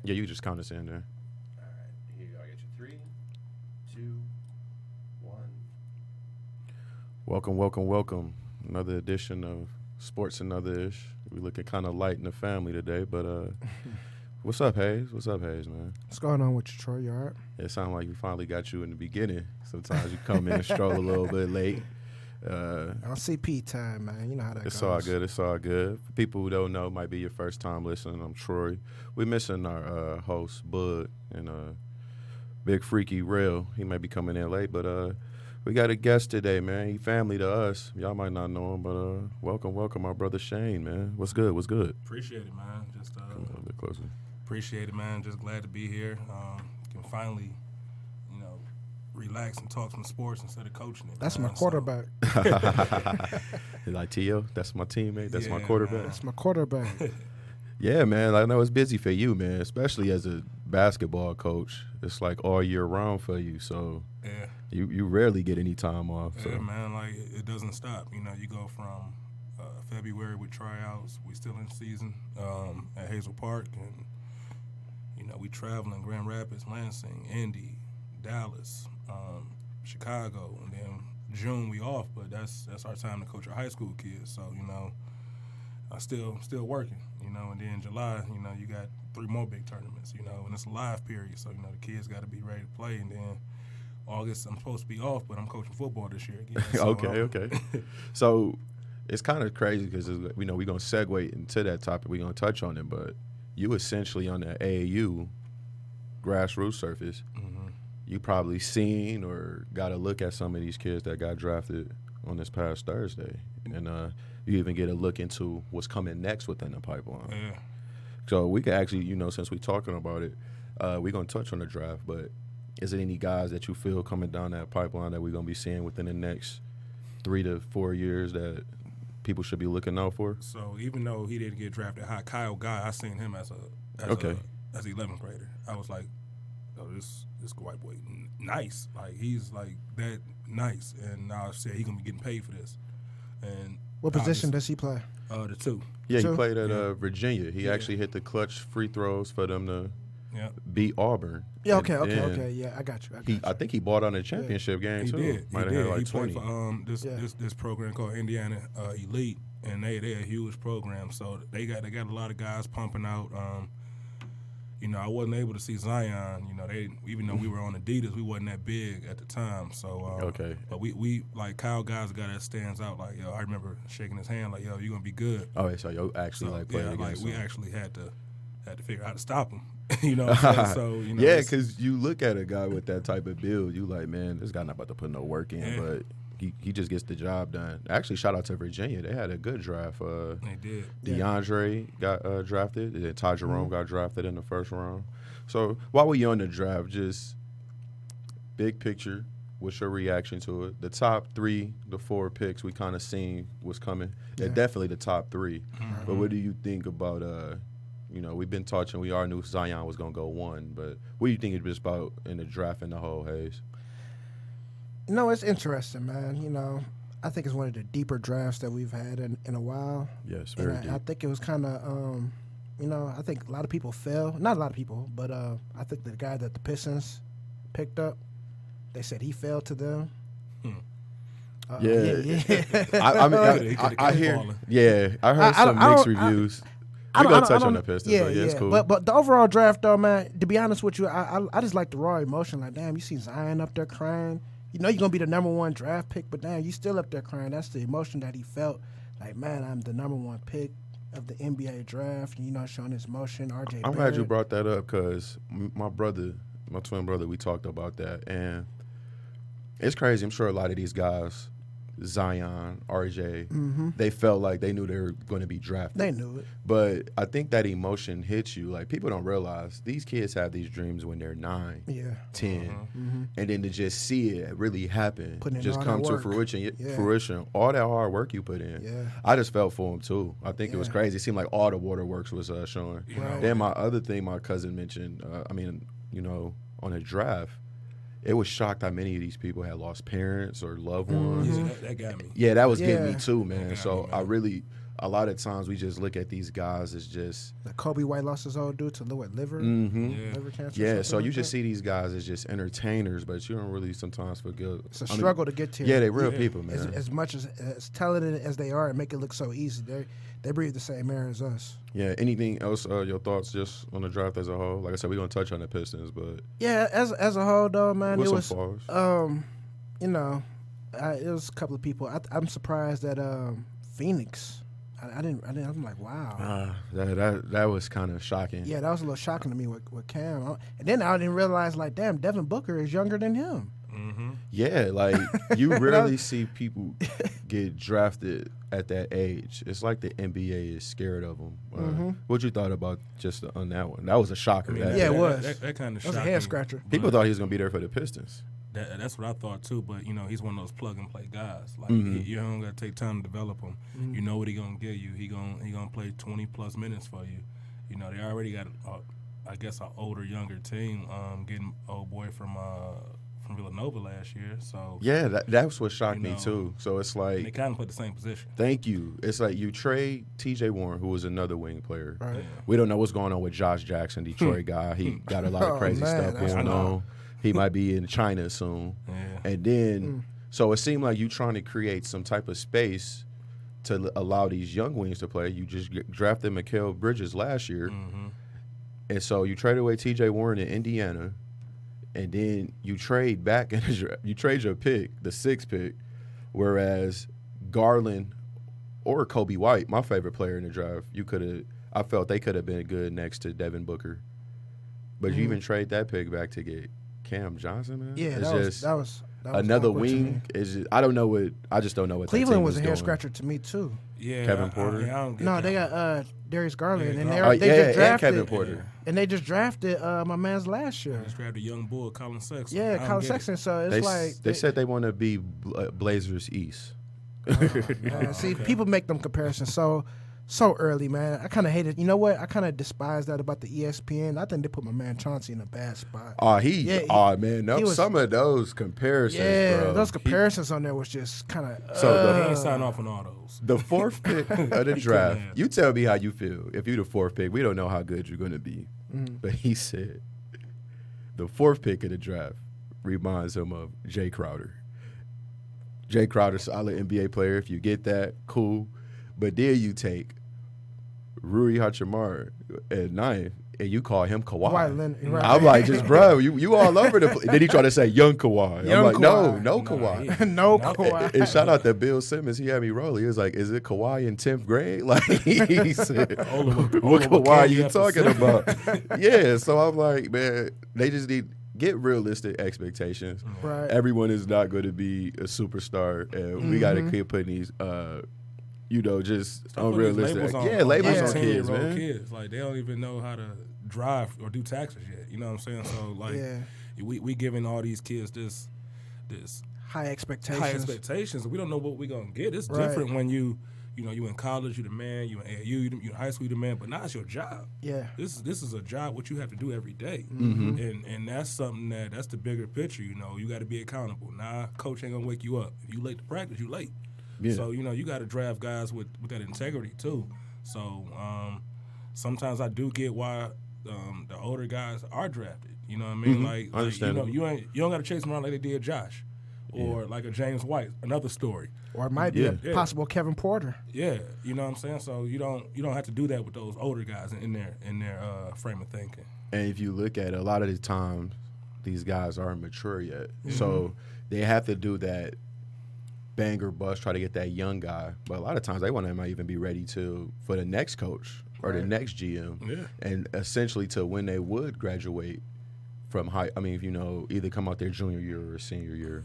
Yeah, you just count us in there. All right, here you go. I got you. 3, 2, 1. Welcome, welcome, welcome. Another edition of Sports and Other-ish. We looking kind of light in the family today, but what's up, Hayes? What's up, Hayes, man? What's going on with you, Troy? You all right? It sounds like we finally got you in the beginning. Sometimes you come in and stroll a little bit late. On CP time, man. You know how that It's goes. all good. It's all good. For people who don't know, might be your first time listening. I'm Troy. We're missing our host, Bud, and Big Freaky Rail. He might be coming in late, but we got a guest today, man. He family to us. Y'all might not know him, but welcome, my brother Shane, man. What's good? What's good? Appreciate it, man. Just Come a little bit closer. appreciate it, man. Just glad to be here. Can finally, relax and talk some sports instead of coaching it. That's man. my quarterback. Like Tio, that's my teammate. That's my Yeah, quarterback. man. That's my quarterback. Yeah, man. I know it's busy for you, man. Especially as a basketball coach, it's like all year round for you. So Yeah, you rarely get any time off. So. yeah, man. Like it doesn't stop. You go from February with tryouts. We still in season at Hazel Park, and we traveling Grand Rapids, Lansing, Indy, Dallas, Chicago, and then June we off. But that's our time to coach our high school kids. So I still working. And then July, you got 3 more big tournaments. And it's a live period. So the kids got to be ready to play. And then August I'm supposed to be off, but I'm coaching football this year again. So, Okay. So it's kind of crazy because we're going to segue into that topic. We're going to touch on it, but you essentially on the AAU grassroots surface. Mm-hmm. You probably seen or got a look at some of these kids that got drafted on this past Thursday, and you even get a look into what's coming next within the pipeline. Yeah. So we can actually, since we're talking about it, we're going to touch on the draft, but is it any guys that you feel coming down that pipeline that we're going to be seeing within the next 3 to 4 years that people should be looking out for? So even though he didn't get drafted high, Kyle Guy, I seen him as an 11th grader. I was like, oh, this white boy nice. Like he's like that nice, and now I said he's gonna be getting paid for this. And What position does he play? The 2. Yeah, he So- played at Yeah. Virginia. He Yeah. actually hit the clutch free throws for them to Yeah, beat Auburn. Yeah, And okay. then Yeah, I got you. I think he bought on a championship game he too. did. Might he have did. had like he 20. played for this program called Indiana Elite, and they're a huge program. So they got a lot of guys pumping out. I wasn't able to see Zion. Even though we were on Adidas, we wasn't that big at the time. So Okay. But we like Kyle Guy's a guy that stands out. Like I remember shaking his hand like, yo, you're gonna be good. Oh, yeah, so you actually So played yeah, against we him. actually had to figure out how to stop him. You know what I'm saying? So Yeah, it's- because you look at a guy with that type of build, you like, man, this guy not about to put no work in, Yeah. but he just gets the job done. Actually, shout out to Virginia. They had a good draft. they did. DeAndre got drafted, and then Ty Jerome got drafted in the first round. So while we're on the draft, just big picture, what's your reaction to it? The top 3, the 4 picks we kind of seen was coming. They're Yeah. definitely the top 3. Mm-hmm. But what do you think about we've been touching, we already knew Zion was going to go 1, but what do you think it's about in the draft in the whole, Hayes? It's interesting, man. I think it's one of the deeper drafts that we've had in a while. Yes, And very I deep. think it was kind of, I think a lot of people fell. Not a lot of people, but I think the guy that the Pistons picked up, they said he fell to them. Yeah. yeah. I mean, He could've I kept hear, falling. yeah, I heard I some don't- mixed I don't- reviews. I We're don't- going I to touch don't- on the Pistons, but yeah, it's cool. But the overall draft, though, man, to be honest with you, I just like the raw emotion. Like, damn, you see Zion up there crying. You're going to be the number 1 draft pick, but damn, you still up there crying. That's the emotion that he felt. Like, man, I'm the number 1 pick of the NBA draft. Showing his emotion. RJ I'm glad Barrett. you brought that up because my twin brother, we talked about that. And it's crazy. I'm sure a lot of these guys, Zion, RJ, they felt like they knew they were going to be drafted. They knew it. But I think that emotion hits you. Like, people don't realize these kids have these dreams when they're 9, Yeah. 10, and then to just see it really happen, Putting in just all come that to work. Yeah. fruition, all that hard work you put in. Yeah. I just felt for him too. I think it was Yeah. crazy. It seemed like all the waterworks was showing. Right. Then my other thing my cousin mentioned, on a draft, it was shocked how many of these people had lost parents or loved ones. Yeah, that got me. Yeah, that was getting me Yeah. too, man. That got So me, man. I really a lot of times we just look at these guys as just Like Kobe White lost his old dude to liver mm-hmm. liver cancer. Yeah, or so something you like just that. see these guys as just entertainers, but you don't really sometimes forget. It's a struggle to get to. Yeah, they real Yeah. people, man. As much as talented as they are and make it look so easy, they breathe the same air as us. Yeah. Anything else? Your thoughts just on the draft as a whole? Like I said, we're gonna touch on the Pistons, but Yeah, as a whole though, man, with it some was falls. you know, it was a couple of people. I'm surprised that Phoenix. I didn't. I'm like, wow. That was kind of shocking. Yeah, that was a little shocking to me with Cam. And then I didn't realize, like, damn, Devin Booker is younger than him. Mm-hmm. Yeah, like you rarely see people get drafted at that age. It's like the NBA is scared of them. What you thought about just on that one? That was a shocker. Yeah, it was. That kind of That was a shocked head me, scratcher. People but thought he was gonna be there for the Pistons. that's what I thought too. But he's one of those plug and play guys. Like you don't got to take time to develop him. You know what he gonna give you. He gonna play 20+ minutes for you. They already got I guess an older, younger team. Getting old boy from Villanova last year. So Yeah, that's what shocked me know, too. So it's they like, kind of play the same position. thank you. It's like you trade T.J. Warren, who was another wing player. Right. Yeah. We don't know what's going on with Josh Jackson, Detroit guy. He got a lot of Oh, crazy man, stuff that's going wild. on. He might be in China soon. Yeah. And then, so it seemed like you trying to create some type of space to allow these young wings to play. You just drafted Mikal Bridges last year. Mm-hmm. And so you trade away T.J. Warren in Indiana. And then you trade back and you trade your pick, the 6th pick, whereas Garland or Kobe White, my favorite player in the draft, I felt they could have been good next to Devin Booker. But you even trade that pick back to get Cam Johnson, man. Yeah, It's that was another awkward to me. wing. Is just, I just don't know what that Cleveland team was a doing. hair scratcher to me too. Yeah, Kevin Porter? I don't get No, that. they got Darius Garland, Yeah, and Garland. they just and drafted Kevin Porter. and they just drafted my man's last year. Just grabbed a young bull, Colin Sexton. Yeah, I don't Colin get it. Sexton. So it's They, like they said they want to be Blazers East. See, people make them comparisons so early, man. I kind of hate it. You know what? I kind of despise that about the ESPN. I think they put my man Chauncey in a bad spot. Man, he was- some of those comparisons, Yeah, bro. those comparisons on there was just kind of. So He ain't signed off on all those. The 4th pick of the draft, you tell me how you feel. If you're the 4th pick, we don't know how good you're going to be. But he said the 4th pick of the draft reminds him of Jay Crowder. Jay Crowder, solid NBA player. If you get that, cool. But then you take Rui Hachimura at 9th, and you call him Kawhi. Right. I'm like, just bro, you all over the place. Then he tried to say young Kawhi. Young I'm like, Kawhi. no Nah, Kawhi. no Kawhi. And shout out to Bill Simmons. He had me roll. He was like, "Is it Kawhi in 10th grade?" Like he said, "What Kawhi you talking about?" Yeah. So I'm like, man, they just need get realistic expectations. Right. Everyone is not going to be a superstar, and we got to keep putting these, just Stop putting these unrealistic. labels Labels on kids, 10-year-old man. kids. Like they don't even know how to drive or do taxes yet. You know what I'm saying? So like, Yeah. we giving all these kids this High expectations. high expectations. We don't know what we're gonna get. It's Right. different when you in college, you the man. You in AAU, you in high school, you the man. But now it's your job. Yeah. This is a job what you have to do every day. Mm-hmm. And that's something that's the bigger picture. You got to be accountable. Nah, coach ain't gonna wake you up. If you late to practice, you late. Yeah. So you got to draft guys with that integrity too. So sometimes I do get why the older guys are drafted. You know what I mean? Like Understandable. you don't got to chase them around like they did Josh, or like a James White. Another story. Or it might be a Yeah. possible Kevin Porter. Yeah, you know what I'm saying. So you don't have to do that with those older guys in their frame of thinking. And if you look at it, a lot of the times, these guys aren't mature yet. So they have to do that bang or bust, try to get that young guy. But a lot of times they want to might even be ready for the next coach or the next GM. Yeah. And essentially to when they would graduate from either come out their junior year or senior year.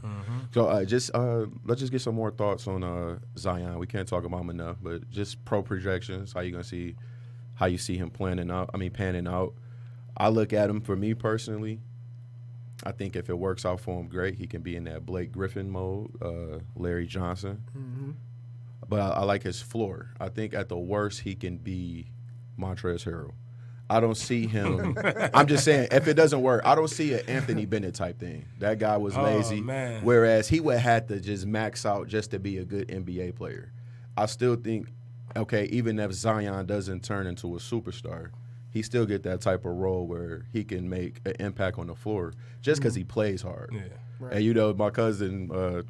So let's just get some more thoughts on Zion. We can't talk about him enough, but just pro projections, how you see him panning out. I look at him, for me personally, I think if it works out for him, great. He can be in that Blake Griffin mode, Larry Johnson. But I like his floor. I think at the worst he can be Montrezl Harrell. I don't see him. I'm just saying, if it doesn't work, I don't see an Anthony Bennett type thing. That guy was lazy. Man. Whereas he would have to just max out just to be a good NBA player. I still think okay, even if Zion doesn't turn into a superstar, he still get that type of role where he can make an impact on the floor just because he plays hard. Yeah. Right. And you know, my cousin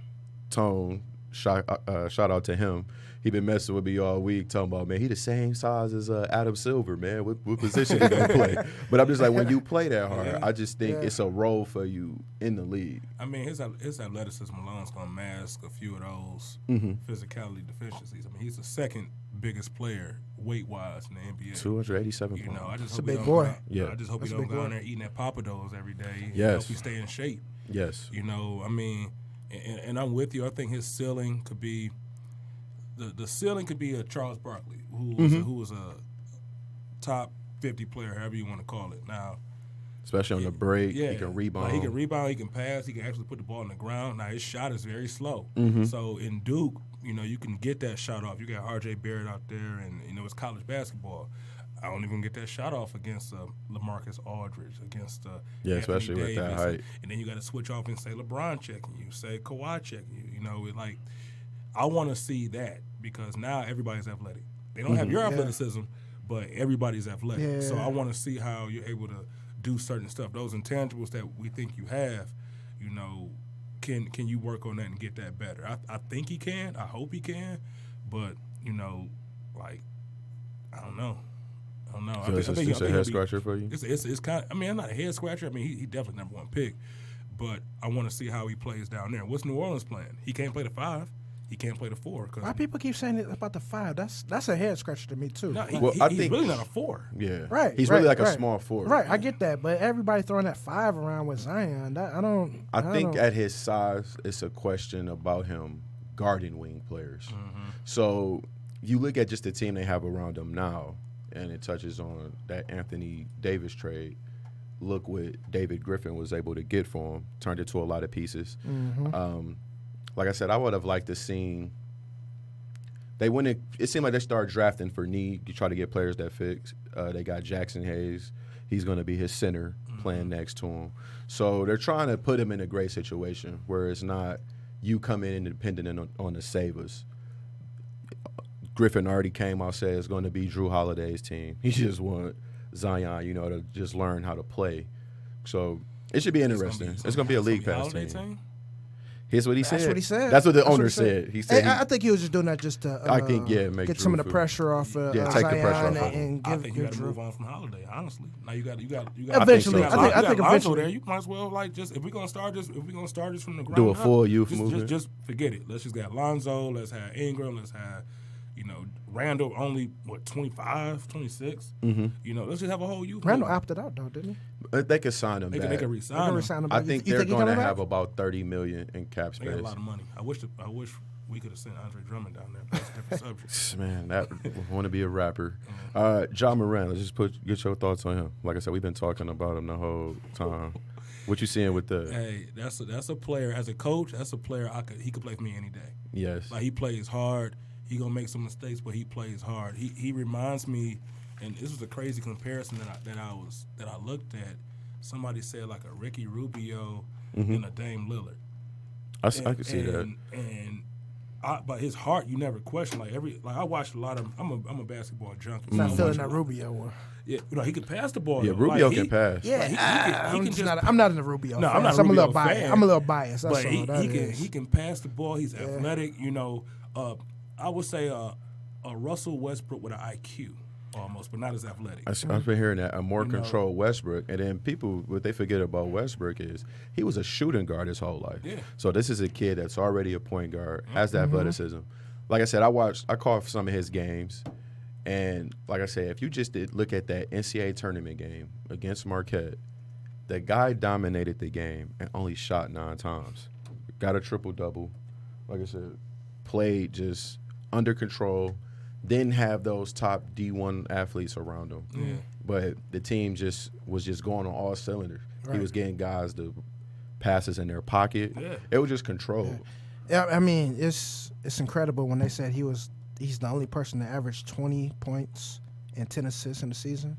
Tone, shout out to him. He been messing with me all week, talking about, man, he the same size as Adam Silver, man. What position he gonna play? But I'm just like, when you play that hard, I just think it's a role for you in the league. I mean, his athleticism alone's going to mask a few of those physicality deficiencies. I mean, he's the second biggest player weight-wise in the NBA. 287 You know, pounds. I just That's hope a he big don't boy. go- Yeah. I just hope That's he a don't big go boy. in there eating that Papados every day. Yes. I hope he stay in shape. Yes. You know, I mean, and I'm with you. I think his ceiling could be the ceiling could be a Charles Barkley, who was a top 50 player, however you want to call it. Now, Especially on the break, yeah, he can rebound. Like, he can rebound, he can pass, he can actually put the ball on the ground. Now his shot is very slow. Mm-hmm. So in Duke, you know, you can get that shot off. You got R.J. Barrett out there, and you know it's college basketball. I don't even get that shot off against LaMarcus Aldridge, against Yeah, Anthony especially with that Davis. height. And then you got to switch off and say LeBron checking you, say Kawhi checking you. You know, like I want to see that because now everybody's athletic. They don't have your athleticism, but everybody's athletic. So Yeah. I want to see how you're able to do certain stuff. Those intangibles that we think you have, you know, can you work on that and get that better? I think he can. I hope he can. But, you know, like, I don't know. So it's just a head scratcher for you? It's kind of, I mean, I'm not a head scratcher. I mean, he definitely number one pick. But I want to see how he plays down there. What's New Orleans playing? He can't play the 5. He can't play the 4. Why people keep saying it about the 5? That's a head scratcher to me too. No, I he's think really not a 4. Yeah. Right. He's right, really like a right. small forward. Right, I get that, but everybody throwing that 5 around with Zion, I think don't- at his size, it's a question about him guarding wing players. So you look at just the team they have around him now, and it touches on that Anthony Davis trade. Look what David Griffin was able to get for him, turned it to a lot of pieces. Like I said, I would have liked to seen. It seemed like they started drafting for need. You try to get players that fit. They got Jackson Hayes. He's going to be his center playing next to him. So they're trying to put him in a great situation where it's not you come in independent on the savers. Griffin already came out, said it's going to be Drew Holiday's team. He just want Zion, you know, to just learn how to play. So it should be interesting. It's going to be a league pass team. Here's what he said. That's what he said. That's what the That's owner he said. He said, I think he was just doing that just to. I think, make get Drew some of the feel- pressure off. take the Zion pressure off. and I give think you got to Drew. move on from Holiday. Honestly, now you got. Eventually, so. I think Lonzo eventually. there. You might as well if we're gonna start this from the ground Do a up, full youth just, movement. Just forget it. Let's just get Lonzo. Let's have Ingram. Let's have, you know, Randall. Only 25, 26. You know, let's just have a whole youth. Randall movement. opted out though, didn't he? They could sign him They back. can They resign gonna him. resign him I back. think You they're he going to coming have back? about $30 million in cap They got a space. lot of money. I wish we could have sent Andre Drummond down there. But that's a different subject. Man, that want to be a rapper. John Moran, let's just get your thoughts on him. Like I said, we've been talking about him the whole time. What you seeing with the? Hey, that's a player. As a coach, that's a player he could play for me any day. Yes. Like, he plays hard. He gonna make some mistakes, but he plays hard. He reminds me, and this was a crazy comparison that I looked at. Somebody said like a Ricky Rubio and a Dame Lillard. I can see that. But his heart, you never question. Like I watched a lot of. I'm a basketball junkie. Not I feeling watch that a lot. Rubio one. Yeah, you know, he can pass the ball. Yeah, though. Rubio Like, can pass. Yeah, he can just. I'm not in the Rubio. No, fan, I'm not a so I'm a little Rubio biased. fan. I'm a little biased. That's But all. he can pass the ball. He's athletic. You know, I would say a Russell Westbrook with an IQ almost, but not as athletic. I've been hearing that a more controlled Westbrook, and then people what they forget about Westbrook is he was a shooting guard his whole life. Yeah. So this is a kid that's already a point guard, has the athleticism. Like I said, I caught some of his games, and like I said, if you just look at that NCAA tournament game against Marquette, the guy dominated the game and only shot 9 times. Got a triple-double. Like I said, played just under control. Didn't have those top D1 athletes around him. Yeah. But the team was just going on all cylinders. He was getting guys the passes in their pocket. Yeah. It was just controlled. Yeah, I mean, it's incredible when they said he's the only person to average 20 points and 10 assists in the season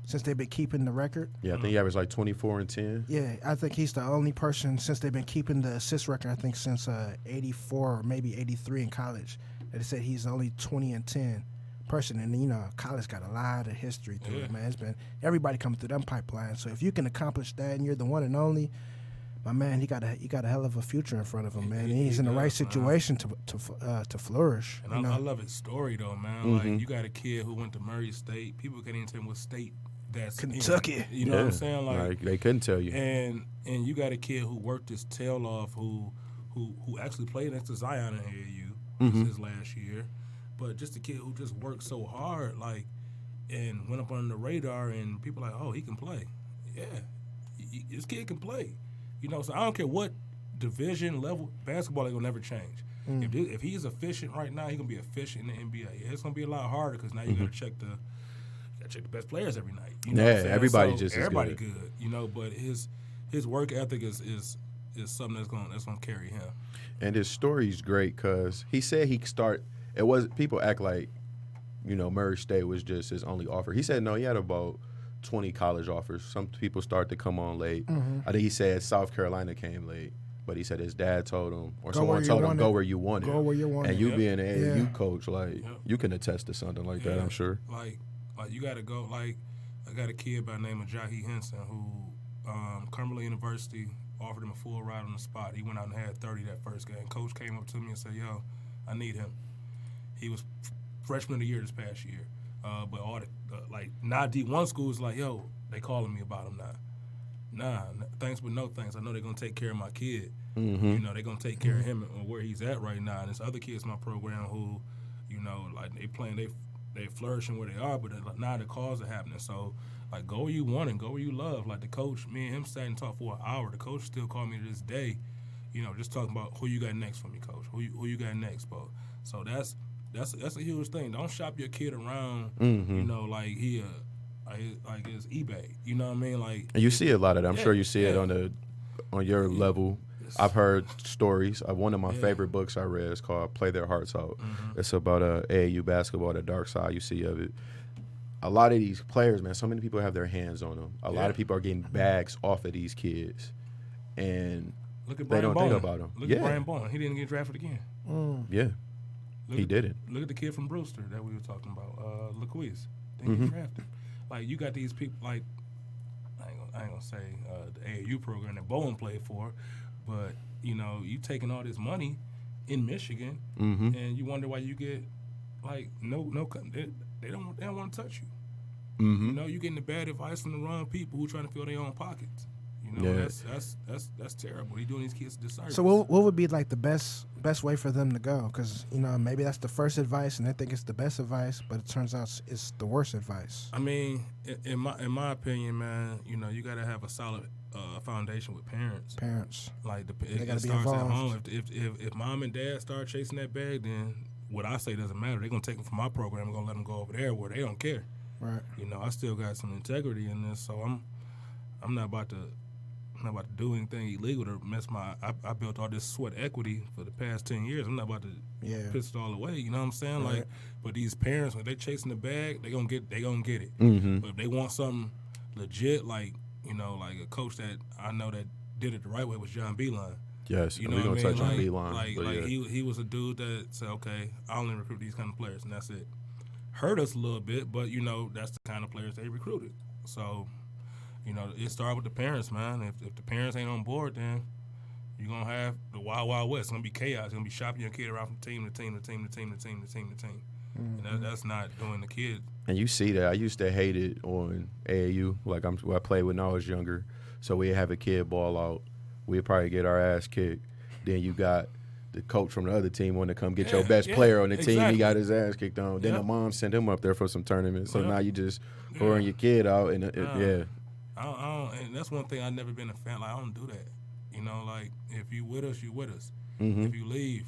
since they've been keeping the record. Yeah, I think he averaged like 24 and 10. Yeah, I think he's the only person since they've been keeping the assist record, I think since 84 or maybe 83 in college, They said he's only 20-10 person, and you know, college got a lot of history to it, man. It's been everybody coming through them pipelines. So if you can accomplish that, and you're the one and only, my man, he got a hell of a future in front of him, man. And he's in the right situation to flourish. And I love his story though, man. Like you got a kid who went to Murray State. People can't even tell him what state that's Kentucky. You know what I'm saying? Like they couldn't tell you. And you got a kid who worked his tail off, who actually played next to Zion in AAU his last year, but just a kid who just worked so hard, like, and went up on the radar, and people like, oh, he can play. Yeah, this kid can play. You know, so I don't care what division level, basketball ain't gonna never change. If he's efficient right now, he gonna be efficient in the NBA. Yeah, it's gonna be a lot harder because now you gotta check the best players every night. You know everybody everybody good. You know, but his work ethic is something that's gonna carry him. And his story's great because he said it was, people act like, you know, Murray State was just his only offer. He said no, he had about 20 college offers. Some people start to come on late. I think he said South Carolina came late, but he said his dad told him, or someone told him, go where you want it. Go where you want it. And you being an AAU coach, like, you can attest to something like that, I'm sure. Like you got to go. Like, I got a kid by the name of Jahi Henson who Cumberland University offered him a full ride on the spot. He went out and had 30 that first game. Coach came up to me and said, yo, I need him. He was freshman of the year this past year. But all the, not D1 schools like, yo, they calling me about him now. Nah, thanks but no thanks. I know they're going to take care of my kid. You know, they're going to take care of him and where he's at right now. And there's other kids in my program who, you know, like they flourishing where they are, but now the calls are happening. So, like, go where you want and go where you love. Like the coach, me and him sat and talked for an hour. The coach still called me to this day, you know, just talking about who you got next for me, coach. Who you got next, bro. So that's a huge thing. Don't shop your kid around, you know, like like it's eBay. You know what I mean? Like, and you see a lot of that. I'm sure you see it on your level. I've heard stories. One of my favorite books I read is called Play Their Hearts Out. It's about AAU basketball, the dark side you see of it. A lot of these players, man, so many people have their hands on them. A lot of people are getting bags off of these kids, and look at they don't Bowen. think about them. Look at Brian Bowen. He didn't get drafted again. Yeah. He didn't. Look at the kid from Brewster that we were talking about, LaQuise. Didn't get drafted. Like, you got these people, like, I ain't gonna say the AAU program that Bowen played for, but, you know, you taking all this money in Michigan, and you wonder why you get, like, they don't want to touch you. You know, you getting the bad advice from the wrong people who trying to fill their own pockets. You know, that's terrible. He doing these kids a disservice. So what would be like the best way for them to go? Because, you know, maybe that's the first advice and they think it's the best advice, but it turns out it's the worst advice. I mean, in my opinion, man, you know, you got to have a solid foundation with parents. Like they got to be starts involved. at home. If mom and dad start chasing that bag, then what I say doesn't matter. They're gonna take them from my program and gonna let them go over there where they don't care. Right. You know, I still got some integrity in this, so I'm not about to do anything illegal to mess my. I built all this sweat equity for the past 10 years. I'm not about to piss it all away. You know what I'm saying? Right. Like, but these parents, when they chasing the bag, they gonna get it. But if they want something legit, like, you know, like a coach that I know that did it the right way was John Beeline. Yes, you know we're what gonna I mean? touch on Beeline. Like he was a dude that said, okay, I only recruit these kind of players, and that's it. Hurt us a little bit, but you know that's the kind of players they recruited. So, you know, it started with the parents, man. If the parents ain't on board, then you're gonna have the wild, wild west. It's gonna be chaos. It's gonna be shopping your kid around from team to team to team to team to team to team to team. And that's not doing the kid. And you see that. I used to hate it on AAU. Like I played when I was younger. So we'd have a kid ball out. We'd probably get our ass kicked. Then you got the coach from the other team want to come get your best player on the team. He got his ass kicked on. Then the mom sent him up there for some tournaments. So now you just pouring your kid out. And I don't, and that's one thing I've never been a fan. Like, I don't do that. You know, like, if you with us, you with us. If you leave,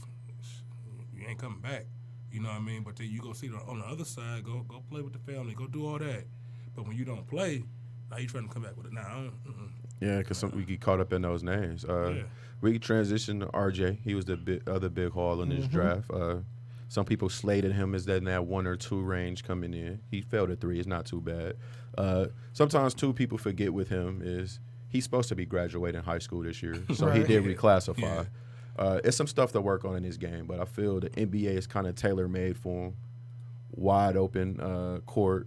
you ain't coming back. You know what I mean? But then you go see on the other side, go play with the family, go do all that. But when you don't play, now you trying to come back with it. Now, I don't. Yeah, because we get caught up in those names. We transitioned to RJ. He was the other big haul in this draft. Some people slated him as in that 1 or 2 range coming in. He failed at 3. It's not too bad. Sometimes, too, people forget with him is he's supposed to be graduating high school this year. So he did reclassify. It's some stuff to work on in his game, but I feel the NBA is kind of tailor made for him. Wide open court.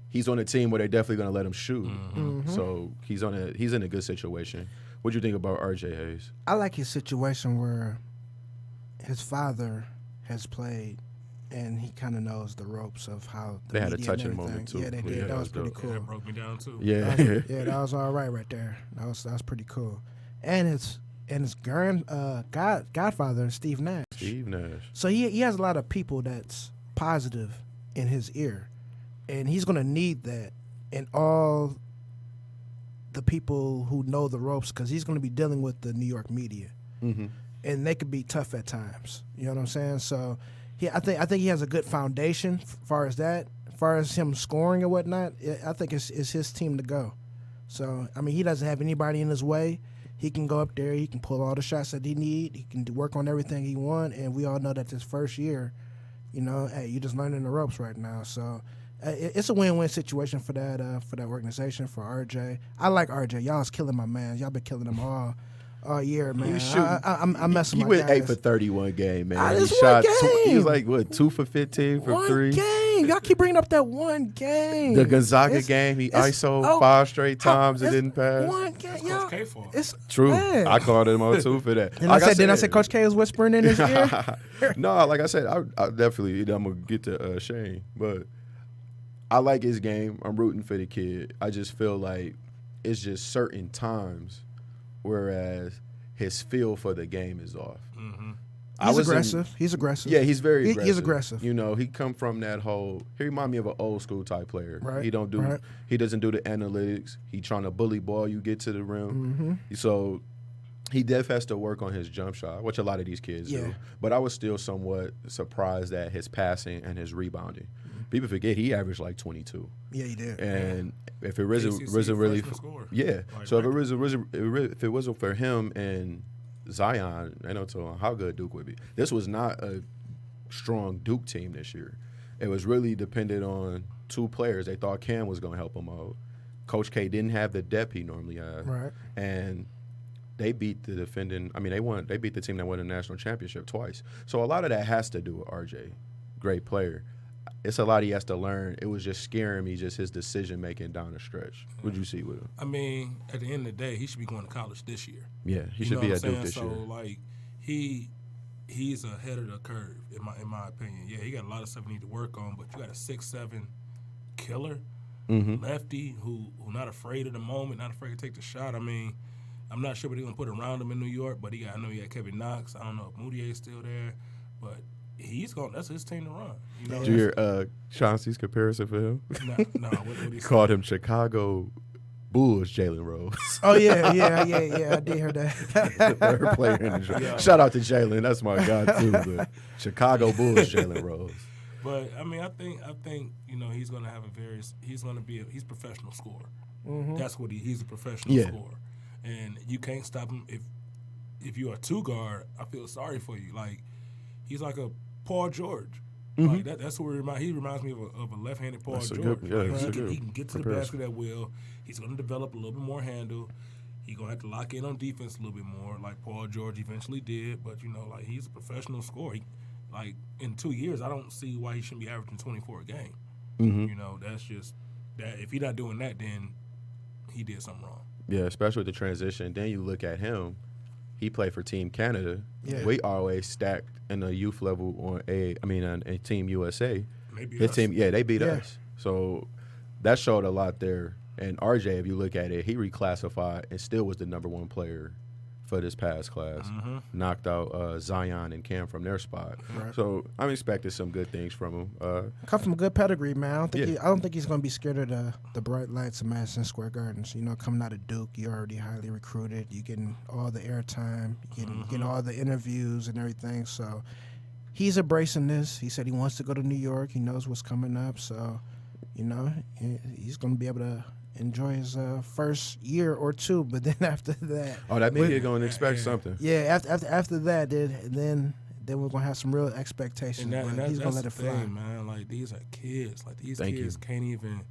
He's on a team where they're definitely going to let him shoot. So he's in a good situation. What do you think about RJ Hayes? I like his situation where his father has played, and he kind of knows the ropes of how the They had a media and touching everything. moment, too. Yeah, they did. Yeah, that was pretty dope. cool. That broke me down too. Yeah. Yeah, that was all right there. That was pretty cool. And his godfather, Steve Nash. Steve Nash. So he has a lot of people that's positive in his ear, and he's gonna need that in all the people who know the ropes, because he's gonna be dealing with the New York media, and they could be tough at times. You know what I'm saying? So I think he has a good foundation as far as that. As far as him scoring and whatnot, I think it's his team to go. So I mean, he doesn't have anybody in his way. He can go up there. He can pull all the shots that he need. He can work on everything he want. And we all know that this first year, you know, hey, you're just learning the ropes right now. So it's a win-win situation for that organization, for RJ. I like RJ. Y'all's killing my man. Y'all been killing him all year, man. I'm messing He my went guys. 8 for 31 game, man. This He shot. one game. He was like what 2 for 15 from One 3. game. Y'all keep bringing up that one game. The Gonzaga It's- game, he it's- ISO oh, 5 straight times. It it's didn't pass. One game. That's Y'all, Coach K fault. it's True. man. I called him out too for that. Then Like I said Coach K was whispering in his ear. No, like I said, I definitely I'm gonna get to Shane, but I like his game. I'm rooting for the kid. I just feel like it's just certain times, whereas his feel for the game is off. He's aggressive. He's aggressive. Yeah, he's very aggressive. He's aggressive. You know, he come from that whole. He remind me of an old school type player. Right, He don't do. right. He doesn't do the analytics. He trying to bully ball you get to the rim. Mm-hmm. So he def has to work on his jump shot, which a lot of these kids Yeah. do. But I was still somewhat surprised at his passing and his rebounding. People forget he averaged like 22. Yeah, he did. And if it ACC wasn't really, freshman scorer. yeah. Like So record. if it wasn't for him and Zion, I don't know how good Duke would be. This was not a strong Duke team this year. It was really dependent on 2 players. They thought Cam was going to help them out. Coach K didn't have the depth he normally has, Right. and they beat the defending. I mean, they beat the team that won the national championship twice. So a lot of that has to do with RJ, great player. It's a lot he has to learn. It was just scaring me, just his decision making down the stretch. What'd you see with him? I mean, at the end of the day, he should be going to college this year. Yeah, he You should know be what at I'm Duke saying? this year. So like he's ahead of the curve in my opinion. Yeah, he got a lot of stuff he need to work on, but you got a 6'7" killer lefty who not afraid of the moment, not afraid to take the shot. I mean, I'm not sure what they're gonna put around him in New York, but I know he got Kevin Knox. I don't know if Moutier's still there, but that's his team to run. You know, Did you hear Chauncey's comparison for him? no, what he said. Called him Chicago Bulls Jalen Rose. Oh yeah. I did hear that. Third player in the draft. Shout out to Jalen. That's my guy too. But Chicago Bulls Jalen Rose. But I mean, I think you know he's gonna have he's a professional scorer. That's what he's a professional Yeah. scorer, and you can't stop him if you're a 2 guard. I feel sorry for you. Like he's like a Paul George. Like that's what he reminds me of a left-handed Paul That's a George. good- yeah, Like, that's a he good can get to the comparison. basket at will. He's gonna develop a little bit more handle. He's gonna have to lock in on defense a little bit more, like Paul George eventually did. But you know, like he's a professional scorer. Like in 2 years, I don't see why he shouldn't be averaging 24 a game. You know, that's just that. If he's not doing that, then he did something wrong. Yeah, especially with the transition. Then you look at him. He played for Team Canada. Yeah. We always stacked in the youth level on Team USA. Maybe His us. team, yeah, they beat Yeah. us. So that showed a lot there. And RJ, if you look at it, he reclassified and still was the number 1 player for this past class. Knocked out Zion and Cam from their spot. Right. So I'm expecting some good things from him. Come from a good pedigree, man. Yeah. I don't think he's gonna be scared of the bright lights of Madison Square Gardens. You know, coming out of Duke, you're already highly recruited. You're getting all the airtime, getting all the interviews and everything. So he's embracing this. He said he wants to go to New York. He knows what's coming up. So, you know, he's gonna be able to enjoy his first year or 2. But then after that, Oh, that means you're going to expect something. yeah, after that, then we're gonna have some real expectations. And but he's gonna that's let it the fly. thing, man. Like these are kids. Like these Thank kids can't even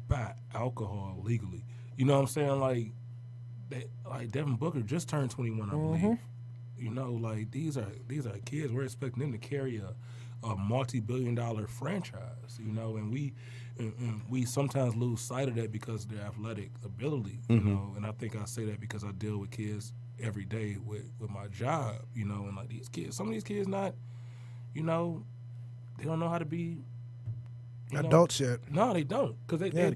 buy alcohol legally. You know what I'm saying? Like Devin Booker just turned 21, I believe. You know, like these are kids. We're expecting them to carry a multi-billion-dollar franchise. You know, and we sometimes lose sight of that because of their athletic ability. You know, and I think I say that because I deal with kids every day with my job. You know, and like these kids, some of these kids not, you know, they don't know how to be. Adults yet? No, they don't, because they never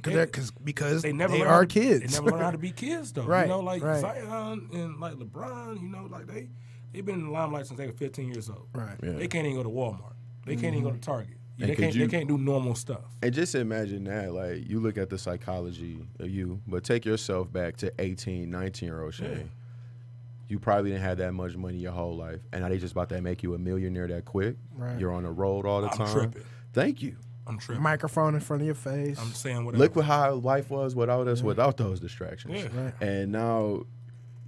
they learn are how to, kids. They never learn how to be kids though. Right, You know, like right. Zion and like LeBron. You know, like they've been in the limelight since they were 15 years old. Right. Yeah. They can't even go to Walmart. They can't even go to Target. And They can't do normal stuff. And just imagine that, like, you look at the psychology of you, but take yourself back to 18, 19-year-old Shane. Yeah. You probably didn't have that much money your whole life, and now they just about to make you a millionaire that quick. Right. You're on the road all the I'm time. tripping. Thank you. I'm tripping. Microphone in front of your face. I'm saying whatever. Look how life was without us, without those distractions. Yeah. Right. And now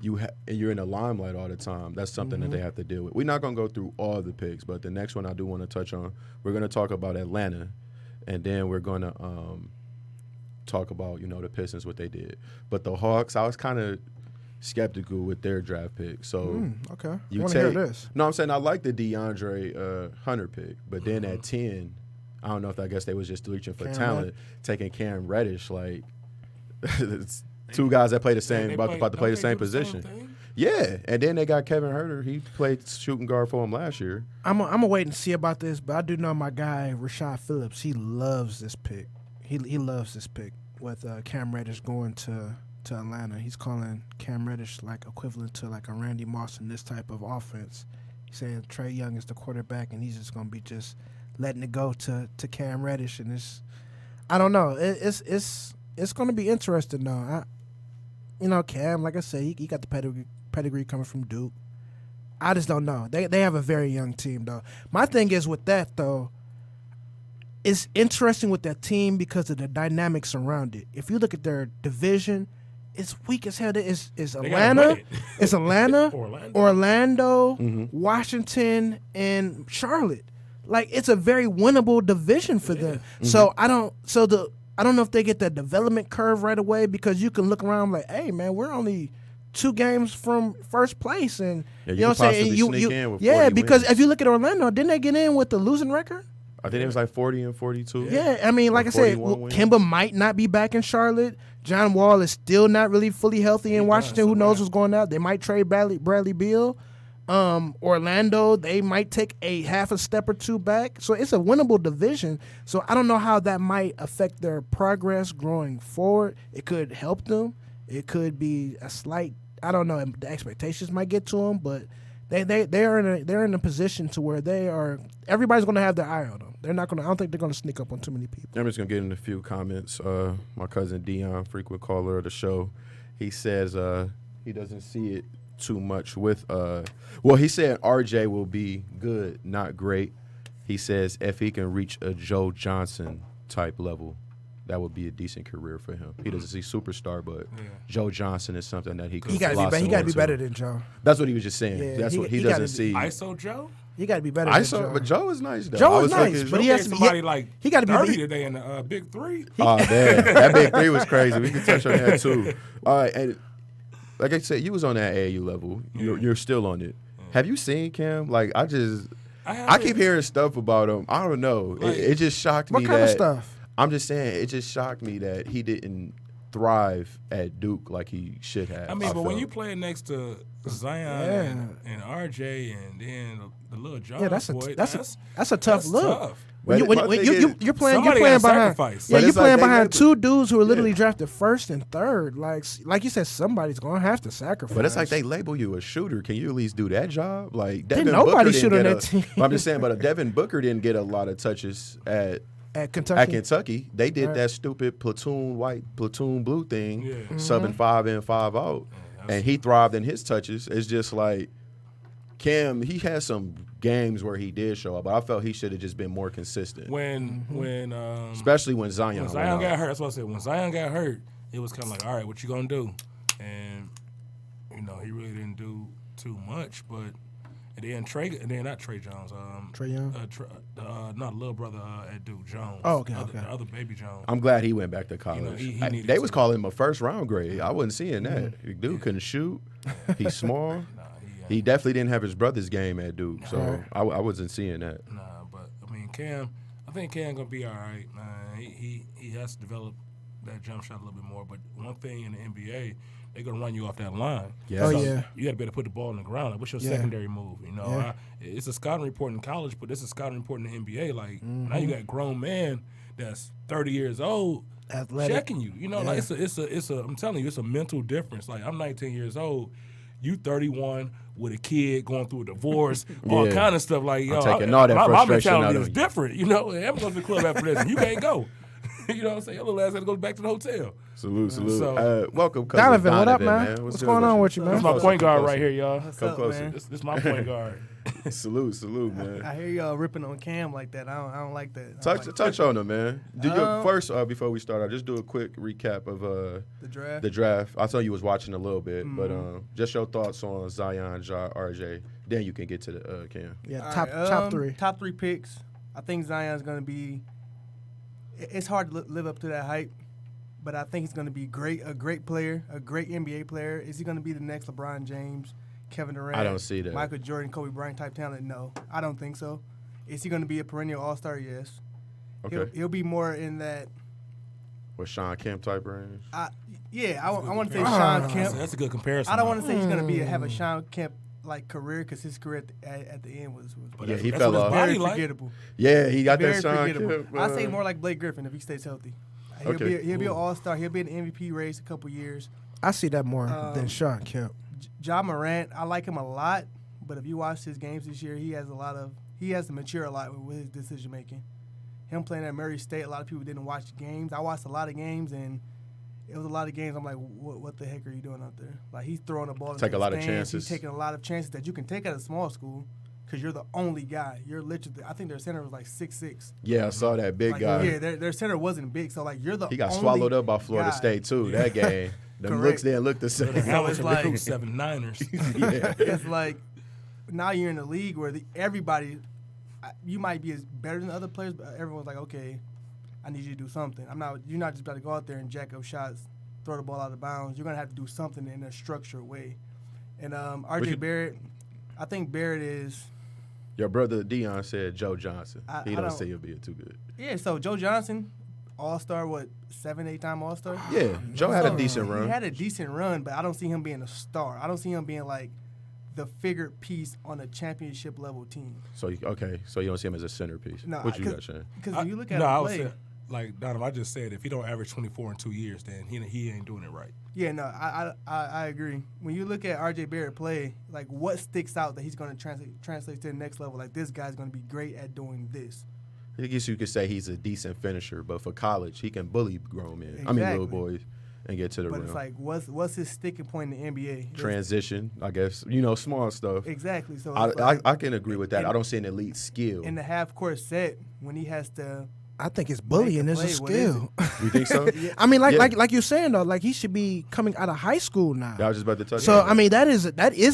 you're in the limelight all the time. That's something that they have to deal with. We're not going to go through all the picks, but the next one I do want to touch on, we're going to talk about Atlanta, and then we're going to talk about, the Pistons, what they did. But the Hawks, I was kind of skeptical with their draft pick. So Okay. you I want to hear this. No, I'm saying I like the DeAndre Hunter pick, but then at 10, I don't know if I guess they was just reaching for Cam talent, taking Cam Reddish, like it's two guys that play the same, about to play the same position. Yeah, and then they got Kevin Huerter. He played shooting guard for him last year. I'm gonna wait and see about this, but I do know my guy Rashad Phillips. He loves this pick. He loves this pick with Cam Reddish going to Atlanta. He's calling Cam Reddish like equivalent to like a Randy Moss in this type of offense. He's saying Trae Young is the quarterback, and he's just gonna be just letting it go to Cam Reddish, and I don't know. It's gonna be interesting though. Cam, like I said, he got the pedigree coming from Duke. I just don't know. They have a very young team though. My thing is with that though, it's interesting with that team because of the dynamics around it. If you look at their division, it's weak as hell. It's Atlanta, it's Atlanta, Orlando, Washington, and Charlotte. Like it's a very winnable division for them. So I don't know if they get that development curve right away, because you can look around like, hey man, we're only 2 games from first place, and Yeah, you know what I'm saying. Because if you look at Orlando, didn't they get in with the losing record? I think it was like 40 and 42. Yeah, I mean, like I said, Kemba might not be back in Charlotte. John Wall is still not really fully healthy in Washington. Who knows what's going on? They might trade Bradley Beal. Orlando, they might take a half a step or two back. So it's a winnable division. So I don't know how that might affect their progress growing forward. It could help them. It could be a slight, I don't know, the expectations might get to them, but they're in a position to where everybody's going to have their eye on them. I don't think they're going to sneak up on too many people. I'm just going to get in a few comments. My cousin Dion, frequent caller of the show, he says he doesn't see it too much with he said RJ will be good, not great. He says if he can reach a Joe Johnson type level, that would be a decent career for him. He doesn't see superstar, but Joe Johnson is something that he could. He got to be better than Joe. That's what he was just saying. Yeah, that's what he doesn't see. ISO Joe. He got to be better than Joe. But Joe is nice though. Joe is nice, but he has to be somebody like he got to be 30 today in the big 3. Oh man, that big 3 was crazy. We can touch on that too. All right, and like I said, you was on that AAU level. You're still on it. Have you seen Cam? Like I keep hearing stuff about him. I don't know. Like, it just shocked me. What kind of stuff? I'm just saying, it just shocked me that he didn't thrive at Duke like he should have. I mean, but when you play next to Zion and RJ and then the little John that's boy, that's a tough look. Tough. When you're playing behind, sacrifice. you're playing behind 2 dudes who are literally drafted first and third. Like you said, somebody's gonna have to sacrifice. But it's like they label you a shooter. Can you at least do that job? Like Didn't nobody shoot on that team. I'm just saying, but Devin Booker didn't get a lot of touches at Kentucky. They did that stupid platoon blue thing, subbing 5 in, 5 out, and he thrived in his touches. It's just like Cam. He had some games where he did show up, but I felt he should have just been more consistent. Especially when Zion got hurt. That's what I said. When Zion got hurt, it was kind of like, all right, what you gonna do? And he really didn't do too much, but. And then not Trey Jones. Trae Young? Not little brother at Duke, Jones. Oh, okay, The other baby Jones. I'm glad he went back to college. They was calling him a first-round grade. I wasn't seeing that. Dude couldn't shoot. He's small. He definitely didn't have his brother's game at Duke, so Right. I wasn't seeing that. Nah, but I mean, I think Cam gonna be all right. He has to develop that jump shot a little bit more. But one thing in the NBA, they're gonna run you off that line. Yeah. Oh, So- yeah. You got to be able to put the ball in the ground. Like, what's your Yeah. secondary move? You know, Yeah. it's a scouting report in college, but this is a scouting report in the NBA. Like Mm-hmm. now you got grown man that's 30 years old Athletic. checking you. You know, like it's a. I'm telling you, it's a mental difference. Like I'm 19 years old. You 31 with a kid going through a divorce, all Yeah. kind of stuff. Like, yo, taking all that my frustration mentality out is of you. different. You know, I'm going to the club after this, and you can't go. You know what I'm saying? Your little ass had to go back to the hotel. Salute. So- Welcome, cousin Donovan, what up, man? What's What's good going on with you, Come man? That's my closer, point come guard closer. right here, y'all. What's Come up, closer. man? This is my point guard. Salute, man. I hear y'all ripping on Cam like that. I don't like that. I don't like Touch on him, man. Um, First, before we start, I'll just do a quick recap of the draft. the draft. I saw you was watching a little bit, but just your thoughts on Zion, Ja, RJ. Then you can get to the Cam. Yeah, All top right, 3. Top 3 picks. I think Zion's going to be. It's hard to live up to that hype, but I think he's going to be great. A great player, a great NBA player. Is he going to be the next LeBron James, Kevin Durant? I don't see that. Michael Jordan, Kobe Bryant type talent? No, I don't think so. Is he going to be a perennial All-Star? Yes. Okay. He'll be more in that. With Sean Kemp type range. Yeah, I want to say comparison. Sean Kemp. That's a good comparison. I don't want though. to say he's going to have a Sean Kemp like career because his career at the end was Yeah, he that's fell what his off. body very like. forgettable. Yeah, he got Very that Sean forgettable. Kemp. I say more like Blake Griffin if he stays healthy. He'll Okay. be an All-Star. He'll be in the MVP race a couple years. I see that more than Sean Kemp. Ja Morant, I like him a lot, but if you watch his games this year, he has to mature a lot with his decision making. Him playing at Murray State, a lot of people didn't watch the games. I watched a lot of games, and it was a lot of games. I'm like, what the heck are you doing out there? Like, he's throwing the ball. Take into a lot the of stands. chances. He's taking a lot of chances that you can take at a small school because you're the only guy. You're literally, I think their center was like 6'6". Yeah, I saw that big Like, guy. yeah, their center wasn't big, so like you're the He got only swallowed up by Florida guy. State too. That game. Them Correct. looks didn't look the same. That was it's like like- 7 Niners. Yeah. It's like now you're in a league where everybody, you might be as better than other players, but everyone's like, okay, I need you to do something. You're not just about to go out there and jack up shots, throw the ball out of bounds. You're gonna have to do something in a structured way. And RJ Barrett, I think Barrett is. Your brother Dion said Joe Johnson. He I don't don't- say he'll be too good. Yeah, so Joe Johnson, All-Star, 7-8-time All-Star? Yeah, Joe had a So, decent run. He had a decent run, but I don't see him being a star. I don't see him being like the figured piece on a championship level team. So you don't see him as a centerpice. No, What you got, Shane? Because when you look at no, I him would play, say, like Donovan, I just said if he don't average 24 in 2 years, then he ain't doing it right. yeah, no, I agree. When you look at RJ Barrett play, like what sticks out that he's going to translate to the next level? Like this guy's going to be great at doing this. I guess you could say he's a decent finisher, but for college, he can bully grown men. I mean, little Exactly. boys, and get to the But rim. it's like, what's his sticking point in the NBA? Transition, I guess. Small stuff. Exactly. So it's like, I can agree with that. I don't see an elite skill. in the half court set when he has to. I think it's bullying is a play, what is skill. You think so? I mean, Yeah. like you're saying though, like he should be coming out of high school now. I was just about to touch So on I mean that is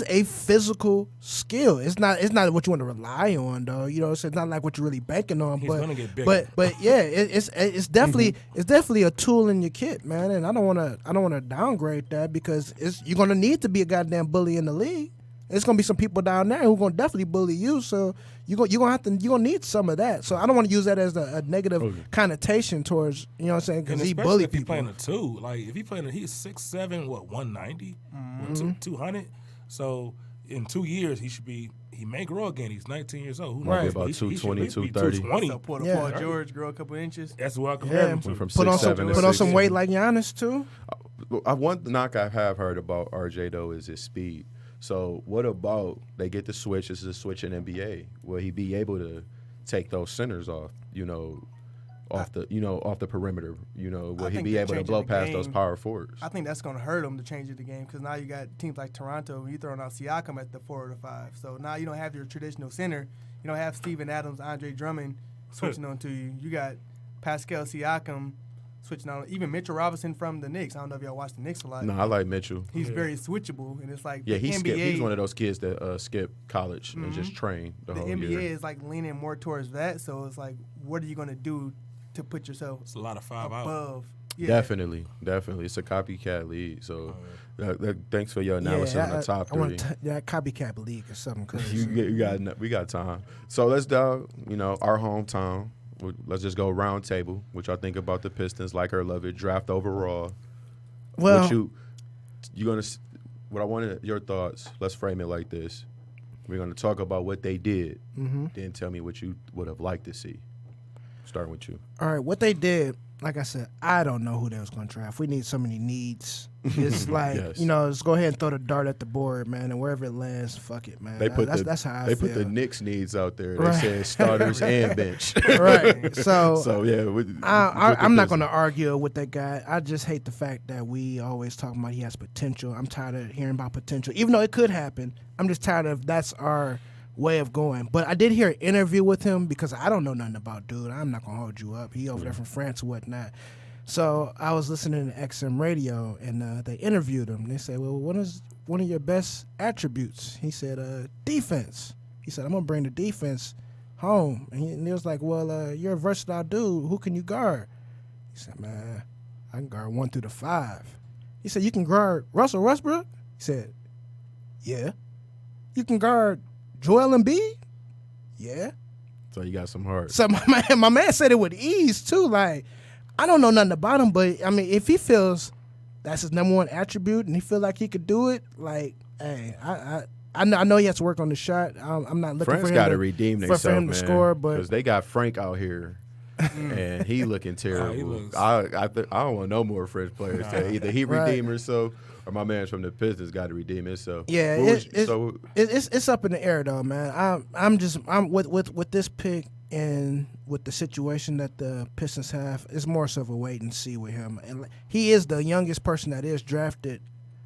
a physical skill. It's not what you want to rely on though. So it's not like what you're really banking on. He's but gonna get bigger. but yeah, it's definitely a tool in your kit, man. And I don't want to downgrade that because you're gonna need to be a goddamn bully in the league. It's gonna be some people down there who are gonna definitely bully you. So you're gonna need some of that. So I don't want to use that as a negative connotation towards what I'm saying because And he especially bully if he's people. playing a 2. Like if he's 6'7", 190, 200. So in 2 years he may grow again. He's 19 years old. Who Might be knows? about He should 220, at least be 230. 220. So Paul Yeah. George grow a couple inches. That's what I compare him to. Went from Put on 6'7" to put on some 6'6". weight like Giannis too. One knock I have heard about RJ though is his speed. So what about they get the switch? This is a switch in NBA. Will he be able to take those centers off? Off the perimeter. Will I he think be they're able to changing blow the past those game. power forwards? I think that's going to hurt him to change the game because now you got teams like Toronto. You throwing out Siakam at the 4 or the 5. So now you don't have your traditional center. You don't have Steven Adams, Andre Drummond switching on to you. You got Pascal Siakam switching on. Even Mitchell Robinson from the Knicks. I don't know if y'all watch the Knicks a lot. No, I like Mitchell. He's very switchable, and it's like Yeah, the he NBA. skipped. He's one of those kids that skip college and just train the The whole NBA year. is like leaning more towards that. So it's like, what are you going to do to put yourself It's a lot of 5 out. above? Yeah. Oh, Definitely. It's a copycat league. So thanks for your analysis on the top I want three. that copycat league or something crazy. We got time. So let's do, our hometown. Let's just go round table. What y'all think about the Pistons? Like or love it? Draft overall. Well, What I wanted your thoughts. Let's frame it like this. We're gonna talk about what they did. Then tell me what you would have liked to see. Starting with you. all right, what they did, like I said, I don't know who they was going to draft. We need so many needs. It's like, Yes. just go ahead and throw the dart at the board, man, and wherever it lands, fuck it, man. That's how I they feel. put the Knicks needs out there. Right. They said starters and bench. Right. So yeah, I'm not going to argue with that guy. I just hate the fact that we always talking about he has potential. I'm tired of hearing about potential, even though it could happen. I'm just tired of that's our way of going. But I did hear an interview with him because I don't know nothing about dude. I'm not going to hold you up. He over there from France or whatnot. So I was listening to XM radio, and they interviewed him. They said, well, what is one of your best attributes? He said, defense. He said, I'm going to bring the defense home. And he was like, well, you're a versatile dude. Who can you guard? He said, man, I can guard 1 through the 5. He said, you can guard Russell Westbrook? He said, yeah. You can guard Joel Embiid? Yeah. So you got some heart. So my man said it with ease, too. Like, I don't know nothing about him, but, I mean, if he feels that's his number one attribute and he feel like he could do it, like, hey, I know he has to work on the shot. I'm not looking France for him got to to redeem for themselves, him man. to score, but because they got Frank out here, and he looking terrible. I don't want no more French players. Either he redeem himself or my man from the Pistons got to redeem himself. yeah, it's up in the air though, man. I'm with this pick and with the situation that the Pistons have, it's more so of a wait and see with him. And he is the youngest person that is drafted,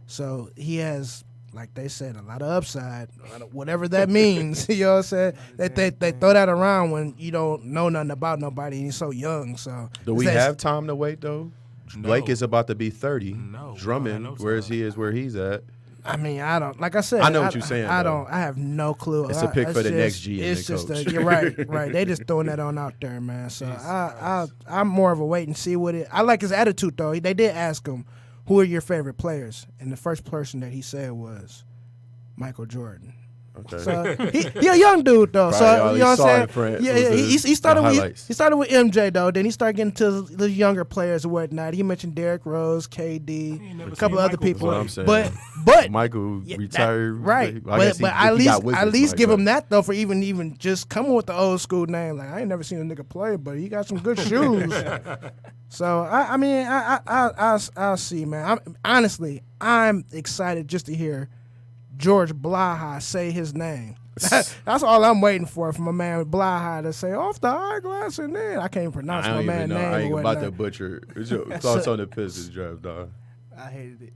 so he has, like they said, a lot of upside, whatever that means. You know what I'm saying? They throw that around when you don't know nothing about nobody and you're so young. So do we have time to wait though? No. Blake is about to be 30. No, Drummond, no where time. where he's at. I mean, I don't. Like I said, I know what you're saying, I though. don't. I have no clue. It's a pick for the next GM It's and just coach. you're right. They just throwing that on out there, man. So I'm more of a wait and see with it. I like his attitude though. They did ask him, "Who are your favorite players?" And the first person that he said was Michael Jordan. Okay. So he a young dude though. So you know what I'm saying? Yeah, he started with MJ though. Then he started getting to the younger players and whatnot. He mentioned Derrick Rose, KD, a couple other people. What I'm saying. But Michael retired, right? I guess But at least give him that though for even just coming with the old school name. Like I ain't never seen a nigga play, but he got some good shoes. So I mean I'll see, man. I'm excited just to hear George Blaha say his name. That's all I'm waiting for my man Blaha to say off the eyeglass and then I can't even pronounce my man's name. I ain't or about to whatnot. butcher. What's your thoughts on the Pistons draft, dog? I hated it.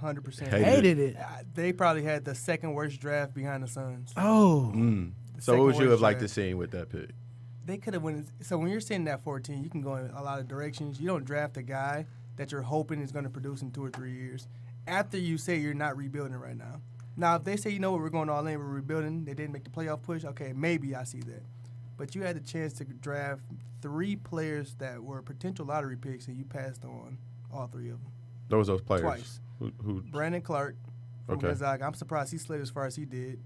100%. Hated it. They probably had the second worst draft behind the Suns. Oh. So what would you have liked to draft. see with that pick? They could have went. So when you're sitting at 14, you can go in a lot of directions. You don't draft a guy that you're hoping is going to produce in 2 or 3 years after you say you're not rebuilding right now. Now, if they say, you know what, we're going all in, we're rebuilding, they didn't make the playoff push, okay, maybe I see that. But you had the chance to draft 3 players that were potential lottery picks, and you passed on all 3 of them. Those players. Twice. Who? Brandon Clark from Okay. Gonzaga. I'm surprised he slid as far as he did.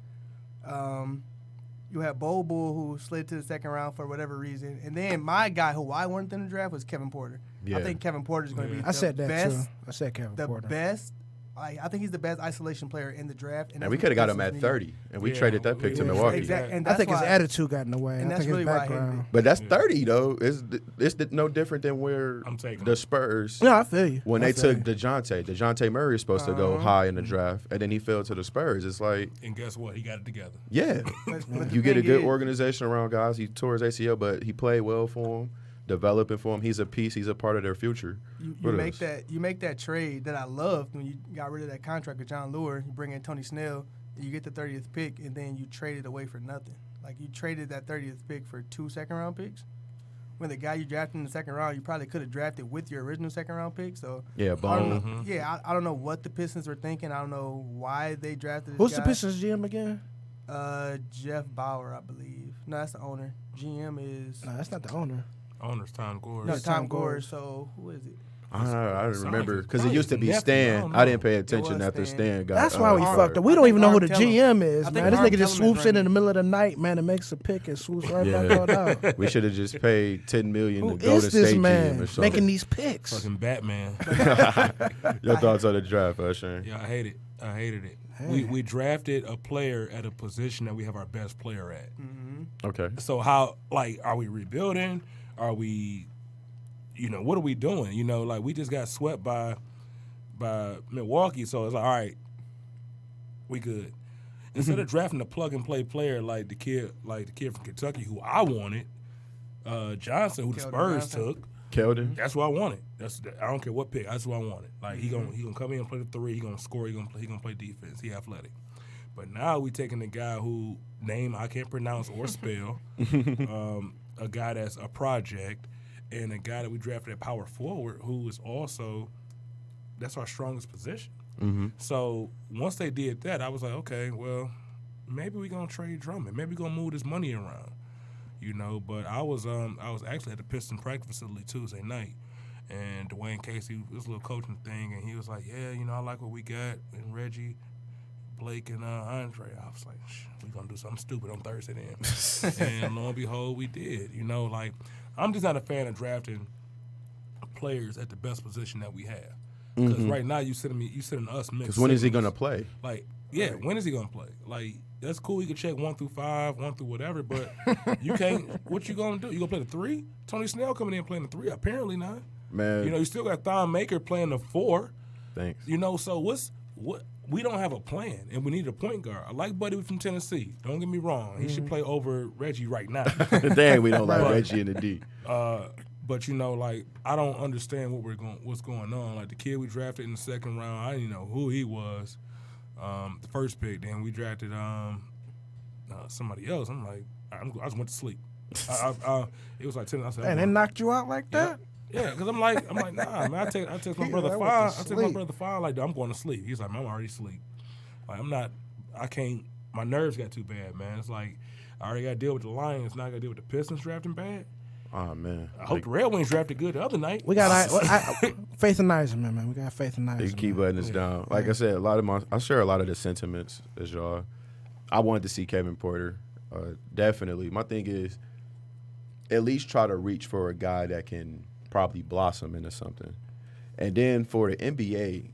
You had Bol Bull, who slid to the second round for whatever reason. And then my guy who I wanted them to draft was Kevin Porter. Yeah. I think Kevin Porter is going to be I said that best, too. I said Kevin the Porter. best. I think he's the best isolation player in the draft. And we could have got him at 30, and we Yeah, traded that pick to yeah, Milwaukee. Exactly. And I think his why- attitude got in the way. and I that's think his really why I hated background. it. But that's 30 though. It's no different than where I'm taking the him. Spurs. No, I feel you. When I they feel took you. DeJounte Murray is supposed to go high in the draft, and then he fell to the Spurs. It's like, And guess what? He got it together. yeah, But the you get a thing good is, organization around guys. He tore his ACL, but he played well for him, developing for him. He's a piece. He's a part of their future. You What make else? you make that trade that I loved when you got rid of that contract with John Lure. You bring in Tony Snell, and you get the 30th pick, and then you trade it away for nothing. Like you traded that 30th pick for 2 second-round picks. When the guy you drafted in the second round, you probably could have drafted with your original second-round pick. So Yeah, I don't Bone. know, I don't know what the Pistons were thinking. I don't know why they drafted this Who's the guy. Pistons GM again? Jeff Bauer, I believe. No, that's the owner. GM is No, that's not the owner. Owner's Tom Gores. no It's Tom Tom Gore. Gores. So who is it? I Sound remember like because it probably used to his be nephew, I Stan. don't I didn't know. pay attention was after Stan. Stan got. That's why we Arm- fucked up. We I don't think even know who Arm the Tellem- GM I is, think man. This Arm nigga just Tellem is swoops in running the middle of the night, man, and makes a pick and swoops right Yeah. back on out. We should have just paid $10 million Who to Golden is this State GM man or something. making these picks? Fucking Batman. Your thoughts on the draft, Shane? Yeah, I hate it. I hated it. Hey. We drafted a player at a position that we have our best player at. Okay. So how, like, are we rebuilding? Are we, what are we doing? Like, we just got swept by Milwaukee, so it's like, all right, we good. Instead of drafting a plug and play player like the kid from Kentucky who I wanted, Johnson, who the Keldon Spurs Johnson. took, Keldon? that's what I wanted. I don't care what pick. That's what I wanted. Like he gonna come in and play the three. He gonna score. He gonna play defense. He athletic. But now we taking a guy who name I can't pronounce or spell, a guy that's a project, and a guy that we drafted at power forward who is also that's our strongest position. So once they did that, I was like, okay, well, maybe we gonna trade Drummond. Maybe we gonna move this money around. But I was actually at the Piston practice facility Tuesday night, and Dwayne Casey was a little coaching thing, and he was like, yeah, I like what we got, and Reggie, Blake, and Andre. I was like, we gonna do something stupid on Thursday then, and lo and behold, we did. Like I'm just not a fan of drafting players at the best position that we have, because right now you sitting us mixed. Because when is he signals. going to play? Like, yeah, when is he gonna play? Like, that's cool. You can check 1 through 5, 1 through whatever, but you can't. What you gonna do? You gonna play the 3? Tony Snell coming in playing the 3? Apparently not. Man, You still got Thon Maker playing the 4. thanks. So what? We don't have a plan, and we need a point guard. I like Buddy from Tennessee. Don't get me wrong. He should play over Reggie right now. Dang, we don't like Right. Reggie in the D. But like I don't understand what's going on. Like the kid we drafted in the second round, I didn't know who he was. The first pick, then we drafted somebody else. I'm like, I just went to sleep. It was like 10. I said, And they knocked you out like that? yeah, because I'm like, nah, man. I text my brother I went to 5. I text my sleep. brother 5. Like, I'm going to sleep. He's like, man, I'm already asleep. Like, I can't. My nerves got too bad, man. It's like I already got to deal with the Lions. Now I got to deal with the Pistons drafting bad. Oh, man. I hope the Red Wings drafted good the other night. We got faith in Eisman, man. We got faith in They Eisman. keep letting us down. Like I said, I share a lot of the sentiments as y'all. I wanted to see Kevin Porter, definitely. My thing is, at least try to reach for a guy that can probably blossom into something. And then for the NBA,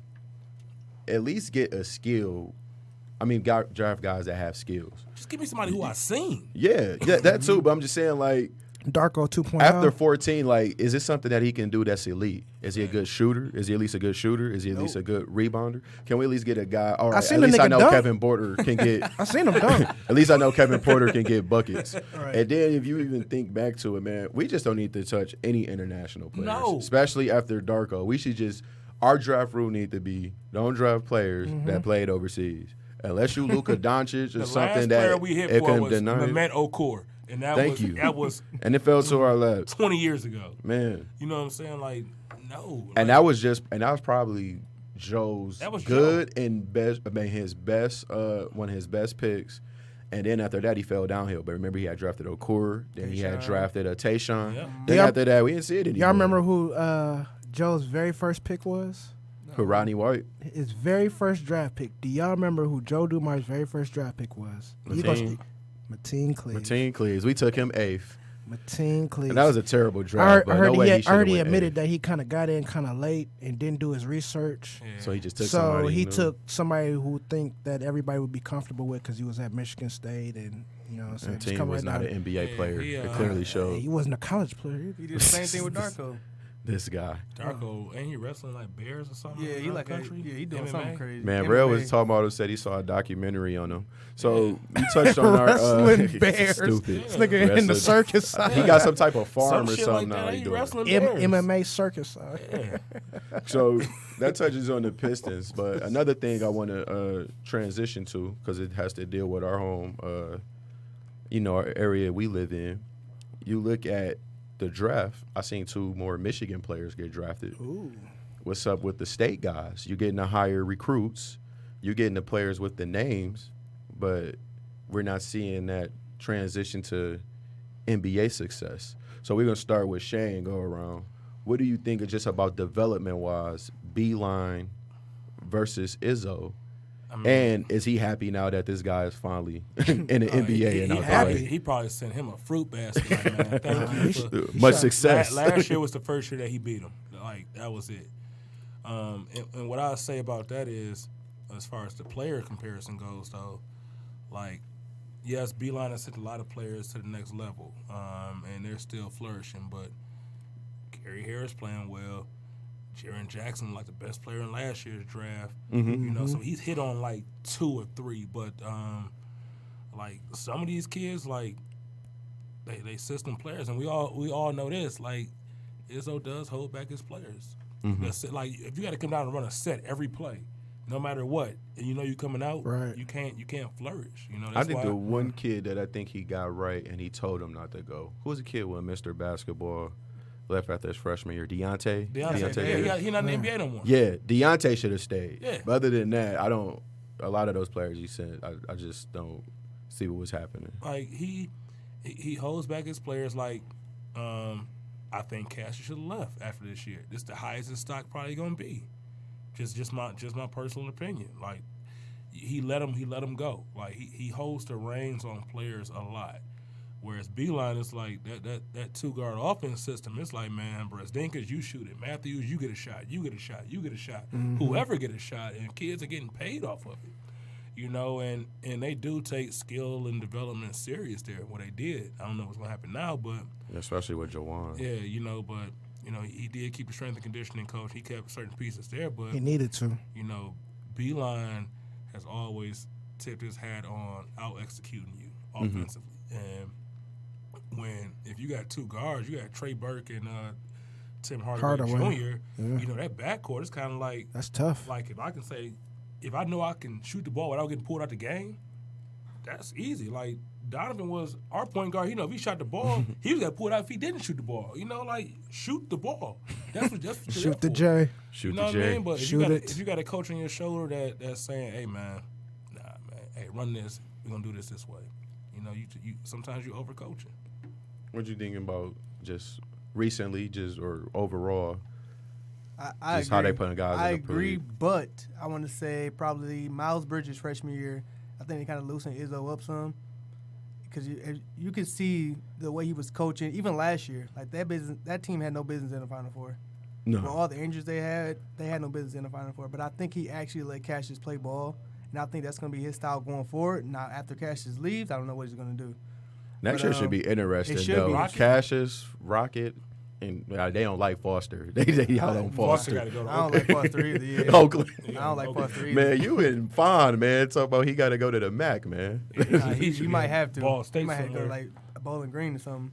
at least get a skill. I mean, draft guys that have skills. Just give me somebody who I've seen. Yeah, that too. But I'm just saying, like, Darko 2.0. after 14, like, is it something that he can do that's elite? Is he a good shooter? Is he at least a good shooter? Is he at least a good rebounder? Can we at least get a guy? All right, seen at least the I nigga know dunk. Kevin Porter can get. I seen him dunk. At least I know Kevin Porter can get buckets. And then if you even think back to it, man, we just don't need to touch any international players. No. Especially after Darko. We should just, our draft rule need to be, don't draft players that played overseas. Unless you Luka Doncic or The something last that player we hit it for can was deny. Mehmet Okur. And that was And it fell to our laps. 20 years ago. Man. You know what I'm saying? Like, no. And that was probably Joe's That was good and best. I mean, his best, one of his best picks. And then after that, he fell downhill. But remember, he had drafted Okur. Then he had drafted a Tayshaun. Yeah. Then Y'all- after that, we didn't see it anymore. Y'all remember who Joe's very first pick was? Who, Rodney White? His very first draft pick. Do y'all remember who Joe Dumar's very first draft pick was? Mateen Cleaves. Mateen Cleaves. We took him 8th. Mateen Cleaves. And that was a terrible draft. I heard he he already admitted that he kind of got in kind of late and didn't do his research. Yeah. So he just took So somebody. he knew. took somebody who think that everybody would be comfortable with because he was at Michigan State and you know what I'm saying. Just Mateen come was right not down. an NBA player. he, It clearly Hey, showed. he wasn't a college player. He did the same thing with Darko. This guy. Darko, ain't he wrestling like bears or something? Yeah, he around like the country? he doing MMA? something crazy. Man, MMA. Rail was talking about it, said he saw a documentary on him. So we touched on our Wrestling bears. stupid. This nigga in the Wrestling. circus. He got some type of farm Some or shit something like now that. he He doing. wrestling bears. MMA circus. Yeah. So that touches on the Pistons. But another thing I want to transition to, because it has to deal with our home, our area we live in. You look at the draft, I seen 2 more Michigan players get drafted. Ooh. What's up with the state guys? You're getting the higher recruits. You're getting the players with the names, but we're not seeing that transition to NBA success. So we're going to start with Shane, go around. what do you think just about development-wise, Beeline versus Izzo? I mean, And is he happy now that this guy is finally in the NBA and out the happy. way? He probably sent him a fruit basket. Like, man, thank you for Much success. Last year was the first year that he beat him. Like, that was it. And what I say about that is, as far as the player comparison goes, though, like, yes, Beeline has sent a lot of players to the next level, and they're still flourishing. But Gary Harris playing well. Jaren Jackson, like the best player in last year's draft. You know, so he's hit on like 2 or 3. But like some of these kids, like they system players, and we all know this. Like Izzo does hold back his players. That's it. Like if you got to come down and run a set every play, no matter what, and you know you coming out, Right. you can't flourish. You know, I that's think why, the one kid that I think he got right and he told him not to go. Who was the kid when Mr. Basketball left after his freshman year? Deontay? Deontay, he not in the NBA no more. Yeah, Deontay should have stayed. Yeah. But other than that, I don't. A lot of those players you said, I just don't see what was happening. Like he holds back his players. Like I think Cash should have left after this year. This is the highest his stock probably gonna be. Just my personal opinion. Like he let him go. Like he holds the reins on players a lot. Whereas Beeline is like that 2-guard offense system. It's like, man, Dinkers, you shoot it. Matthews, you get a shot. You get a shot. You get a shot. Whoever get a shot, and kids are getting paid off of it. You know, and they do take skill and development serious there. What they did, I don't know what's gonna happen now, but Especially with Jawan. yeah, you know, but you know, he did keep the strength and conditioning coach. He kept certain pieces there, but He needed to. you know, Beeline has always tipped his hat on out executing you offensively. And if you got 2 guards, you got Trey Burke and Tim Hardaway Jr. Yeah. You know, that backcourt is kind of like That's tough. if I can say, if I know I can shoot the ball without getting pulled out the game, that's easy. Like Donovan was our point guard. You know, if he shot the ball, he was got pulled out if he didn't shoot the ball. You know, like shoot the ball. That's what you're Shoot the there for. J. Shoot You know the what J. I mean? But Shoot it. if you got a coach on your shoulder that's saying, "Hey man, hey run this. We're gonna do this way." You know, you sometimes you overcoaching. What you thinking about just recently, or overall? I Just agree. how they putting guys I in the agree, league. but I want to say probably Miles Bridges freshman year. I think they kind of loosened Izzo up some because you could see the way he was coaching even last year. Like that team had no business in the Final Four. No. With all the injuries they had no business in the Final Four. But I think he actually let Cassius play ball, and I think that's going to be his style going forward. Now after Cassius leaves, I don't know what he's going to do. Next But, year should be interesting, it should though. be. Cassius, Rocket, and they don't like Foster. They y'all don't Foster Foster. got to go to I don't like Foster either. Yeah. Oakland. I don't like Foster either. Man, you in fine, man. Talk about he got to go to the MAC, man. Nah, He he should might be have to. Ball He State might have to go to somewhere. like Bowling Green or something.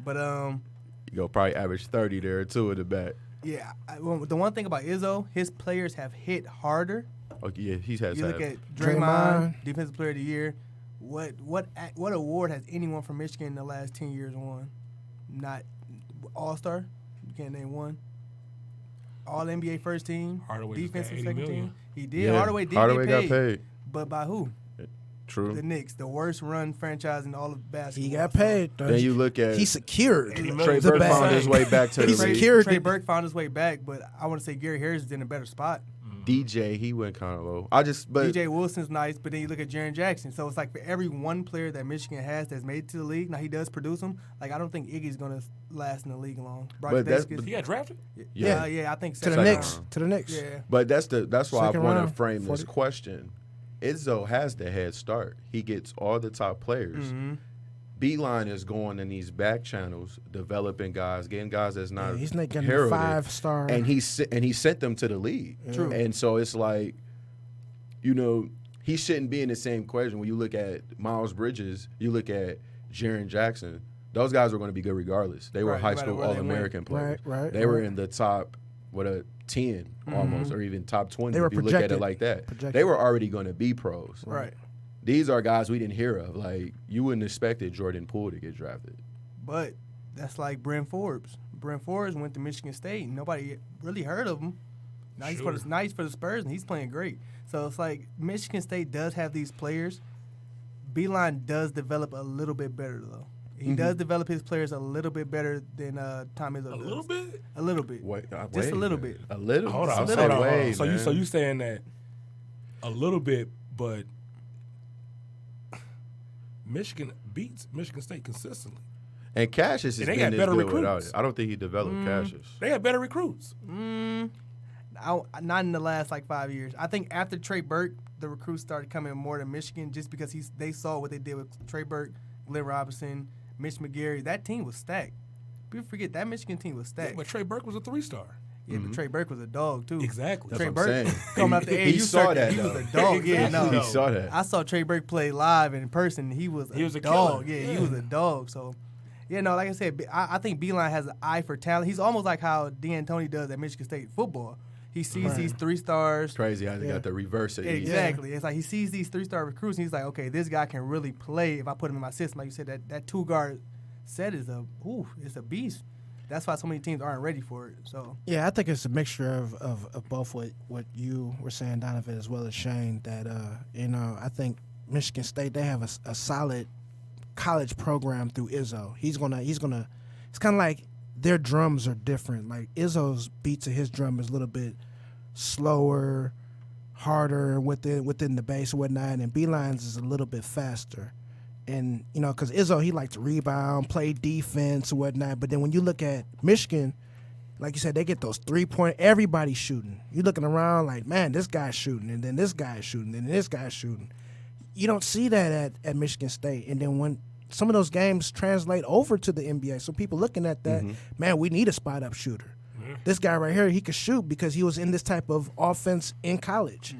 But You go probably average 30 there, too, in the back. yeah, the one thing about Izzo, his players have hit harder. Oh, yeah, he's had You look that. at Draymond. Draymond, Defensive Player of the Year. What award has anyone from Michigan in the last 10 years won? Not All-Star. You can't name one. All NBA first team. Hardaway just got Defensive 80 second million. team. He did. Yeah, Hardaway did Hardaway get got paid. But by who? True. The Knicks, the worst run franchise in all of basketball. He got paid. though. Then you look at He secured. $80 Trey million. the Burke bag. found his way back to the He league. secured Trey it. Burke found his way back, but I want to say Gary Harris is in a better spot. DJ, he went kind of low. But DJ Wilson's nice, but then you look at Jaren Jackson. So it's like for every one player that Michigan has that's made it to the league, now he does produce them. Like I don't think Iggy's gonna last in the league long. But that's- He got drafted. Yeah. yeah, I think To second the Second Knicks. round. To the Knicks. Yeah, But that's why I Second want to round, frame this 40. question. Izzo has the head start. He gets all the top players. Mm-hmm. Beeline is going in these back channels, developing guys, getting guys that's not Yeah, he's not getting heralded. 5-star. and he sent them to the league. True. And so it's like, he shouldn't be in the same equation. When you look at Miles Bridges, you look at Jaren Jackson. Those guys were going to be good regardless. They were Right, high no matter school where they All-American players. Right, They were right. in the top 10 almost, or even top 20 They were if you look at it projected. like that. Projected. They were already going to be pros. right. These are guys we didn't hear of. Like, you wouldn't expected Jordan Poole to get drafted. But that's like Brent Forbes. Brent Forbes went to Michigan State. Nobody really heard of him. Now he's for the Spurs, and he's playing great. So it's like Michigan State does have these players. Beeline does develop a little bit better though. He does develop his players a little bit better than Tom Izzo does. A little bit. A little bit. Wait, Just a little bit. A little. Hold on. I'll Hold say on. way, So man. you saying that a little bit, but Michigan beats Michigan State consistently. And Cassius has And they been got this better good without recruits. it. I don't think he developed Cassius. They have better recruits. Not in the last 5 years. I think after Trey Burke, the recruits started coming more to Michigan just because they saw what they did with Trey Burke, Glenn Robinson, Mitch McGary. That team was stacked. People forget that Michigan team was stacked. Yeah, but Trey Burke was a 3-star. Yeah, but Trey Burke was a dog too. Exactly. That's Trey what I'm Burke saying. coming out the He AAU saw circuit, that, he was though. a dog. Yeah, no. He saw that. I saw Trey Burke play live and in person. He was a dog. killer. Yeah, he was a dog. So, like I said, I think Beeline has an eye for talent. He's almost like how D'Antoni does at Michigan State football. He sees these 3-stars. Crazy how they got the reverse of Exactly. It's like he sees these 3-star recruits and he's like, okay, this guy can really play if I put him in my system. Like you said, that 2-guard set is it's a beast. That's why so many teams aren't ready for it. So Yeah, I think it's a mixture of both what you were saying, Donovan, as well as Shane. That I think Michigan State, they have a solid college program through Izzo. He's gonna. It's kind of like their drums are different. Like Izzo's beat to his drum is a little bit slower, harder within the bass and whatnot, and Beeline's is a little bit faster. And, because Izzo, he likes to rebound, play defense and whatnot. But then when you look at Michigan, like you said, they get those 3-point, everybody's shooting. You're looking around like, man, this guy's shooting, and then this guy's shooting, and this guy's shooting. You don't see that at Michigan State. And then when some of those games translate over to the NBA, so people looking at that, man, we need a spot-up shooter. This guy right here, he could shoot because he was in this type of offense in college.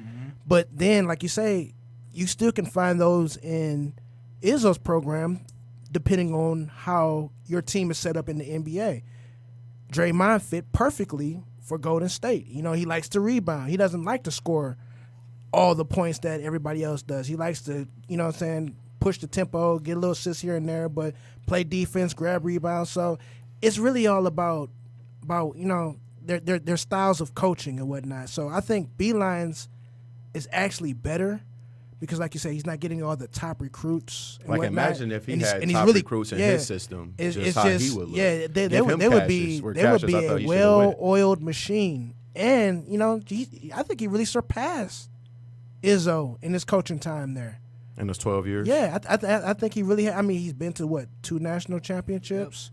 But then, like you say, you still can find those in Izzo's program, depending on how your team is set up in the NBA. Draymond fit perfectly for Golden State. He likes to rebound. He doesn't like to score all the points that everybody else does. He likes to, push the tempo, get a little assists here and there, but play defense, grab rebounds. So it's really all about their styles of coaching and whatnot. So I think Beeline's is actually better. Because, like you say, he's not getting all the top recruits. And whatnot. Imagine if he had and top really, recruits in his system. It's how he would look. Yeah, they Give would him be Cassius, I thought a you should've well-oiled machine. And I think he really surpassed Izzo in his coaching time there. In those 12 years? Yeah, I think he really. He's been to 2 national championships.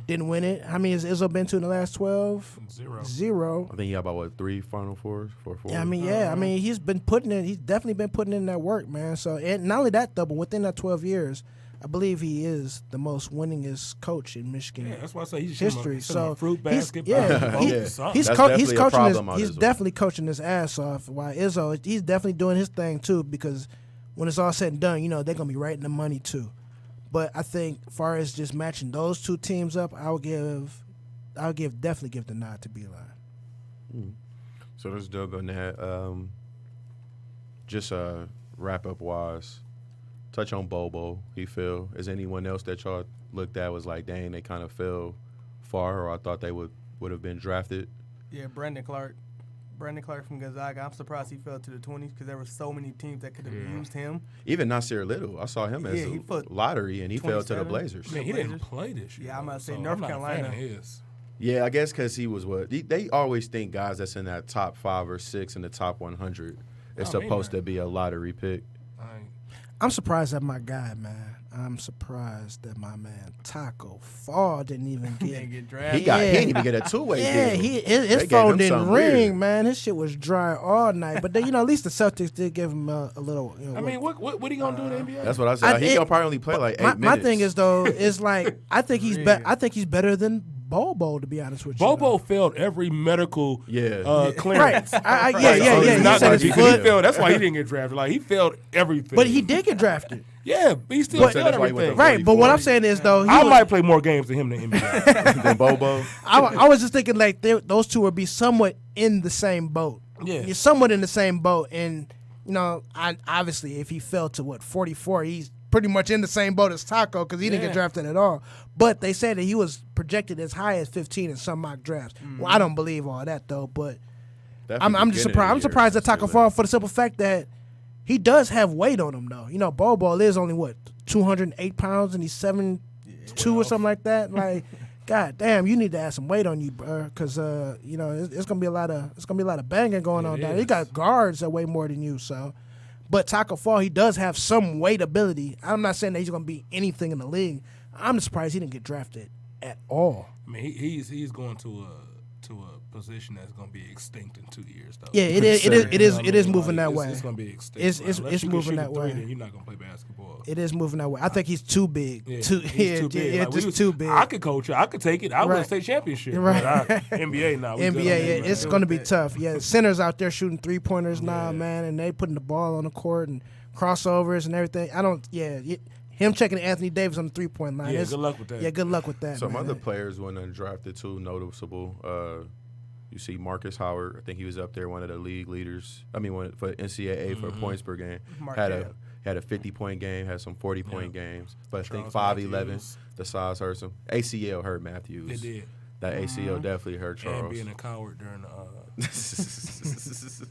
Didn't win it. How many has Izzo been to in the last 12? 0. I think he got about 3 Final Fours, 4. Yeah, he's been putting in. He's definitely been putting in that work, man. So, and not only that, though, but within that 12 years, I believe he is the most winningest coach in Michigan. Yeah, that's why I say he's history. So fruit basket. He's That's coaching. definitely He's definitely coaching his ass off. While Izzo, he's definitely doing his thing too. Because when it's all said and done, they're gonna be right in the money too. But I think, as far as just matching those 2 teams up, definitely give the nod to Beeline. So let's dig on that. Just wrap up wise, touch on Bobo. He fell. Is anyone else that y'all looked at was like, dang, they kind of fell far, or I thought they would have been drafted? Yeah, Brandon Clark from Gonzaga. I'm surprised he fell to the 20s because there were so many teams that could have used him. Even Nasir Little, I saw him as a lottery, and he fell to the 27. Blazers. Man, he didn't play this year. Yeah, I'm about to say so North I'm not Carolina. A fan of his. Yeah, I guess because he was they always think guys that's in that top 5 or 6 in the top 100 is supposed to be a lottery pick. I'm surprised that my guy, man. I'm surprised that my man Taco Fall didn't even get drafted. He didn't even get a 2-way deal. His phone didn't ring, man. His shit was dry all night. But then, at least the Celtics did give him a little. What he gonna do in the NBA? That's what I said. He can probably only play like 8 minutes. My thing is though, is like I think he's I think he's better than Bobo, to be honest with you. Bobo failed every medical clearance. Right. He failed. That's why he didn't get drafted. Like he failed everything. But he did get drafted. Yeah, but he still failed everything. Right, but what I'm saying is though, I might play more games than him in the NBA. than Bobo. I was just thinking like those two would be somewhat in the same boat. Yeah, you're somewhat in the same boat, and obviously if he fell to 44, he's pretty much in the same boat as Taco because he didn't get drafted at all. But they said that he was projected as high as 15 in some mock drafts. Well, I don't believe all that though, but I'm just surprised. I'm surprised that Taco Fall for the simple fact that he does have weight on him though. Bobo is only 208 pounds and he's 7'2", 2 or something like that. Like, god damn, you need to add some weight on you, bro, because it's gonna be a lot of banging going on down there. You got guards that weigh more than you, so. But Taco Fall, he does have some weight ability. I'm not saying that he's gonna be anything in the league. I'm just surprised he didn't get drafted at all. I mean, he's going to a position that's going to be extinct in 2 years, though. Yeah, it is moving that way. It's going to be extinct. It's moving that way. Then you're not going to play basketball. It is moving that way. I think he's too big. Yeah, too big. Just too big. I could coach it. I could take it. I win a state championship. Right. But NBA now. It's going to be tough. Yeah, centers out there shooting 3-pointers now, man, and they putting the ball on the court and crossovers and everything. Him checking Anthony Davis on the 3-point line. Yeah, good luck with that. Yeah, good luck with that. Some other players went undrafted too, noticeable. You see Marcus Howard. I think he was up there, one of the league leaders. I mean, for NCAA for points per game. Had a 50-point game, had some 40-point games. But I think 5'11", the size hurt him. ACL hurt Matthews. It did. That ACL definitely hurt Charles. And being a coward during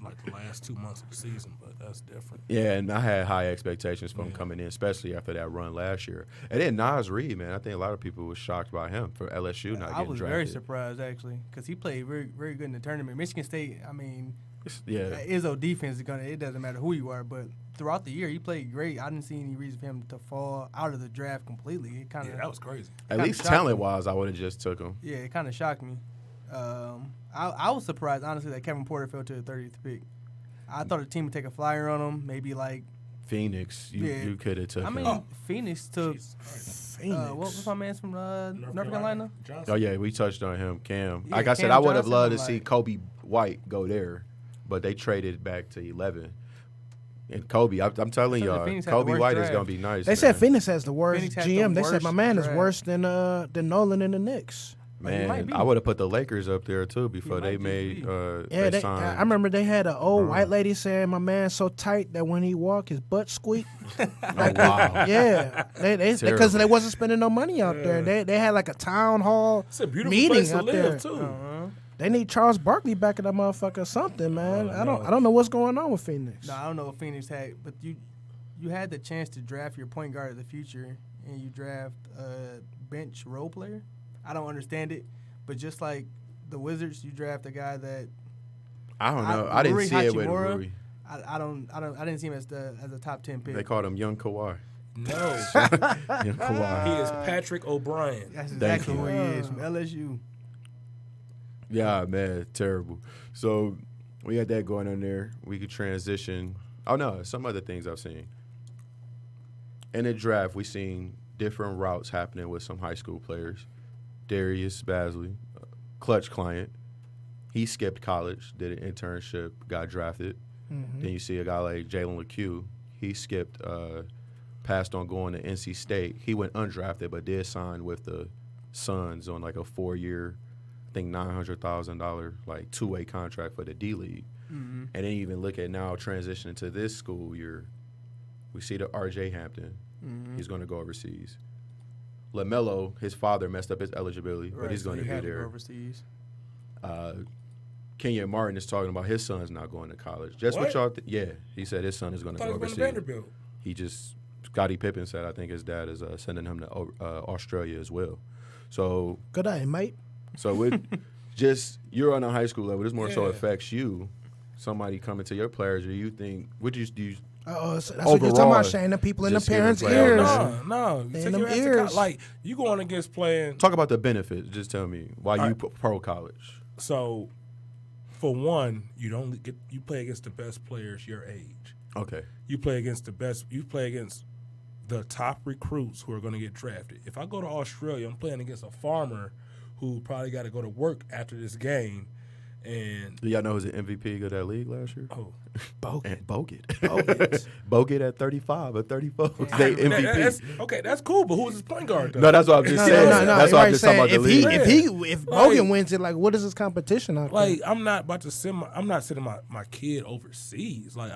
like the last 2 months of the season, but that's different. Yeah, and I had high expectations for him coming in, especially after that run last year. And then Nas Reed, man, I think a lot of people were shocked by him for LSU not getting drafted. I was very surprised, actually, because he played very, very good in the tournament. Michigan State, I mean, Izzo defense is it doesn't matter who you are, but throughout the year he played great. I didn't see any reason for him to fall out of the draft completely. That was crazy. At least talent-wise, I would have just took him. Yeah, it kind of shocked me. I was surprised, honestly, that Kevin Porter fell to the 30th pick. I thought the team would take a flyer on him, maybe like Phoenix. You could have took him. Phoenix took. What was my man from North Carolina? Oh yeah, we touched on him, Cam. Yeah, like I said, Cam I would have Johnson, loved to see Kobe White go there, but they traded back to 11. And Kobe, I'm telling y'all, Kobe White is gonna be nice. They said Phoenix has the worst Phoenix has GM. the They said my worst man is draft. worse than Nolan and the Knicks. Man, I would have put the Lakers up there too before they made. They signed. I remember they had an old white lady saying my man's so tight that when he walk his butt squeak. Oh wow! Yeah, because they wasn't spending no money out there. They had like a town hall It's a beautiful meeting place to out live there. too. They need Charles Barkley back in that motherfucker or something, man. I don't know what's going on with Phoenix. No, I don't know what Phoenix had, but you had the chance to draft your point guard of the future, and you draft a bench role player. I don't understand it, but just like the Wizards, you draft a guy that I don't know. I didn't see it with Hachimura, Rui. I didn't see him as a top 10 pick. They called him Young Kawhi. No, Young Kawhi. he is Patrick O'Brien. That's exactly you. what he is from LSU. Yeah, man, terrible. So we had that going on there. We could transition. Oh no, some other things I've seen. In the draft, we seen different routes happening with some high school players. Darius Basley, clutch client. He skipped college, did an internship, got drafted. Mm-hmm. Then you see a guy like Jalen LeCue. He skipped, passed on going to NC State. He went undrafted, but did sign with the Suns on like a 4-year, I think $900,000 like 2-way contract for the D League. Mm-hmm. And then even look at now transitioning to this school year. We see the R.J. Hampton. Mm-hmm. He's going to go overseas. LaMelo, his father messed up his eligibility, but he's going to be there. Overseas. Kenyon Martin is talking about his son's not going to college. Just what y'all yeah, he said his son is going to go overseas. Vanderbilt. He just Scottie Pippen said I think his dad is sending him to Australia as well. So good day, mate. So with just you're on a high school level, this more so affects you. Somebody coming to your players, or you think what do you? That's what you're talking about, Shane. The people in the parents' ears. No. You take your ass to college. Like, you going against playing. Talk about the benefits. Just tell me why you pro college. So, for one, you play against the best players your age. Okay. You play against the best. You play against the top recruits who are going to get drafted. If I go to Australia, I'm playing against a farmer who probably got to go to work after this game. And do y'all know who's the MVP of that league last year? Oh, Bogut. Bogut. Bogut at 35 or 34. They MVP. That's cool, but who's his point guard, though? No, that's what I'm just saying. That's what I'm just talking about the league. If Bogut wins it, like, what is his competition out there? Like, I'm not sending my kid overseas. Like,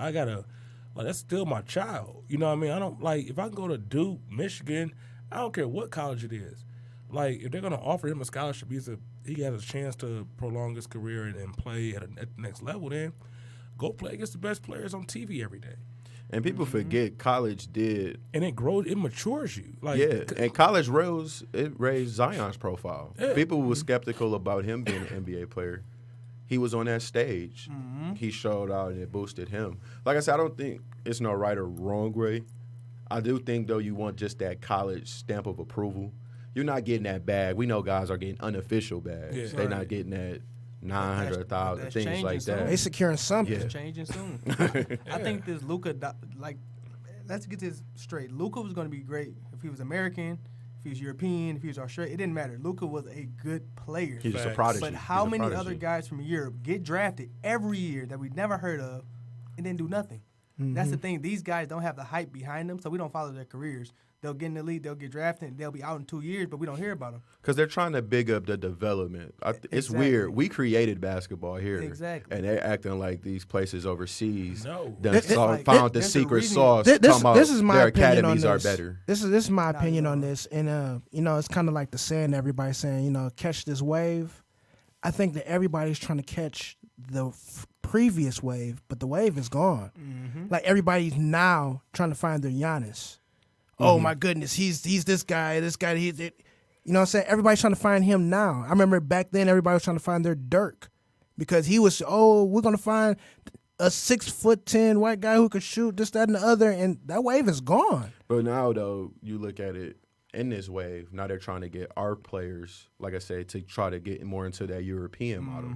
that's still my child. You know what I mean? I don't, like, if I can go to Duke, Michigan, I don't care what college it is. Like, if they're going to offer him a scholarship, he has a chance to prolong his career and play at the next level, then go play against the best players on TV every day. And people forget college did. And it matures you. Like, Yeah, and college raised Zion's profile. Yeah. People were skeptical about him being an NBA player. He was on that stage. He showed out, and it boosted him. Like I said, I don't think it's no right or wrong way. I do think, though, you want just that college stamp of approval. You're not getting that bag. We know guys are getting unofficial bags. Yeah. They're not getting that 900,000, that's things changing like soon. that. They securing something. Yeah. It's changing soon. I think this Luka, like, let's get this straight. Luka was going to be great if he was American, if he was European, if he was Australian. It didn't matter. Luka was a good player. He's just a Facts. prodigy. But how He's a many prodigy. other guys from Europe get drafted every year that we never heard of and then do nothing? That's the thing. These guys don't have the hype behind them, so we don't follow their careers. They'll get in the league, they'll get drafted, and they'll be out in 2 years, but we don't hear about them. Because they're trying to big up the development. It's Exactly. weird. We created basketball here. Exactly. And they're acting like these places overseas No. done It's like- found the there's a secret reason- sauce. This talking about is my their opinion on academies this. are better. This is my Not opinion at on all. this, and it's kind of like the saying everybody's saying, catch this wave. I think that everybody's trying to catch the previous wave, but the wave is gone. Like everybody's now trying to find their Giannis. Oh my goodness, he's this guy. This guy, he's it. You know what I'm saying? Everybody's trying to find him now. I remember back then, everybody was trying to find their Dirk because he was. Oh, we're gonna find a 6'10" white guy who could shoot this, that, and the other, and that wave is gone. But now, though, you look at it in this wave. Now they're trying to get our players, like I said, to try to get more into that European model.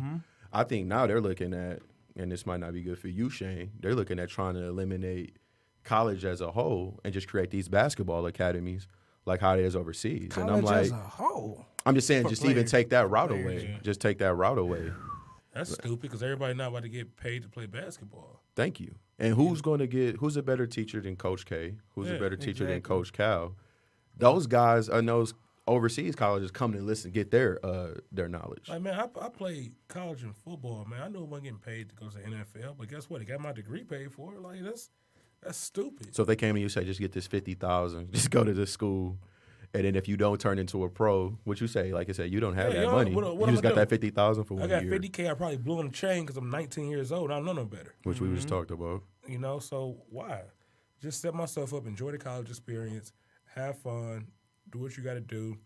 I think now they're looking at, and this might not be good for you, Shane, they're looking at trying to eliminate college as a whole and just create these basketball academies like how it is overseas. College and I'm like, as a whole. I'm just saying, For just even players. take that route Players, away. yeah. Just take that route away. That's stupid because everybody not about to get paid to play basketball. Thank you. And who's a better teacher than Coach K? Who's a Yeah, better teacher than exactly. Coach Cal? Those guys and those overseas colleges come to listen, get their knowledge. Like, man, I played college and football, man. I know I wasn't getting paid to go to the NFL, but guess what? I got my degree paid for. Like, that's stupid. So if they came and you say, just get this 50,000, just go to this school, and then if you don't turn into a pro, what you say? Like I said, you don't have Yeah, that yo, money. what You I'ma just got do? that 50,000 for I one got year, $50K. I probably blew on the chain because I'm 19 years old. I don't know no better. which we just talked about. You know, so why? Just set myself up, enjoy the college experience, have fun, do what you got to do.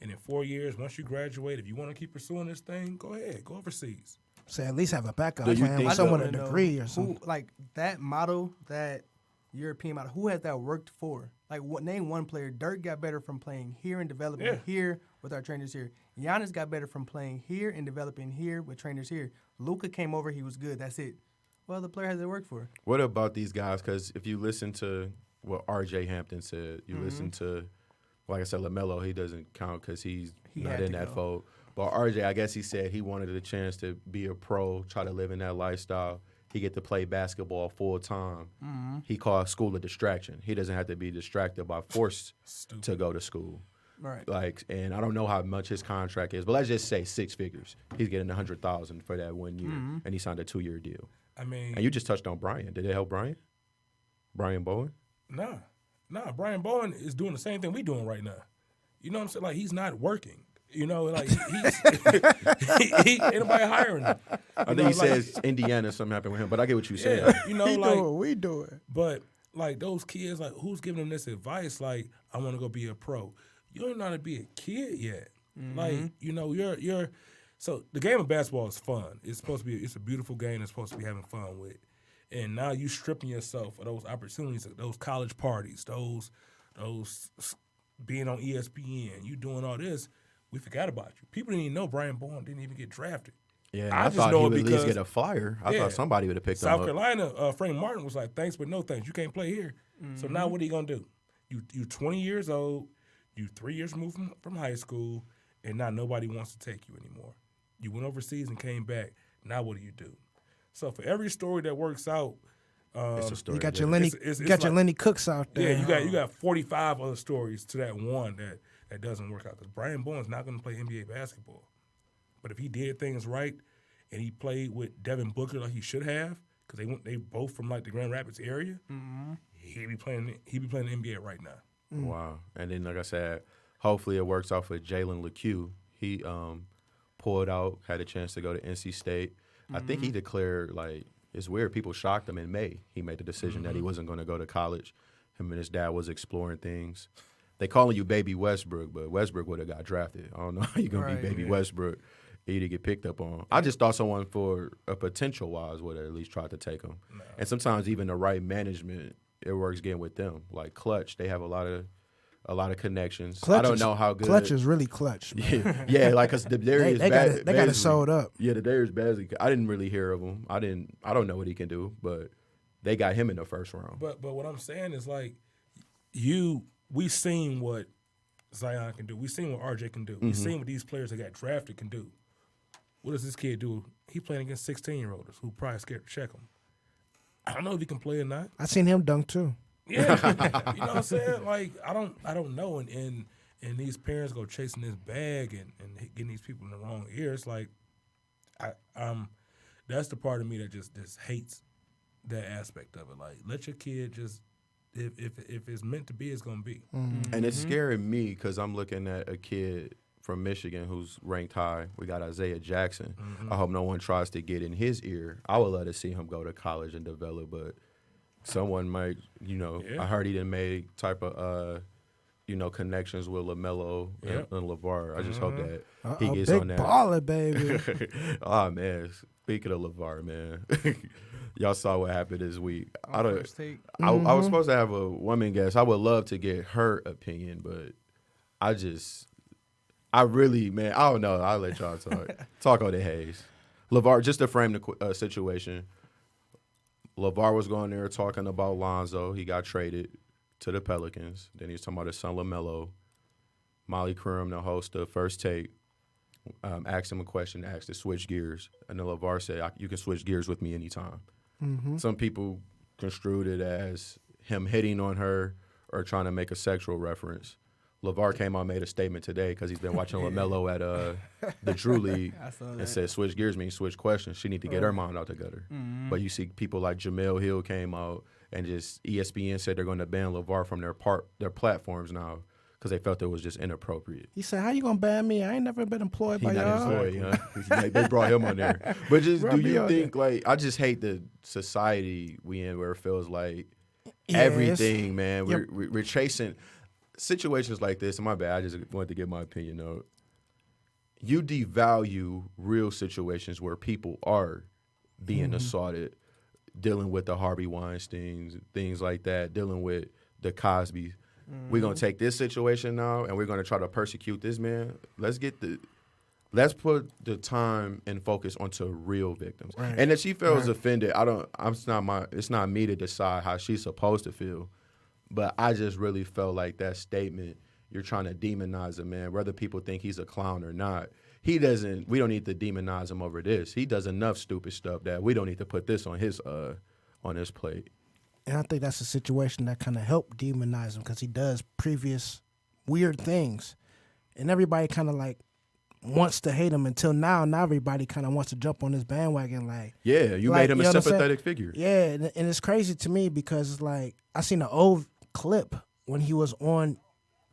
And in 4 years, once you graduate, if you want to keep pursuing this thing, go ahead. Go overseas. So at least have a backup Do you plan think with so? someone I with a don't degree know or something. Who, like that model, that European model, who has that worked for? Like, name one player. Dirk got better from playing here and developing Yeah. here with our trainers here. Giannis got better from playing here and developing here with trainers here. Luka came over, he was good. That's it. Well, the player has it worked for. What about these guys? Because if you listen to what R.J. Hampton said, you listen to, like I said, LaMelo, he doesn't count because he's He not had in to that go. fold. But R.J., I guess he said he wanted a chance to be a pro, try to live in that lifestyle. He get to play basketball full time. He called school a distraction. He doesn't have to be distracted by forced Stupid. to go to school. Right. Like, and I don't know how much his contract is, but let's just say 6 figures. He's getting $100,000 for that 1 year, and he signed a 2-year deal. I mean, And you just touched on Brian. Did it help Brian? Brian Bowen? nah. Brian Bowen is doing the same thing we doing right now. You know what I'm saying? Like, he's not working. You know, like, ain't nobody hiring him. I think he says Indiana, something happened with him, but I get what you're saying. Yeah, you know, He like, do it, we do it. but like those kids, like, who's giving them this advice? Like, I want to go be a pro. You don't know how to be a kid yet. Like, you know, you're. So the game of basketball is fun. It's supposed to be. It's a beautiful game. It's supposed to be having fun with. And now you stripping yourself of those opportunities, those college parties, those being on ESPN. You doing all this. We forgot about you. People didn't even know Brian Bowen didn't even get drafted. Yeah, I I just thought know he it would at least because- get a flyer. I Yeah. thought somebody would have picked South him up. Carolina, Frank Martin was like, thanks, but no thanks. You can't play here. So now what are you going to do? You 20 years old, you 3 years removed from high school, and now nobody wants to take you anymore. You went overseas and came back. Now what do? So for every story that works out, It's a story. You got of your living. Lenny, it's you got your like- Lenny Cooks out there. yeah, you got 45 other stories to that one that doesn't work out. Because Brian Bowen's not going to play NBA basketball. But if he did things right and he played with Devin Booker like he should have, because they both from like the Grand Rapids area, he'd be playing the NBA right now. Wow. And then, like I said, hopefully it works out for Jalen LeCue. He pulled out, had a chance to go to NC State. I think he declared, like, it's weird. People shocked him in May. He made the decision that he Mm-hmm. wasn't going to go to college. Him and his dad was exploring things. They calling you Baby Westbrook, but Westbrook would have got drafted. I don't know how you going to be Right, Baby yeah. Westbrook. He to get picked up on. I just thought someone for a potential wise would have at least tried to take him. No. And sometimes even the right management, it works getting with them. Like Clutch, they have a lot of connections. I don't know how good. Clutch is really clutch. Man. Yeah, like because the Darius they got it sold up. Yeah, the Darius Bazley. I didn't really hear of him. I don't know what he can do, but they got him in the first round. But what I'm saying is like we seen what Zion can do. We seen what RJ can do. We seen what these players that got drafted can do. What does this kid do? He playing against 16-year-olds who probably scared to check him. I don't know if he can play or not. I seen him dunk too. Yeah, you know what I'm saying? Like I don't know. And these parents go chasing this bag and getting these people in the wrong ear. It's like that's the part of me that just hates that aspect of it. Like let your kid just if it's meant to be, it's gonna be. And it's scaring me because I'm looking at a kid from Michigan who's ranked high. We got Isaiah Jackson. I hope no one tries to get in his ear. I would love to see him go to college and develop, but someone might, Yeah. I heard he done made type of, connections with LaMelo Yep. and LeVar. I just hope that he Uh-oh, gets big on that. baller, baby. Oh, man. Speaking of LeVar, man. Y'all saw what happened this week. First take. I was supposed to have a woman guest. I would love to get her opinion, but I really, man, I don't know. I'll let y'all talk. Talk on the Hayes. LeVar, just to frame the situation, LeVar was going there talking about Lonzo. He got traded to the Pelicans. Then he was talking about his son LaMelo. Molly Crum, the host of First Take, asked him a question, asked to switch gears. And then LeVar said, you can switch gears with me anytime. Some people construed it as him hitting on her or trying to make a sexual reference. LeVar came out and made a statement today because he's been watching LaMelo at the Drew League I saw and that. said switch gears means switch questions. She need to get her mind out the gutter. But you see people like Jamel Hill came out and just ESPN said they're going to ban LeVar from their platforms now because they felt it was just inappropriate. He said, "How you gonna ban me? I ain't never been employed He by not y'all." employed, huh? They brought him on there. But just Brought do me you on think I just hate the society we in where it feels like Yeah, everything, man. Yep. We're chasing situations like this. And my bad, I just wanted to get my opinion out. You devalue real situations where people are being assaulted, dealing with the Harvey Weinsteins, things like that, dealing with the Cosbys. We're gonna take this situation now and we're gonna try to persecute this man. Let's put the time and focus onto real victims. Right. And if she feels Right. offended, it's not me to decide how she's supposed to feel. But I just really felt like that statement, you're trying to demonize a man, whether people think he's a clown or not. We don't need to demonize him over this. He does enough stupid stuff that we don't need to put this on his plate. And I think that's a situation that kind of helped demonize him because he does previous weird things. And everybody kind of like wants to hate him until now. Now everybody kind of wants to jump on his bandwagon. Like, Yeah, you Like, made him you a know what I'm saying? sympathetic figure. yeah, and it's crazy to me because it's like I seen an old clip when he was on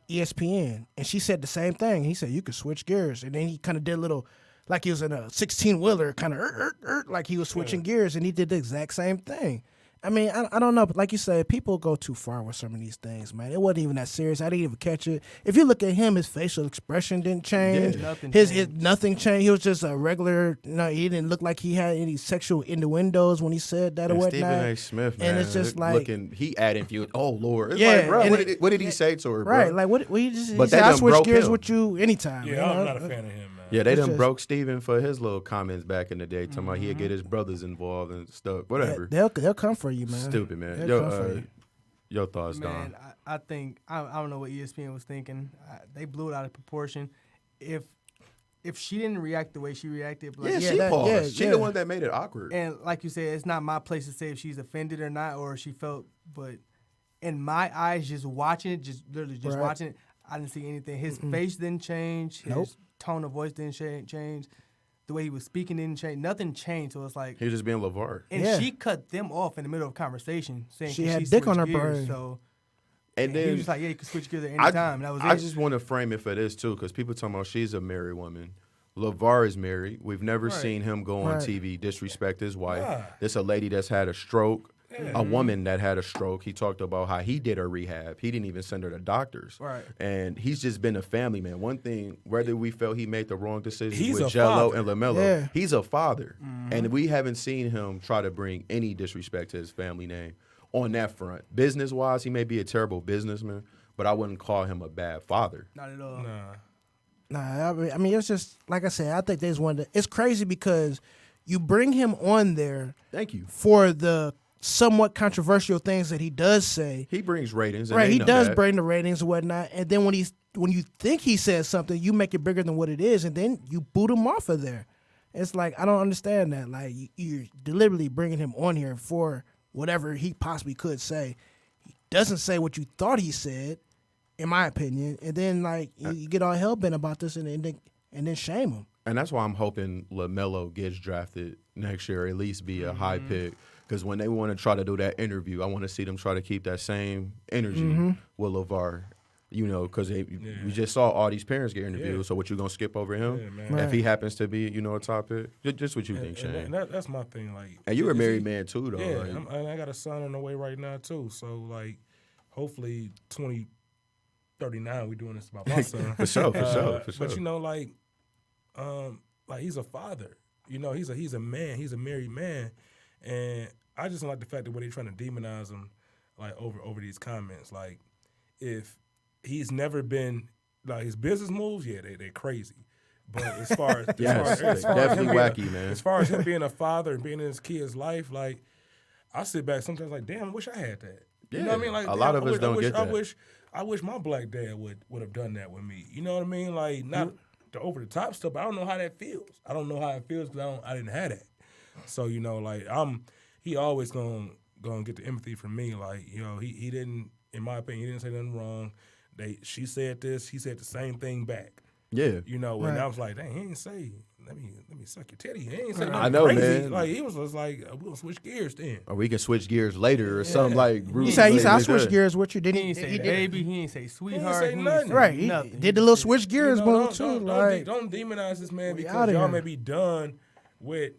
ESPN, and she said the same thing. He said, you could switch gears. And then he kind of did a little, like he was in a 16-wheeler, kind of like he was switching gears, and he did the exact same thing. I mean, I don't know, but like you said, people go too far with some of these things, man. It wasn't even that serious. I didn't even catch it. If you look at him, his facial expression didn't change. Yeah. Nothing changed. He was just a regular, he didn't look like he had any sexual innuendos when he said that or And whatnot. Stephen A. Smith, man, And it's just like, looking, he adding few. Oh Lord, it's Yeah, like, bro, and what did he say to her, bro? right, like what he just But he said, that I done switch broke gears him. with you anytime. Yeah, you I'm know? not a fan of him, man. Yeah, they It's done just- broke Steven for his little comments back in the day, talking about he'd get his brothers involved and stuff. Whatever. They'll come for you, man. Stupid, man. They'll come for you. Your thoughts, Man, Don? I think I don't know what ESPN was thinking. They blew it out of proportion. If she didn't react the way she reacted, like, Yeah, yeah, she that- paused. yeah, She yeah. the one that made it awkward. and like you said, it's not my place to say if she's offended or not, or she felt. But in my eyes, just watching it, just literally just Right. watching it, I didn't see anything. His face didn't change. His Nope. tone of voice didn't change. The way he was speaking didn't change. Nothing changed. So it's like, He was just being LeVar. and Yeah. she cut them off in the middle of conversation, saying She can had she dick on switch her gears? brain. So And he then was just like, yeah, you can switch gears at any I, time. And that was I it. just want to frame it for this too, because people talking about she's a married woman. LeVar is married. We've never Right. seen him go on Right. TV disrespect his wife. Nah. This a lady that's had a stroke, Yeah. a woman that had a stroke. He talked about how he did her rehab. He didn't even send her to doctors. Right. And he's just been a family man. One thing, whether we felt he made the wrong decision He's with a Jello father. and LaMelo, Yeah. he's a father. And we haven't seen him try to bring any disrespect to his family name on that front. Business-wise, he may be a terrible businessman, but I wouldn't call him a bad father. Not at all. Nah. Nah, I mean, it's just like I said. I think there's one. It's crazy because you bring him on there Thank you. for the somewhat controversial things that he does say. He brings ratings. And Right, they he know does that. bring the ratings and whatnot. And then when you think he says something, you make it bigger than what it is, and then you boot him off of there. It's like I don't understand that. Like you're deliberately bringing him on here for whatever he possibly could say. He doesn't say what you thought he said, in my opinion. And then like you get all hell bent about this, and then shame him. And that's why I'm hoping LaMelo gets drafted next year, or at least be a high pick. Because when they want to try to do that interview, I want to see them try to keep that same energy with LeVar. You know, because we just saw all these parents get interviewed. Yeah. So what you gonna skip over him? Yeah, man. Right. If he happens to be, a top pick, just what you think, Shane. And that's my thing. Like, And you were a is married he- man too, though. Yeah, like- and I got a son on the way right now too. So like, hopefully 2039 we doing this about my son. For sure. But like he's a father. He's a man. He's a married man, and I just don't like the fact that when they're trying to demonize him, like over these comments. Like, if he's never been like his business moves, yeah, they're crazy. But as far as Yes, as far as definitely him wacky, being, man. As far as him being a father and being in his kid's life, like I sit back sometimes like, damn, I wish I had that. You know what I mean? Like a lot of us don't get I that. I wish my black dad would have done that with me. You know what I mean? Like not the over the top stuff, but I don't know how that feels. I don't know how it feels because I didn't have that. So like he always gonna get the empathy from me. Like he didn't, in my opinion, he didn't say nothing wrong. She said this, he said the same thing back. Yeah. And Right. I was like, dang, he ain't say, let me suck your titty. He ain't say nothing I know, crazy. man. Like he was just like, we'll switch gears then. Or we can switch gears later or something like. He said, I like switched that. gears with you. He Didn't ain't say he? Did, baby. He ain't say sweetheart. say nothing. right, he nothing. did the little switch gears You know, move too. Like don't demonize this man We because outta y'all here. may be done with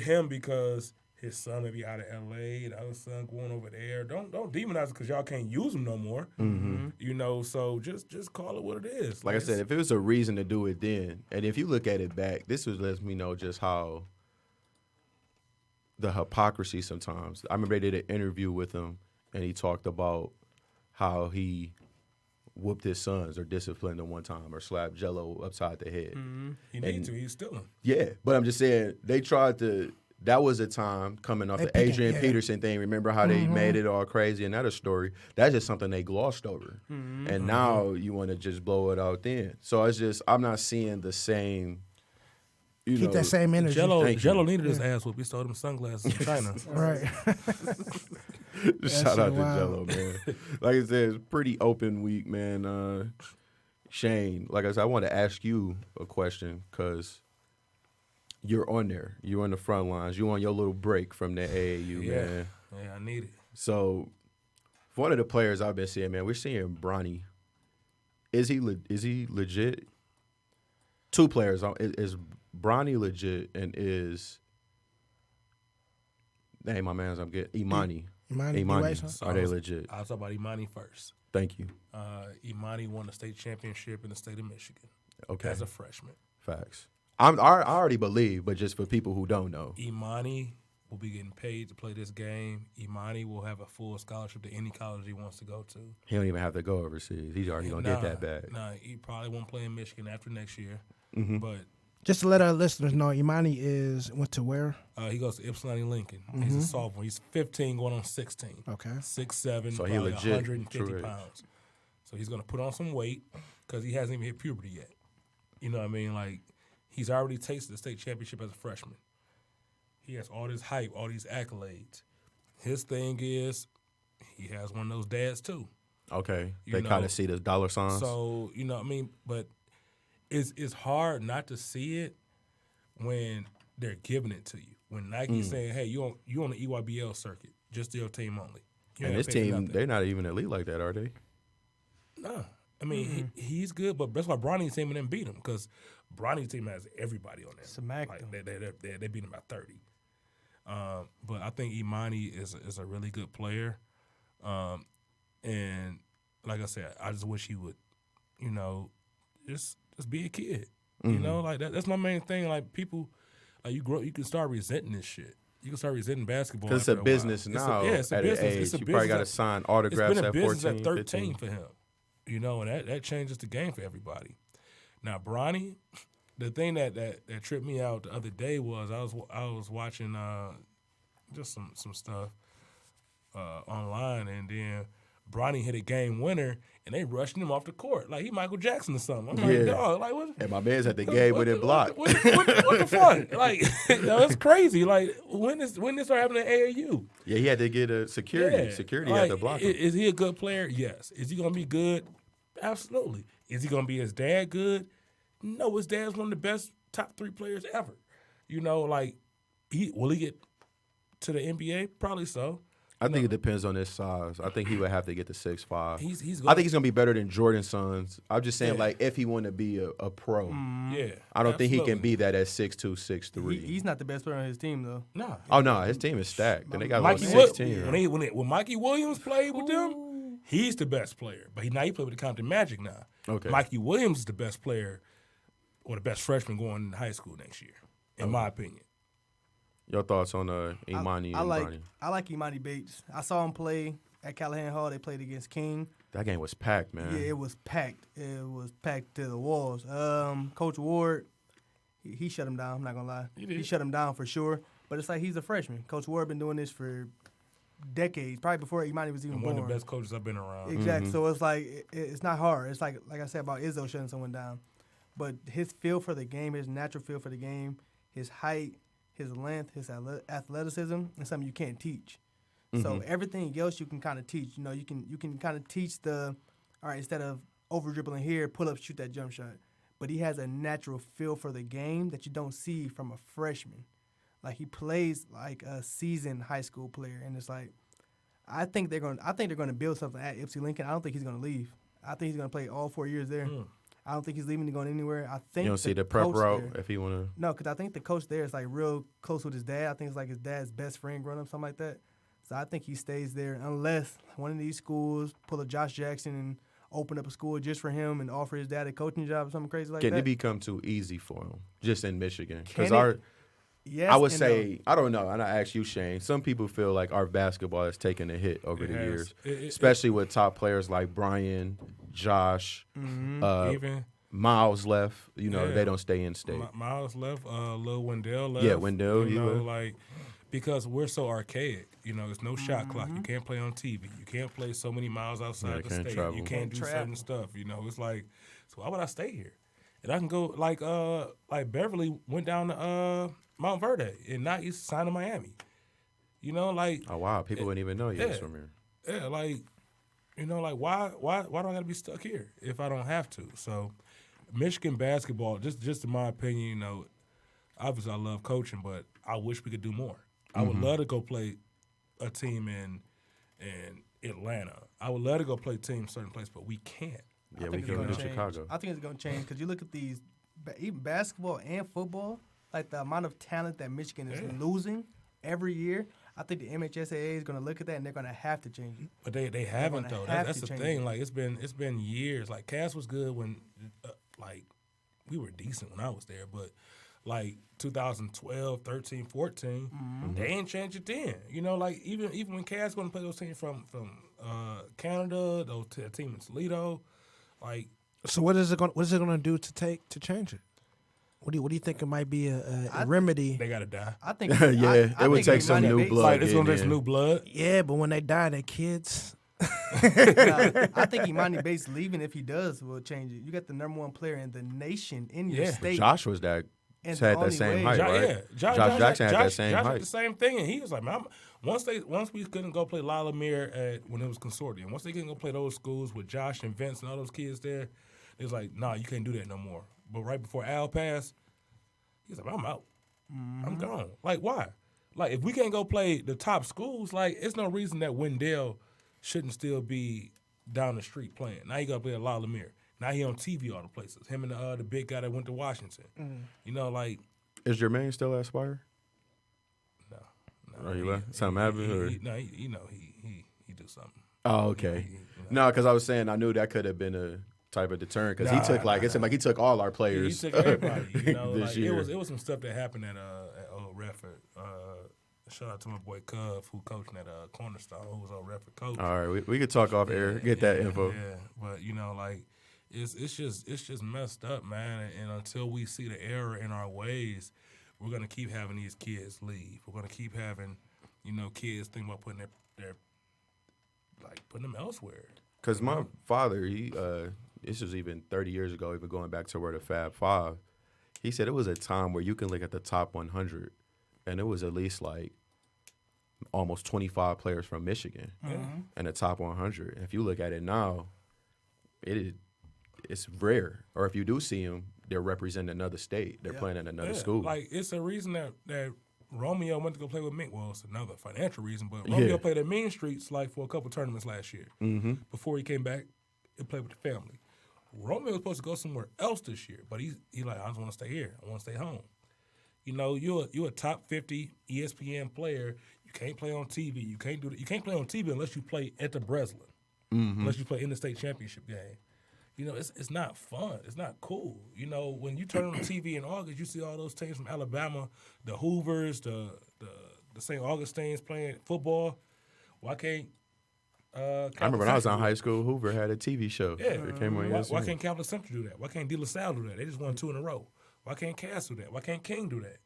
him because his son may be out of L.A. The other son going over there. Don't demonize it because y'all can't use him no more. So just call it what it is. Like I said, if it was a reason to do it then, and if you look at it back, this was lets me know just how the hypocrisy sometimes. I remember they did an interview with him, and he talked about how he whooped his sons or disciplined them one time or slapped Jello upside the head. he needs to. He's stealing. Yeah, but I'm just saying they tried to. That was a time coming off They the pick it, Adrian yeah. Peterson thing. Remember how they made it all crazy? And that a story. That's just something they glossed over. And now you want to just blow it out then. So it's just I'm not seeing the same. You keep know, that same energy. Jello Thank you. needed his ass whooped. He stole them sunglasses in China. Right. Shout out to wild. Jello, man. Like I said, it's pretty open week, man. Shane, like I said, I want to ask you a question because you're on there. You're on the front lines. You're on your little break from the AAU, Yeah. man. Yeah, I need it. So, one of the players I've been seeing, man, we're seeing Bronny. Is he legit? Two players. Is Bronny legit and is my man's I'm getting Imani. Imani, So Are they legit? I'll talk about Imani first. Thank you. Imani won the state championship in the state of Michigan Okay. as a freshman. Facts. I already believe, but just for people who don't know. Imani will be getting paid to play this game. Imani will have a full scholarship to any college he wants to go to. He don't even have to go overseas. He's already going to get that bag. Nah, he probably won't play in Michigan after next year. Mm-hmm. But Just to let our listeners know, Imani went to where? he goes to Ypsilanti Lincoln. He's a sophomore. He's 15 going on 16. Okay. 6'7", So he probably legit, 150 true age. pounds. So he's going to put on some weight because he hasn't even hit puberty yet. You know what I mean? Like, he's already tasted the state championship as a freshman. He has all this hype, all these accolades. His thing is he has one of those dads too. Okay. You They know, kind of see the dollar signs. So, you know what I mean? But it's hard not to see it when they're giving it to you. When Nike's saying, hey, you on the EYBL circuit, just your team only. You and ain't this pay for team, nothing. they're not even elite like that, are they? No. I mean, he's good, but that's why Bronny's team and them beat him because Bronny's team has everybody on there. Smacked like them. they beat him by 30. But I think Imani is a really good player, and like I said, I just wish he would, just be a kid. Like that's my main thing. Like people, like you can start resenting this shit. You can start resenting basketball. Because it's a business now. It's a at business. an age. It's a you business. probably got to sign autographs it's been a at business 14, at 13 15. for him. And that changes the game for everybody. Now, Bronny, the thing that tripped me out the other day was I was watching just some stuff online, and then Bronny hit a game winner, and they rushed him off the court like he Michael Jackson or something. I'm like, dog, like what? And my man's at the game with it blocked. What the fuck? Like, it's crazy. Like, when this start happening at AAU? Yeah, he had to get a security. Yeah. Security like, had to block him. Is he a good player? Yes. Is he gonna be good? Absolutely. Is he gonna be his dad good? No, his dad's one of the best top 3 players ever. Like, will he get to the NBA? Probably so. I think it depends on his size. I think he would have to get to 6'5". He's I think he's gonna be better than Jordan's sons. I'm just saying, Yeah. like, if he want to be a pro, Yeah. I don't think he can absolutely. be that at 6'2", 6'3". He's not the best player on his team though. Nah. Oh no, his team is stacked. And they got Mikey like Wi- 16. when Mikey Williams played with them, he's the best player. But he played with the Compton Magic now. Okay. Mikey Williams is the best player or the best freshman going into high school next year, in my opinion. Your thoughts on Imani and Bronny? I like Imani Bates. I saw him play at Callahan Hall. They played against King. That game was packed, man. Yeah, it was packed. It was packed to the walls. Coach Ward, he shut him down. I'm not gonna lie. He shut him down for sure. But it's like he's a freshman. Coach Ward been doing this for decades, probably before Imani was even And born. one of the best coaches I've been around. Exactly. So it's like it's not hard. It's like I said about Izzo shutting someone down, but his feel for the game, his natural feel for the game, his height, his length, his athleticism, is something you can't teach. So everything else you can kind of teach. You can kind of teach all right, instead of over dribbling here, pull up, shoot that jump shot. But he has a natural feel for the game that you don't see from a freshman. Like he plays like a seasoned high school player, and it's like I think they're going to build something at Ipsy Lincoln. I don't think he's going to leave. I think he's going to play all 4 years there. I don't think he's leaving and going anywhere. I think You don't see the prep coach route there- if he want to. No, because I think the coach there is like real close with his dad. I think it's like his dad's best friend growing up, something like that. So I think he stays there unless one of these schools pull a Josh Jackson and open up a school just for him and offer his dad a coaching job or something crazy like Can that. it become too easy for him just in Michigan? Can Because it? Yes, I would and say, I don't know, and I ask you, Shane, some people feel like our basketball has taken a hit over It the has. years, It- especially with top players like Brian, Josh, Even Miles left. Yeah. They don't stay in state. Miles left, Lil Wendell left. Yeah, Wendell, he left. like because we're so archaic. There's no shot clock. You can't play on TV. You can't play so many miles outside the can't state. travel. You can't do Can't certain stuff. It's like, so why would I stay here? And I can go like Beverly went down to Mount Verde and not he's signed to Miami. Like Oh wow, people wouldn't even know you was yeah. from here. yeah, like like why do I gotta be stuck here if I don't have to? So Michigan basketball, just in my opinion, obviously I love coaching, but I wish we could do more. I would love to go play a team in Atlanta. I would love to go play teams certain places, but we can't. Yeah, I we think it's can gonna do change. Chicago. I think it's going to change because you look at these, even basketball and football, like the amount of talent that Michigan is losing every year. I think the MHSAA is going to look at that and they're going to have to change it. But they haven't gonna though. have That's to the change thing. it. Like it's been years. Like Cass was good when like we were decent when I was there, but like 2012, 13, 14, they ain't changed it then. Like even when Cass going to play those teams from Canada, those team in Toledo, like So what is it going to do to change it? What do you think it might be a remedy? they gotta die. I think Yeah, it would think take some Imani new Bates- blood. Like it's gonna getting take some in. new blood. Yeah, but when they die, their kids. I think Imani Bates leaving, if he does, will change it. You got the number one player in the nation in your Yeah. state. Josh was that And had the that only same way- height, Josh, right? yeah, Josh Jackson had that same Josh height. had the same thing, and he was like, man, once we couldn't go play Lila Mir when it was consortium. Once they couldn't go play those schools with Josh and Vince and all those kids there, it was like, nah, you can't do that no more. But right before Al passed, he's like, I'm out. I'm gone. Like, why? Like, if we can't go play the top schools, like, it's no reason that Wendell shouldn't still be down the street playing. Now he got to play at La Lumiere. Now he on TV all the places. Him and the big guy that went to Washington. You know, like. Is Jermaine still at Spire? No. Oh, he left? Something happened? He do something. Oh, okay. No, because I was saying I knew that could have been a type of deterrent because he took it seemed like he took all our players. He took everybody. You know, this like, year. It was some stuff that happened at Old Redford. Shout out to my boy Cub who coaching at Cornerstone, who was Old Redford coach. All right, we could talk off air, get that info. Yeah, but you know, like it's just messed up, man. And until we see the error in our ways, we're gonna keep having these kids leave. We're gonna keep having, kids think about putting putting them elsewhere. Because my father, this was even 30 years ago, even going back to where the Fab Five, he said it was a time where you can look at the top 100, and it was at least like almost 25 players from Michigan in the top 100. And if you look at it now, it's rare. Or if you do see them, they're representing another state. They're playing at another school. Like, it's a reason that Romeo went to go play with Ming. Well, it's another financial reason, but Romeo played at Main Streets for a couple tournaments last year. Before he came back and played with the family. Romeo was supposed to go somewhere else this year, but he like, I just want to stay here. I want to stay home. You're a top 50 ESPN player. You can't play on TV. You can't do that. You can't play on TV unless you play at the Breslin, unless you play in the state championship game. It's not fun. It's not cool. When you turn on the TV in August, you see all those teams from Alabama, the Hoovers, the St. Augustines playing football. Why can't I remember when I was in high school, Hoover had a TV show. Yeah. It came on Why can't Catholic Central do that? Why can't De La Salle do that? They just won 2 in a row. Why can't Cass do that? Why can't King do that?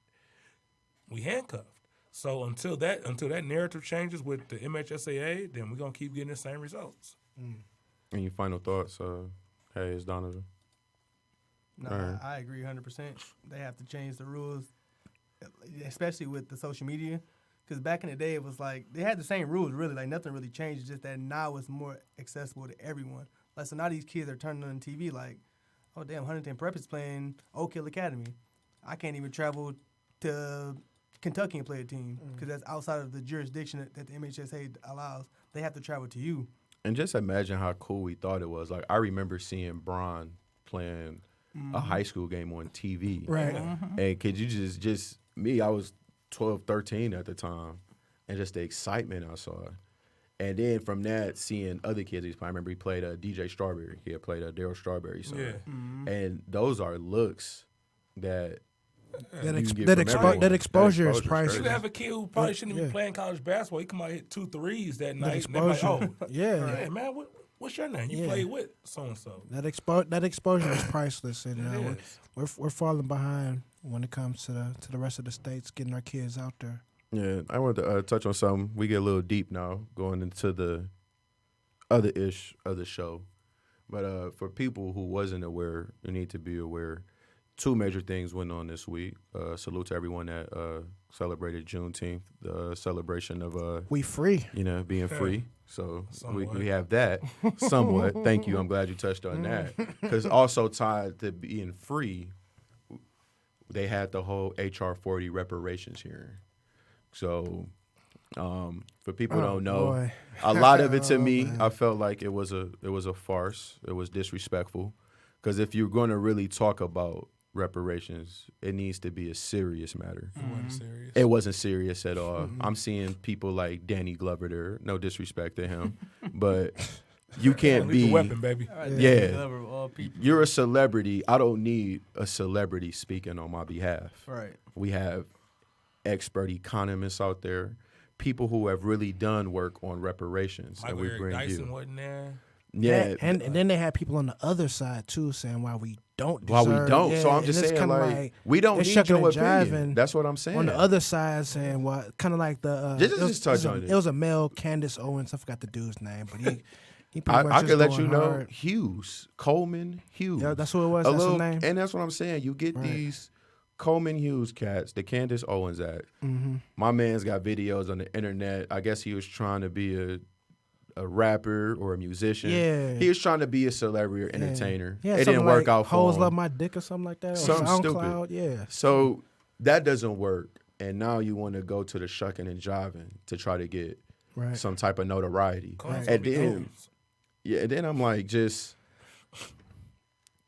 We handcuffed. So until that narrative changes with the MHSAA, then we're gonna keep getting the same results. Any final thoughts, Hayes, Donovan? No, Right. I agree 100%. They have to change the rules, especially with the social media. Because back in the day, it was like they had the same rules, really. Like nothing really changed. It's just that now it's more accessible to everyone. Like so now these kids are turning on TV like, oh damn, Huntington Prep is playing Oak Hill Academy. I can't even travel to Kentucky and play a team because that's outside of the jurisdiction that the MHSA allows. They have to travel to you. And just imagine how cool we thought it was. Like I remember seeing Bron playing a high school game on TV. Right. And could you just me, I was 12, 13 at the time, and just the excitement I saw. And then from that, seeing other kids, I remember he played DJ Strawberry. He had played Daryl Strawberry son. Yeah. And those are looks that that exposure is priceless. You could have a kid who probably shouldn't be playing college basketball. He come out and hit 2 threes that night. Exposure. And they're like, Yeah, man, what's your name? You played with so-and-so. that exposure is priceless, and It is. we're falling behind when it comes to the rest of the states getting our kids out there. Yeah, I want to touch on something. We get a little deep now, going into the other ish of the show. But for people who wasn't aware, you need to be aware. 2 major things went on this week. Salute to everyone that celebrated Juneteenth, the celebration of We free. being free. So Somewhat. we have that somewhat. Thank you. I'm glad you touched on that. Because also tied to being free, they had the whole HR 40 reparations hearing. So for people who don't know, boy. a lot of it to me, I felt like it was a farce. It was disrespectful. Because if you're going to really talk about reparations, it needs to be a serious matter. It wasn't serious. It wasn't serious at all. I'm seeing people like Danny Glover there. No disrespect to him, but you can't Lethal be. weapon, baby. Yeah. You're a celebrity. I don't need a celebrity speaking on my behalf. Right. We have expert economists out there, people who have really done work on reparations, Michael and we Eric bring Dyson you. wasn't there. Yeah, and then they had people on the other side too saying why we don't Why deserve. we don't. Yeah, So I'm just and it's saying, kinda like, we don't they're need shucking your and opinion. jiving That's what I'm saying. on the other side saying what kind of like the Just touch on it. It was a male Candace Owens. I forgot the dude's name, but he pretty much I just could let going you know, hard. Hughes, Coleman Hughes. Yeah, that's who it was. That's his name. And that's what I'm saying. You get these Coleman Hughes cats, the Candace Owens Act. My man's got videos on the internet. I guess he was trying to be a rapper or a musician. Yeah. He was trying to be a celebrity or entertainer. Yeah, it something didn't work like out for Hoes him. Love My Dick or something like that. Or Something SoundCloud. stupid. Yeah. So that doesn't work. And now you want to go to the shucking and jiving to try to get Right. some type of notoriety. Combs At gonna be the end, Combs. Yeah, and then I'm like, just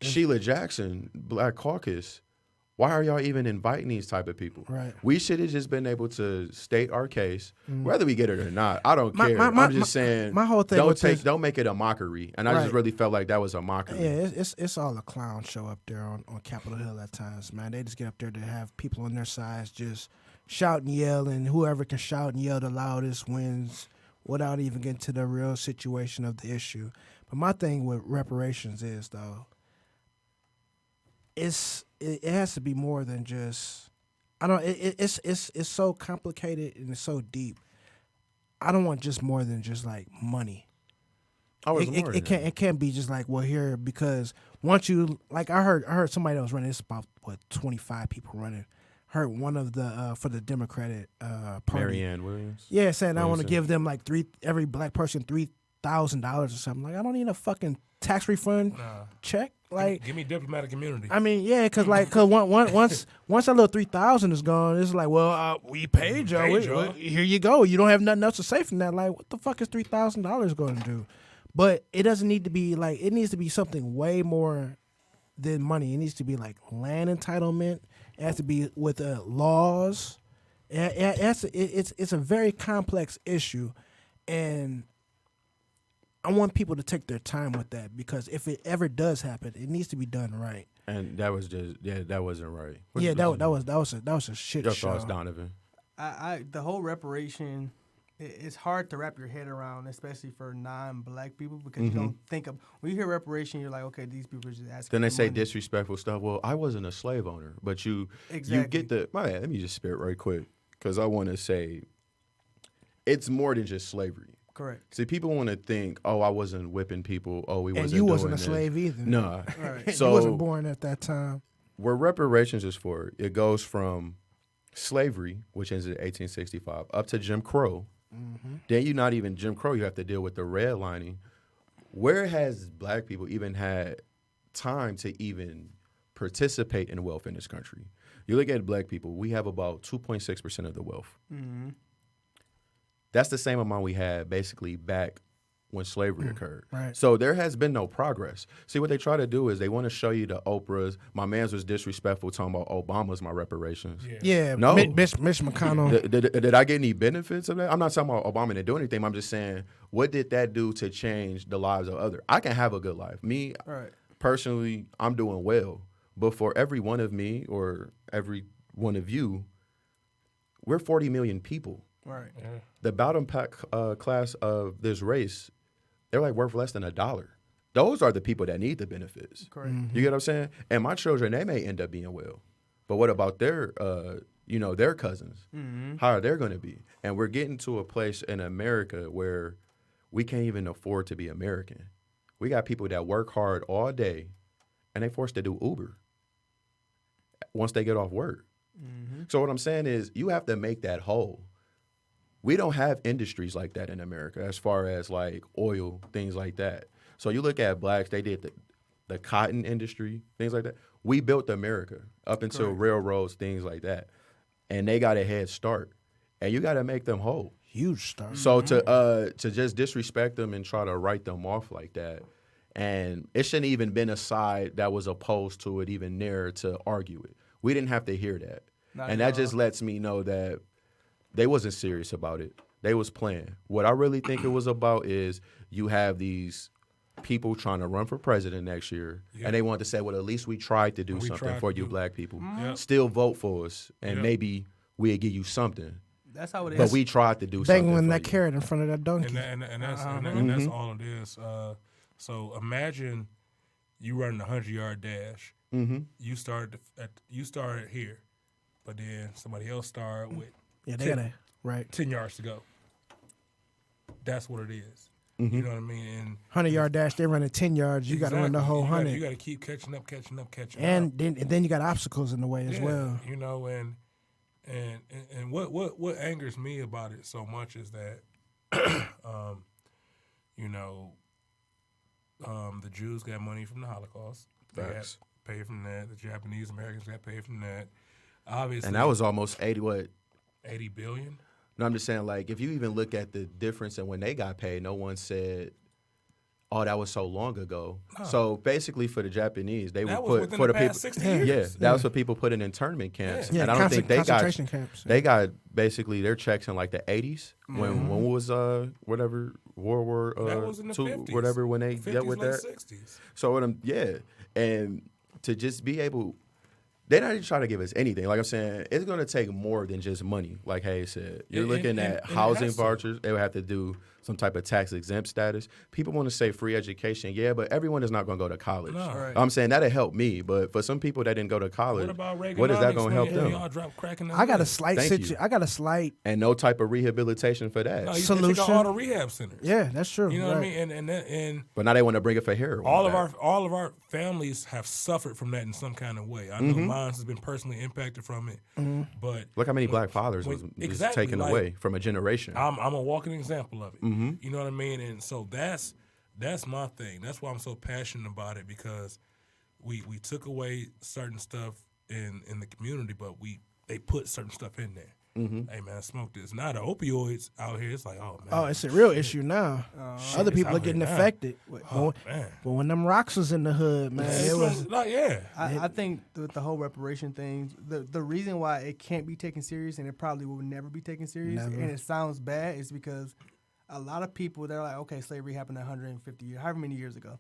Sheila Jackson, Black Caucus. Why are y'all even inviting these type of people? Right. We should have just been able to state our case, whether we get it or not. I don't care. my- I'm just saying, my whole thing with this- don't make it a mockery. And I just Right. really felt like that was a mockery. Yeah, it's all a clown show up there on Capitol Hill at times, man. They just get up there to have people on their sides just shout and yell, and whoever can shout and yell the loudest wins without even getting to the real situation of the issue. But my thing with reparations is, though, it has to be more than just. I don't. It's so complicated and it's so deep. I don't want just more than just like money. It can't be just like, well, here, because once you, like, I heard somebody that was running, it's about 25 people running. Heard one of the for the Democratic party, Marianne Williams. yeah, saying I want to Williamson. give them like every black person $3,000 or something. Like, I don't need a fucking tax refund check. Like, Give me diplomatic immunity. I mean, yeah, because once that little 3,000 is gone, it's like, well, we paid y'all. Here you go. You don't have nothing else to say from that. Like, what the fuck is $3,000 going to do? But it doesn't need to be like, it needs to be something way more than money. It needs to be like land entitlement. It has to be with laws. It's a very complex issue, and I want people to take their time with that, because if it ever does happen, it needs to be done right. And that was just that wasn't right. That was a shit Your show. thoughts, Donovan? The whole reparation, it's hard to wrap your head around, especially for non-black people, because you don't think of, when you hear reparation, you're like, okay, these people are just asking. Then they for say money. disrespectful stuff. Well, I wasn't a slave owner, but you get the. My bad, let me just spit right quick, because I want to say it's more than just slavery. Correct. See, people want to think, oh, I wasn't whipping people. Oh, we wasn't. And you wasn't doing a this. slave either. Nah. Right. So you wasn't born at that time. where reparations is for, it goes from slavery, which ends in 1865, up to Jim Crow. Then you're not even Jim Crow. You have to deal with the redlining. Where has black people even had time to even participate in wealth in this country? You look at black people, we have about 2.6% of the wealth. That's the same amount we had basically back when slavery occurred. Right. So there has been no progress. See, what they try to do is they want to show you the Oprahs. My man's was disrespectful talking about Obama's my reparations. Yeah. No. Mitch McConnell. Did I get any benefits of that? I'm not talking about Obama didn't do anything. I'm just saying, what did that do to change the lives of others? I can have a good life. Me, Right. personally, I'm doing well. But for every one of me or every one of you, we're 40 million people. Right. The bottom class of this race, they're like worth less than $1. Those are the people that need the benefits. Correct. You get what I'm saying? And my children, they may end up being well. But what about their, their cousins? How are they going to be? And we're getting to a place in America where we can't even afford to be American. We got people that work hard all day, and they forced to do Uber once they get off work. So what I'm saying is, you have to make that whole. We don't have industries like that in America, as far as like oil, things like that. So you look at blacks, they did the cotton industry, things like that. We built America up until railroads, things like that. And they got a head start. And you got to make them whole. Huge start. So to just disrespect them and try to write them off like that, and it shouldn't even been a side that was opposed to it even there to argue it. We didn't have to hear that. And that just lets me know that they wasn't serious about it. They was playing. What I really think it was about is you have these people trying to run for president next year, and they want to say, well, at least we tried to do something for you black people. Still vote for us, and maybe we'll give you something. That's how it is. But we tried to do something Dangling for that you. carrot in front of that donkey. And that's all it is. So imagine you running a 100-yard dash. You started here, but then somebody else started with Yeah, they gotta 10 yards to go. That's what it is. You know what I mean? And 100-yard dash. They running 10 yards. You got to run the whole 100. You got to keep catching up. And then you got obstacles in the way as well. You know, and what angers me about it so much is that, the Jews got money from the Holocaust. They got paid from that. The Japanese Americans got paid from that. Obviously, And that was almost 80 billion. No, I'm just saying, like, if you even look at the difference in when they got paid, no one said, oh, that was so long ago. So basically, for the Japanese, they That would was put within for the the past people. 60 years. Yeah, that was what people put in internment camps. Yeah, and I don't think they got concentration camps. they got basically their checks in like the 80s when was whatever World War That was in the II, 50s. whatever when they 50s, dealt with late that. 60s. So and to just be able. They're not even trying to give us anything. Like I'm saying, it's going to take more than just money. Like Hayes said, you're looking at housing vouchers. They would have to do some type of tax exempt status. People want to say free education, yeah, but everyone is not going to go to college. No. Right. I'm saying that'll help me, but for some people that didn't go to college, What about Reaganomics? what is that going to help when them? y'all drop crack in the I got a hood? slight Thank you. I got a slight. And no type of rehabilitation for that. No, you Solution. took all the rehab centers. Yeah, that's true. You know what I right. mean? And But now they want to bring it for heroin. all of back. our families have suffered from that in some kind of way. I know mine has been personally impacted from it, but Look how many black fathers was exactly, taken like, away from a generation. I'm a walking example of it. You know what I mean? And so that's my thing. That's why I'm so passionate about it, because we took away certain stuff in the community, but they put certain stuff in there. Hey man, smoke this. Now the opioids out here, it's like, oh man. Oh, it's a real issue now. Other it's people are out getting here now. affected. Oh, man. But when them rocks was in the hood, man, it was. I think with the whole reparation thing, the reason why it can't be taken serious, and it probably will never be taken serious, Never. and it sounds bad, is because a lot of people, they're like, okay, slavery happened 150 years, however many years ago.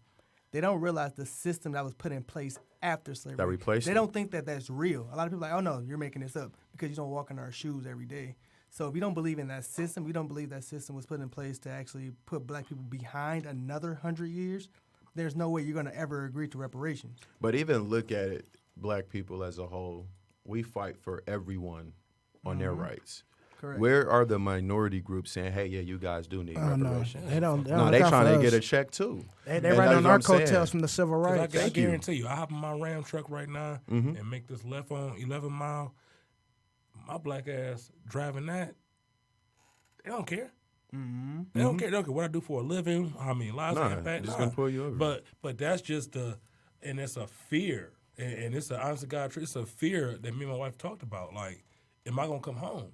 They don't realize the system that was put in place after slavery. That replaced They it. don't think that that's real. A lot of people are like, oh no, you're making this up because you don't walk in our shoes every day. So if you don't believe in that system, we don't believe that system was put in place to actually put black people behind another 100 years, there's no way you're going to ever agree to reparations. But even look at it, black people as a whole, we fight for everyone on their rights. Correct. Where are the minority groups saying, hey, yeah, you guys do need Oh, no, reparations? they don't. No, they look out trying for to get a us. check too. They And right that's on what our I'm saying. coattails from the civil rights. I Thank you. guarantee you, I hop in my Ram truck right now and make this left on 11 Mile. My black ass driving that, they don't care. They don't care. They don't care what I do for a living, how many lives I Nah, impact. just gonna pull you over. But that's just and it's a fear, and it's an honest to God truth. It's a fear that me and my wife talked about. Like, am I gonna come home?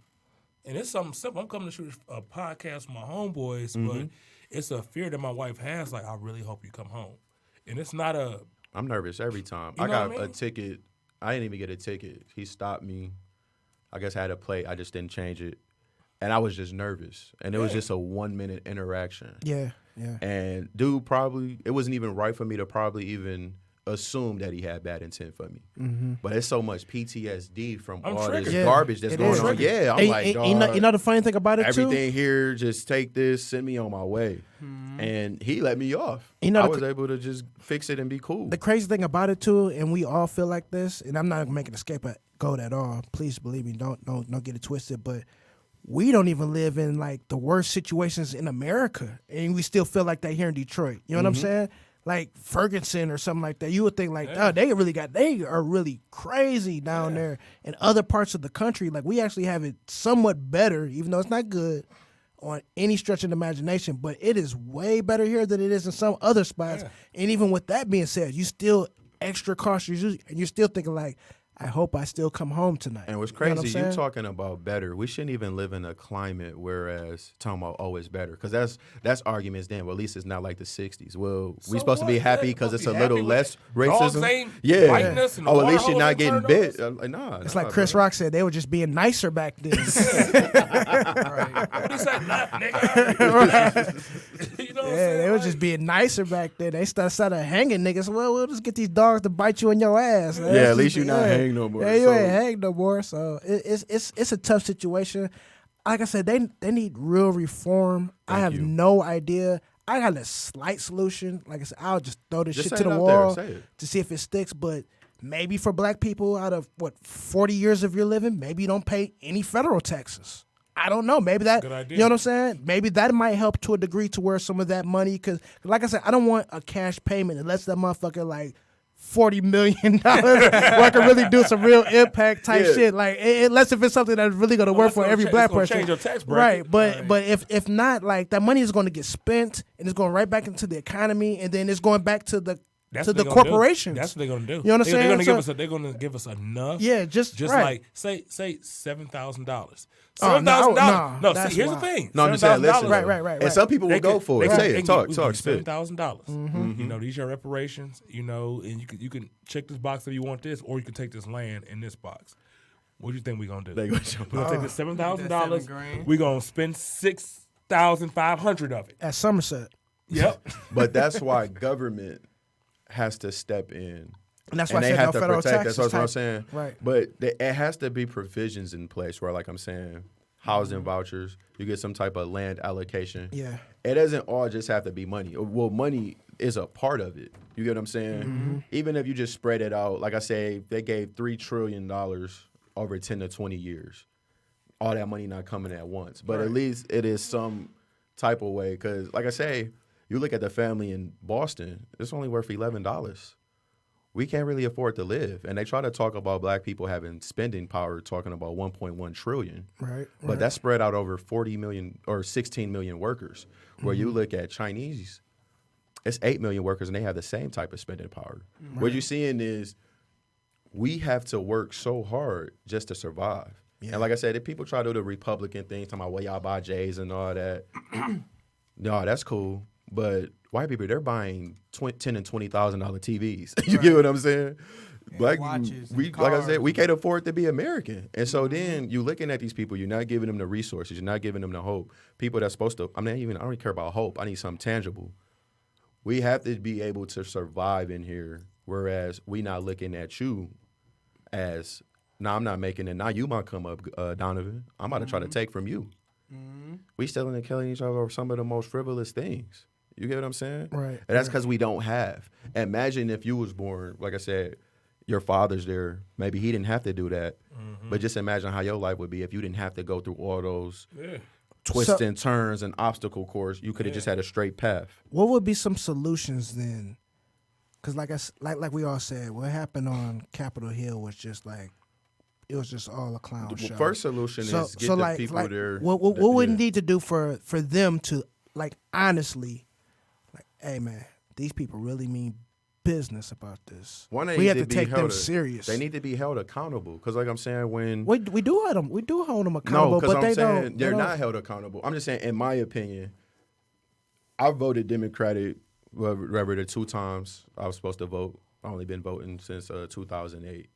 And it's something simple. I'm coming to shoot a podcast with my homeboys, but it's a fear that my wife has. Like, I really hope you come home. And it's not a. I'm nervous every time. You I know got what I mean? a ticket. I didn't even get a ticket. He stopped me. I guess I had a plate. I just didn't change it. And I was just nervous. And it was just a 1-minute interaction. Yeah. And dude it wasn't even right for me to probably even assume that he had bad intent for me. But it's so much PTSD from I'm all triggered. this Yeah, garbage that's it going is. on. Yeah, I'm And- like, and dog. you know the funny thing about it too? Everything here, just take this, send me on my way. And he let me off. You know I the was able to just fix it and be cool. The crazy thing about it too, and we all feel like this, and I'm not making a scapegoat at all. Please believe me, don't get it twisted. But we don't even live in like the worst situations in America, and we still feel like that here in Detroit. You know what I'm saying? Like Ferguson or something like that. You would think like, oh, they are really crazy down there in other parts of the country. Like we actually have it somewhat better, even though it's not good on any stretch of the imagination, but it is way better here than it is in some other spots. And even with that being said, you still extra cautious, and you're still thinking like, I hope I still come home tonight. And what's You know what crazy, I'm you saying? talking about better. We shouldn't even live in a climate whereas talking about, oh, it's better. Because that's arguments then. Well, at least it's not like the 60s. Well, we So supposed to be what? happy Yeah, because supposed it's to a be little happy less with racism. dogs ain't Yeah. biting us and the Oh, at water least you're hose not ain't getting turned bit. on I'm like, nah. It's like Chris Rock said, they were just being nicer back then. What he said, left, nigga. You know what I'm Yeah, saying? they were Like, just being nicer back then. They started hanging niggas. Well, we'll just get these dogs to bite you in your ass. Yeah, at least you're not hang no more. Yeah, you So- ain't hang no more. So it's a tough situation. Like I said, they need real reform. I have you. no idea. I got a slight solution. Like I said, I'll just throw this Just shit say to it the out there. wall Say it. to see if it sticks. But maybe for black people, out of 40 years of your living, maybe you don't pay any federal taxes. I don't know. Maybe that, Good idea. you know what I'm saying? Maybe that might help to a degree to where some of that money, because like I said, I don't want a cash payment unless that motherfucker like $40 million where I can really do some real impact type Yeah. shit. Like unless if it's something that's really going to work it's for gonna every cha- black it's gonna person. change your tax right. bracket. But if not, like that money is going to get spent and it's going right back into the economy, and then it's going back to the to the corporations. That's what they're gonna do. You know what I'm saying? They're gonna give us enough. Yeah, just right. like say $7,000. Oh, $7,000. No, that's see, here's wild. the thing. No, I'm just saying, listen. Right. And some people will go for it. Say it. Talk, spit. $7,000. You know, these are reparations. You know, and you can check this box if you want this, or you can take this land in this box. What do you think we're gonna do? They gonna jump We're gonna take the $7,000. $7,000. We're gonna spend $6,500 of it. At Somerset. Yep. But that's why government has to step in. And that's why they I said have no to federal protect. taxes. That's what I'm type. saying. Right. But it has to be provisions in place where, like I'm saying, housing vouchers, you get some type of land allocation. Yeah. It doesn't all just have to be money. Well, money is a part of it. You get what I'm saying? Even if you just spread it out, like I say, they gave $3 trillion over 10 to 20 years. All that money not coming at once. But at least it is some type of way. Because, like I say, you look at the family in Boston, it's only worth $11. We can't really afford to live. And they try to talk about black people having spending power, talking about 1.1 trillion. Right. But that's spread out over 40 million or 16 million workers. Where you look at Chinese, it's 8 million workers and they have the same type of spending power. What you're seeing is we have to work so hard just to survive. Yeah. And like I said, if people try to do the Republican thing, talking about, well, y'all buy J's and all that, no, that's cool. But white people, they're buying $10,000 and $20,000 TVs. You get what I'm saying? And Black, watches and like I said, cars. we can't afford to be American. And so then you're looking at these people, you're not giving them the resources, you're not giving them the hope. People that's supposed to, I don't care about hope. I need something tangible. We have to be able to survive in here, whereas we not looking at you as, I'm not making it. Now you might come up, Donovan. I'm about to try to take from you. We still in killing each other over some of the most frivolous things. You get what I'm saying? Right. And that's because we don't have. Imagine if you was born, like I said, your father's there. Maybe he didn't have to do that. But just imagine how your life would be if you didn't have to go through all those twists and turns and obstacle course. You could have just had a straight path. What would be some solutions then? Because like we all said, what happened on Capitol Hill was just like, it was just all a clown The show. first solution is get the people there. What would need to do for them to, like, honestly, like, hey, man, these people really mean business about this. We have to take them serious. They need to be held accountable. Because, like I'm saying, when we do hold them accountable, because but they saying don't. They're not held accountable. I'm just saying, in my opinion, I voted Democratic. Whatever the 2 times I was supposed to vote. I've only been voting since 2008.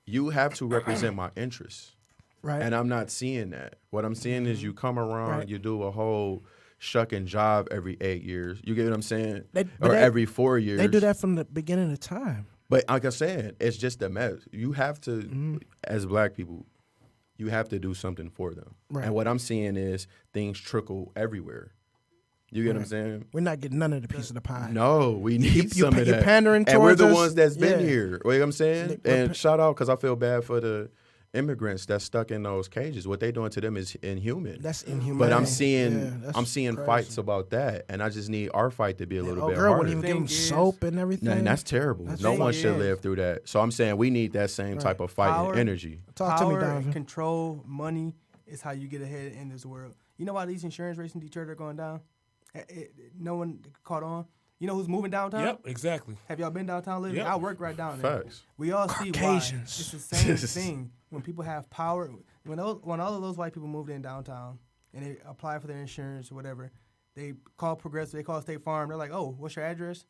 You have to represent my interests. Right. And I'm not seeing that. What I'm seeing is you come around, you do a whole shuck and jive every 8 years. You get what I'm saying? Every 4 years. They do that from the beginning of time. But like I'm saying, it's just a mess. You have to, as black people, you have to do something for them. Right. And what I'm seeing is things trickle everywhere. You get what I'm saying? We're not getting none of the piece of the pie. No, we need some of that. You're pandering towards and we're the us. ones that's been Yeah. here. You know what I'm saying? And shout out, because I feel bad for the immigrants that's stuck in those cages. What they doing to them is inhuman. That's inhuman. But I'm seeing crazy. fights about that, and I just need our fight to be a little bit girl harder. wouldn't even give them soap and everything. And that's terrible. No one should live through that. So I'm saying we need that same type of fight and energy. Talk to me, Power, Donovan. control, money is how you get ahead in this world. You know why these insurance rates in Detroit are going down? No one caught on. You know who's moving downtown? Yep, exactly. Have y'all been downtown living? Yep. I work right down there. Facts. We all see why. Caucasians. It's the same thing. When people have power, when all of those white people moved in downtown and they apply for their insurance or whatever, they call Progressive, they call State Farm. They're like, "Oh, what's your address?"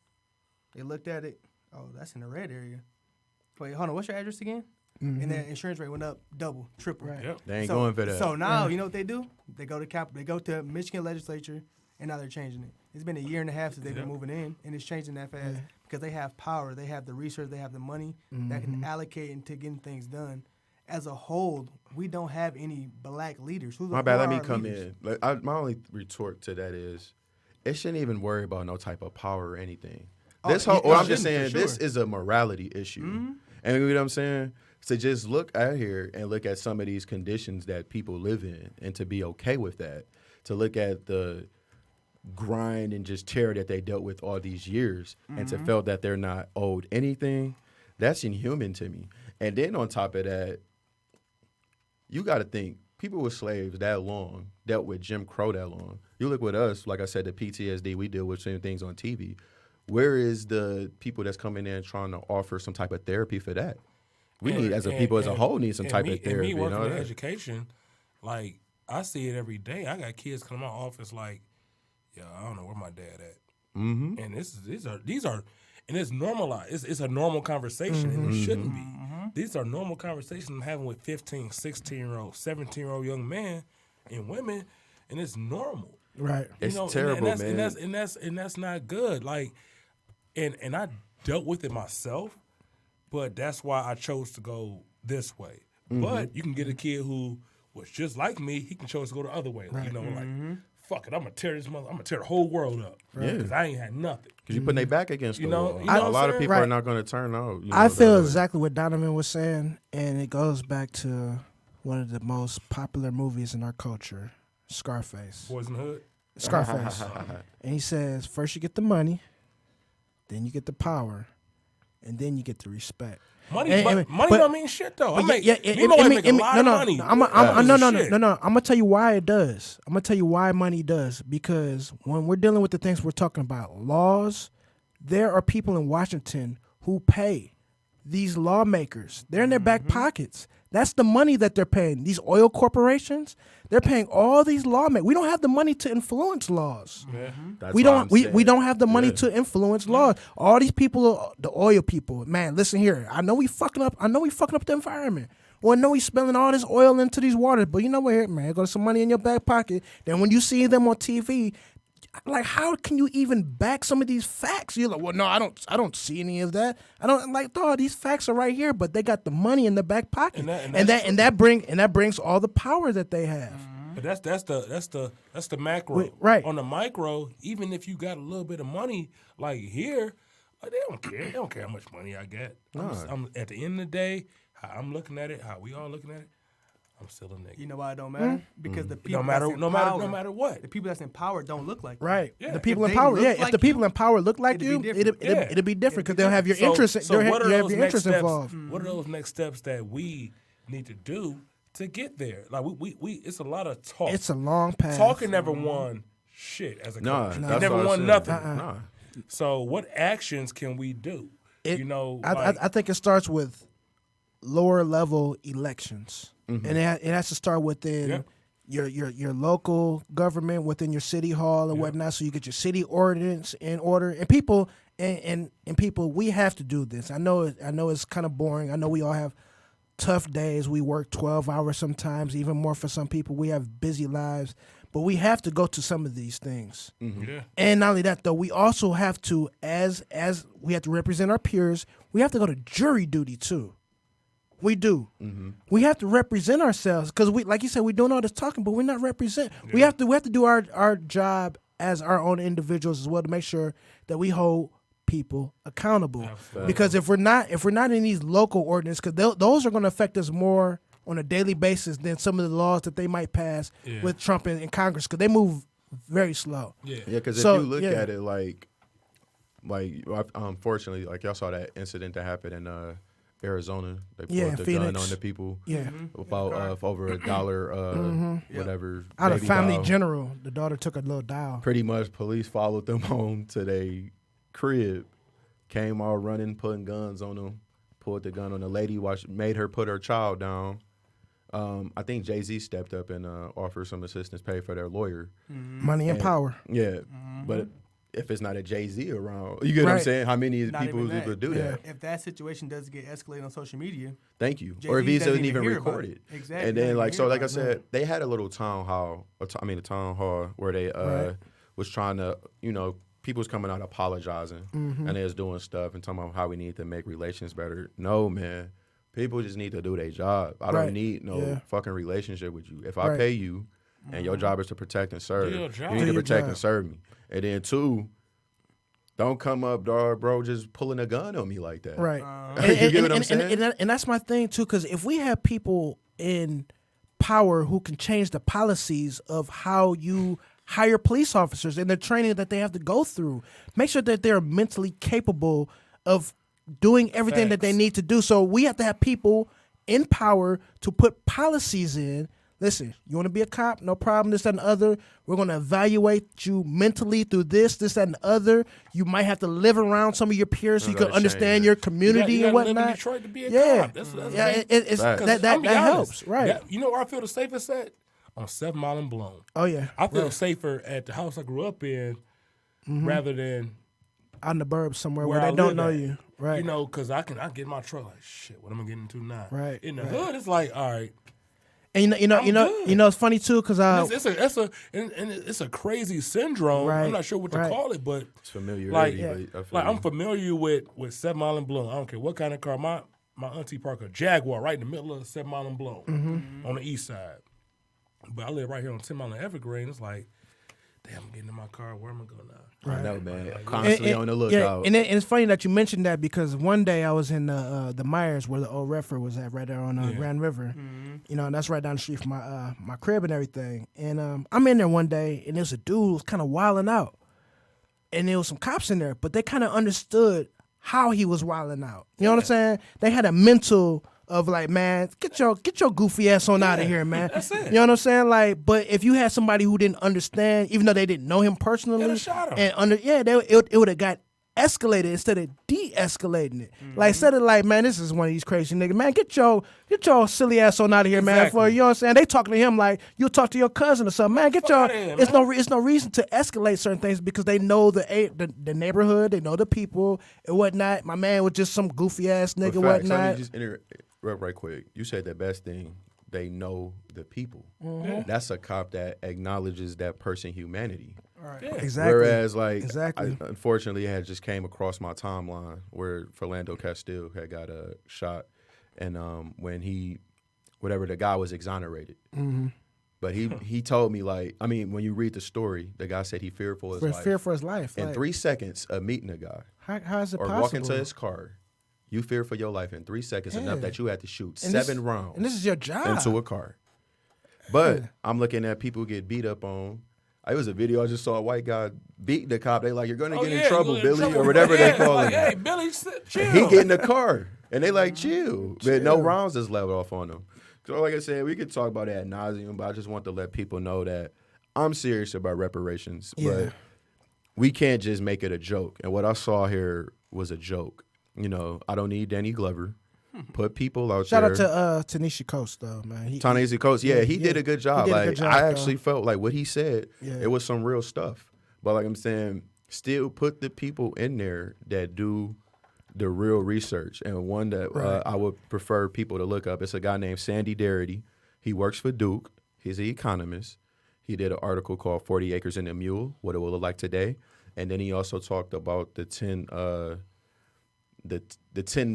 They looked at it. Oh, that's in the red area. Wait, hold on. What's your address again? And their insurance rate went up double, triple. Right. Yep. They ain't going for that. So now, you know what they do? They go to Michigan legislature, and now they're changing it. It's been a year and a half since they've been moving in, and it's changing that fast because they have power, they have the research, they have the money that can allocate into getting things done. As a whole, we don't have any black leaders. My bad. Let me come in. Like, my only retort to that is, it shouldn't even worry about no type of power or anything. I'm just saying, this is a morality issue. And you know what I'm saying? To just look out here and look at some of these conditions that people live in and to be okay with that, to look at the grind and just terror that they dealt with all these years and to feel that they're not owed anything, that's inhuman to me. And then on top of that, you got to think, people with slaves that long, dealt with Jim Crow that long. You look with us, like I said, the PTSD, we deal with certain things on TV. where is the people that's coming in trying to offer some type of therapy for that? We need, as a people as a whole, need some type of therapy. And me working you know in that? education, like I see it every day. I got kids come to my office like, "Yeah, I don't know where my dad at," and these are, and it's normalized. It's a normal conversation, and it shouldn't be. These are normal conversations I'm having with 15, 16-year-old, 17-year-old young men and women, and it's normal. Right. It's terrible, and that's not good. Like, and I dealt with it myself, but that's why I chose to go this way. But you can get a kid who was just like me. He can choose to go the other way. You know, like, fuck it, I'm gonna tear this mother. I'm gonna tear the whole world up because I ain't had nothing. Because you're putting their back against the wall. you know A what lot I'm of saying? people Right. are not going to turn out. You know, I feel that way. exactly what Donovan was saying, and it goes back to one of the most popular movies in our culture, Scarface. Boys in the Hood. Scarface. And he says, first you get the money, then you get the power, and then you get the respect. Money, And- money but- don't mean shit though. But me and my wife make a lot of money. I'm gonna tell you why it does. I'm gonna tell you why money does. Because when we're dealing with the things we're talking about, laws, there are people in Washington who pay these lawmakers. They're in their back pockets. That's the money that they're paying. These oil corporations, they're paying all these lawmakers. We don't have the money to influence laws. That's We why don't. I'm We saying. don't have the money Yeah. to influence laws. All these people, the oil people, man. Listen here. I know we fucking up. I know we fucking up the environment. Well, I know we spilling all this oil into these waters. But you know what, here, man? Go some money in your back pocket. Then when you see them on TV, like, how can you even back some of these facts? You're like, well, no, I don't see any of that. I don't like. Dog, these facts are right here, but they got the money in the back pocket, and that brings all the power that they have. But that's the macro. Right. On the micro, even if you got a little bit of money, like here, like, they don't care. They don't care how much money I get. I'm at the end of the day, how I'm looking at it, how we all looking at it, I'm still a nigga. You know why it don't matter? Because the people No matter what. the people that's in power don't look like you. Right. Yeah. The people If in they power, look if like the people you, in power look like it'd be you, different. it'll be different because they'll have your So- interest. So you what are have those your next interest steps? involved. What are those next steps that we need to do to get there? Like we it's a lot of talk. It's a long path. Talking never won shit as a Nah, country. that's It never what I won said. nothing. Nah. So what actions can we do? I think it starts with lower level elections, and it has to start within your local government, within your city hall and whatnot. So you get your city ordinance in order, and people and people, we have to do this. I know it's kind of boring. I know we all have tough days. We work 12 hours sometimes, even more for some people. We have busy lives, but we have to go to some of these things. Yeah. And not only that, though, we also have to, as we have to represent our peers, we have to go to jury duty too. We do. We have to represent ourselves because we, like you said, we're doing all this talking, but we're not represent. Yeah. We have to do our job as our own individuals as well to make sure that we hold people accountable. Absolutely. Because if we're not in these local ordinances, because those are going to affect us more on a daily basis than some of the laws that they might pass with Trump in Congress, because they move very slow. Yeah, because if you look at it, like unfortunately, like y'all saw that incident that happened in Arizona. They pulled the Phoenix. gun on the people. Yeah, about over $1, whatever. Out of Family doll. General, the daughter took a little dial. Pretty much, police followed them home to their crib, came all running, putting guns on them, pulled the gun on the lady, made her put her child down. I think Jay-Z stepped up and offered some assistance, paid for their lawyer. Money and power. Yeah, but if it's not a Jay-Z around, you get what I'm saying? How many people would do that? If that situation doesn't get escalated on social media, thank you. Jay-Z Or if he doesn't doesn't even hear record about it. Exactly. And then, like I said, they had a little town hall, a town hall where they was trying to, people was coming out apologizing and they was doing stuff and talking about how we need to make relations better. No, man. People just need to do their job. I don't need no fucking relationship with you. If I pay you and your job is to protect and serve, you need to protect and serve me. And then 2, don't come up, dog, bro, just pulling a gun on me like that. Right. You get what I'm saying? And that's my thing, too, because if we have people in power who can change the policies of how you hire police officers and the training that they have to go through, make sure that they're mentally capable of doing everything that they need to do. So we have to have people in power to put policies in, listen, you want to be a cop? No problem, this, that, and the other. We're going to evaluate you mentally through this, that, and the other. You might have to live around some of your peers so you can understand your community you and gotta live in whatnot. Detroit to be a Yeah, cop. That's that helps, right? You know where I feel the safest at? On 7 Mile and Blown. Oh, yeah. I feel safer at the house I grew up in rather than out in the burbs somewhere where where I they don't live know at. you, right? You know, because I get in my truck like, shit, what am I getting into now? Right, In the right. hood, it's like, all right. And it's funny too because It's a crazy syndrome. Right, I'm not sure what to right. call it, but It's familiar. like, I'm familiar. familiar with 7 Mile and Blown. I don't care what kind of car. My auntie parked a Jaguar right in the middle of 7 Mile and Blown on the east side. But I live right here on 10 Mile and Evergreen. It's like, damn, I'm getting in my car. Where am I going now? I know, man. Constantly on the lookout. And it's funny that you mentioned that because one day I was in the Myers where the old Redford was at, right there on Grand River. You know, and that's right down the street from my crib and everything. And I'm in there one day, and there's a dude who was kind of wilding out, and there was some cops in there, but they kind of understood how he was wilding out. You know what I'm saying? They had a mental of like, man, get your goofy ass on out of here, man. That's it. You know what I'm saying? Like, but if you had somebody who didn't understand, even though they didn't know him personally, They'd have shot him. and it would have got escalated instead of de-escalating it. Like, instead of like, man, this is one of these crazy niggas, man, get your silly ass on out of here, man. Exactly. For you know what I'm saying? They talking to him like you'll talk to your cousin or something, man. Get your outta here, it's no reason to escalate certain things because they know the neighborhood, they know the people and whatnot. My man was just some goofy ass nigga, But facts, let whatnot. me just interrupt right quick. You said the best thing. They know the people. Mm-hmm. That's a cop that acknowledges that person humanity. Yeah. Exactly. Whereas, like, Exactly. unfortunately, it had just came across my timeline where Philando Castile had got shot, and when whatever the guy was exonerated. Mm-hmm. But he told me, like, I mean, when you read the story, the guy said he feared for his life. Fear for his life. In Like, 3 seconds of meeting a guy how is it or possible? walking to his car, you fear for your life in 3 seconds enough Yeah. that you had to shoot And 7 rounds And this is your job. into a car. But I'm looking at people get beat up on. It was a video I just saw a white guy beat the cop. They like, you're going to get in trouble, Billy, or whatever they call like, it. Hey, Billy, chill. He get in the car, and they like, chill. But no rounds is leveled off on him. So like I said, we could talk about it ad nauseum, but I just want to let people know that I'm serious about reparations. Yeah. But we can't just make it a joke. And what I saw here was a joke. You know, I don't need Danny Glover. Put people out Shout there. out to Tanisha Coast though, man. Ta-Nehisi Coates, he did a good job. did a Like good job, I though. actually felt like what he said, Yeah. it was some real stuff. But like I'm saying, still put the people in there that do the real research. And one that Right. I would prefer people to look up. It's a guy named Sandy Darity. He works for Duke. He's an economist. He did an article called 40 Acres and a Mule, What It Will Look Like Today. And then he also talked about the 10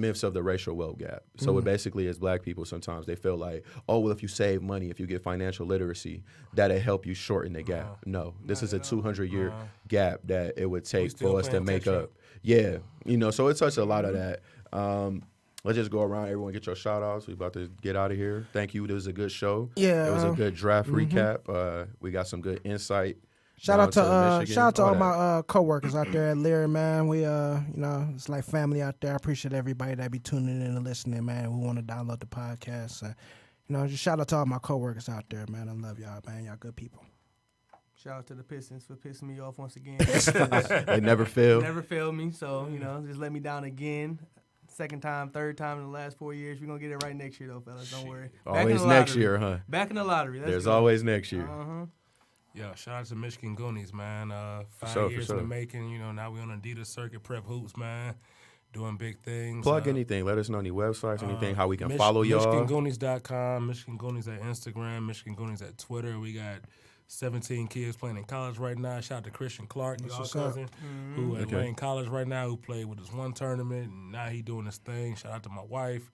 myths of the racial wealth gap. So it basically is black people sometimes they feel like, oh, well, if you save money, if you get financial literacy, that'll help you shorten the gap. No, this is a 200-year gap that it would take still for us to paying make attention. up. Yeah, you know, so it touched a lot of that. Let's just go around. Everyone get your shout outs. We about to get out of here. Thank you. This was a good show. Yeah, It was a good draft recap. We got some good insight. Shout out to Michigan, shout out to all that. my coworkers out there at Lear, man. We it's like family out there. I appreciate everybody that be tuning in and listening, man. We want to download the podcast. Just shout out to all my coworkers out there, man. I love y'all, man. Y'all good people. Shout out to the Pistons for pissing me off once again. They never fail. Never failed me, so just let me down again. Second time, third time in the last 4 years. We're gonna get it right next year, though, fellas. Don't worry. Back in Always the next lottery. year, huh? Back in the lottery. Let's There's go. always next year. Yeah, shout out to Michigan Goonies, man. 5 sure, for years sure. in the making. Now we on Adidas circuit, prep hoops, man. Doing big things. Plug anything. Let us know any websites, anything, how we can follow y'all. MichiganGoonies.com, Michigan Goonies at Instagram, Michigan Goonies at Twitter. We got 17 kids playing in college right now. Shout out to Christian Clark, y'all what's up. cousin, who at Wayne College right now, who played with us one tournament, and now he doing his thing. Shout out to my wife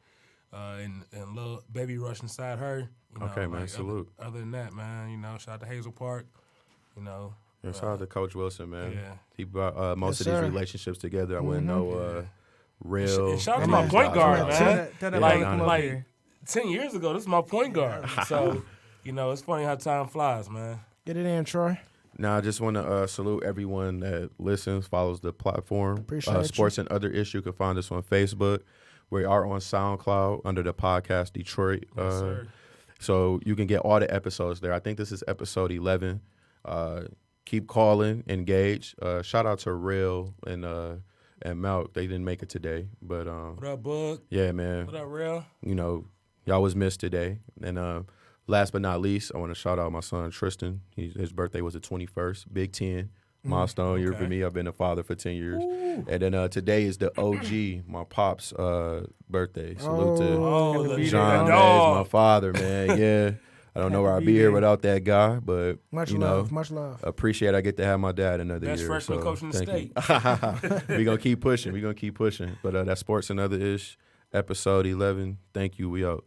and little baby rush inside her. Okay, man, salute. Other than that, man, shout out to Hazel Park. Yeah, shout out to Coach Wilson, man. Yeah. He brought most Yes, of sir. these relationships together. I wouldn't know real. And shout out to Yeah, my point guard, guys. man. Tell that Like, brother come up like here. 10 years ago, this is my point guard. So, it's funny how time flies, man. Get it in, Troy. Now, I just want to salute everyone that listens, follows the platform. Appreciate you. Sports and Other Issues. You can find us on Facebook. We are on SoundCloud under the Podcast Detroit. Yes, sir. So you can get all the episodes there. I think this is episode 11. Keep calling, engage. Shout out to Real and Malk. They didn't make it today, but What up, Bug? yeah, man. What up, Real? You know, y'all was missed today. And last but not least, I want to shout out my son Tristan. His birthday was the 21st, Big 10. Milestone year for me. I've been a father for 10 years. Ooh. And then today is the OG, my pop's birthday. Salute to John Mays, my father, man. Yeah. I don't know where I'd be here without that guy, but much you love, know, much love. Appreciate I get to have my dad another Best year. freshman coach in the state. We're going to keep pushing. But that's Sports and Other Ish, episode 11. Thank you. We out.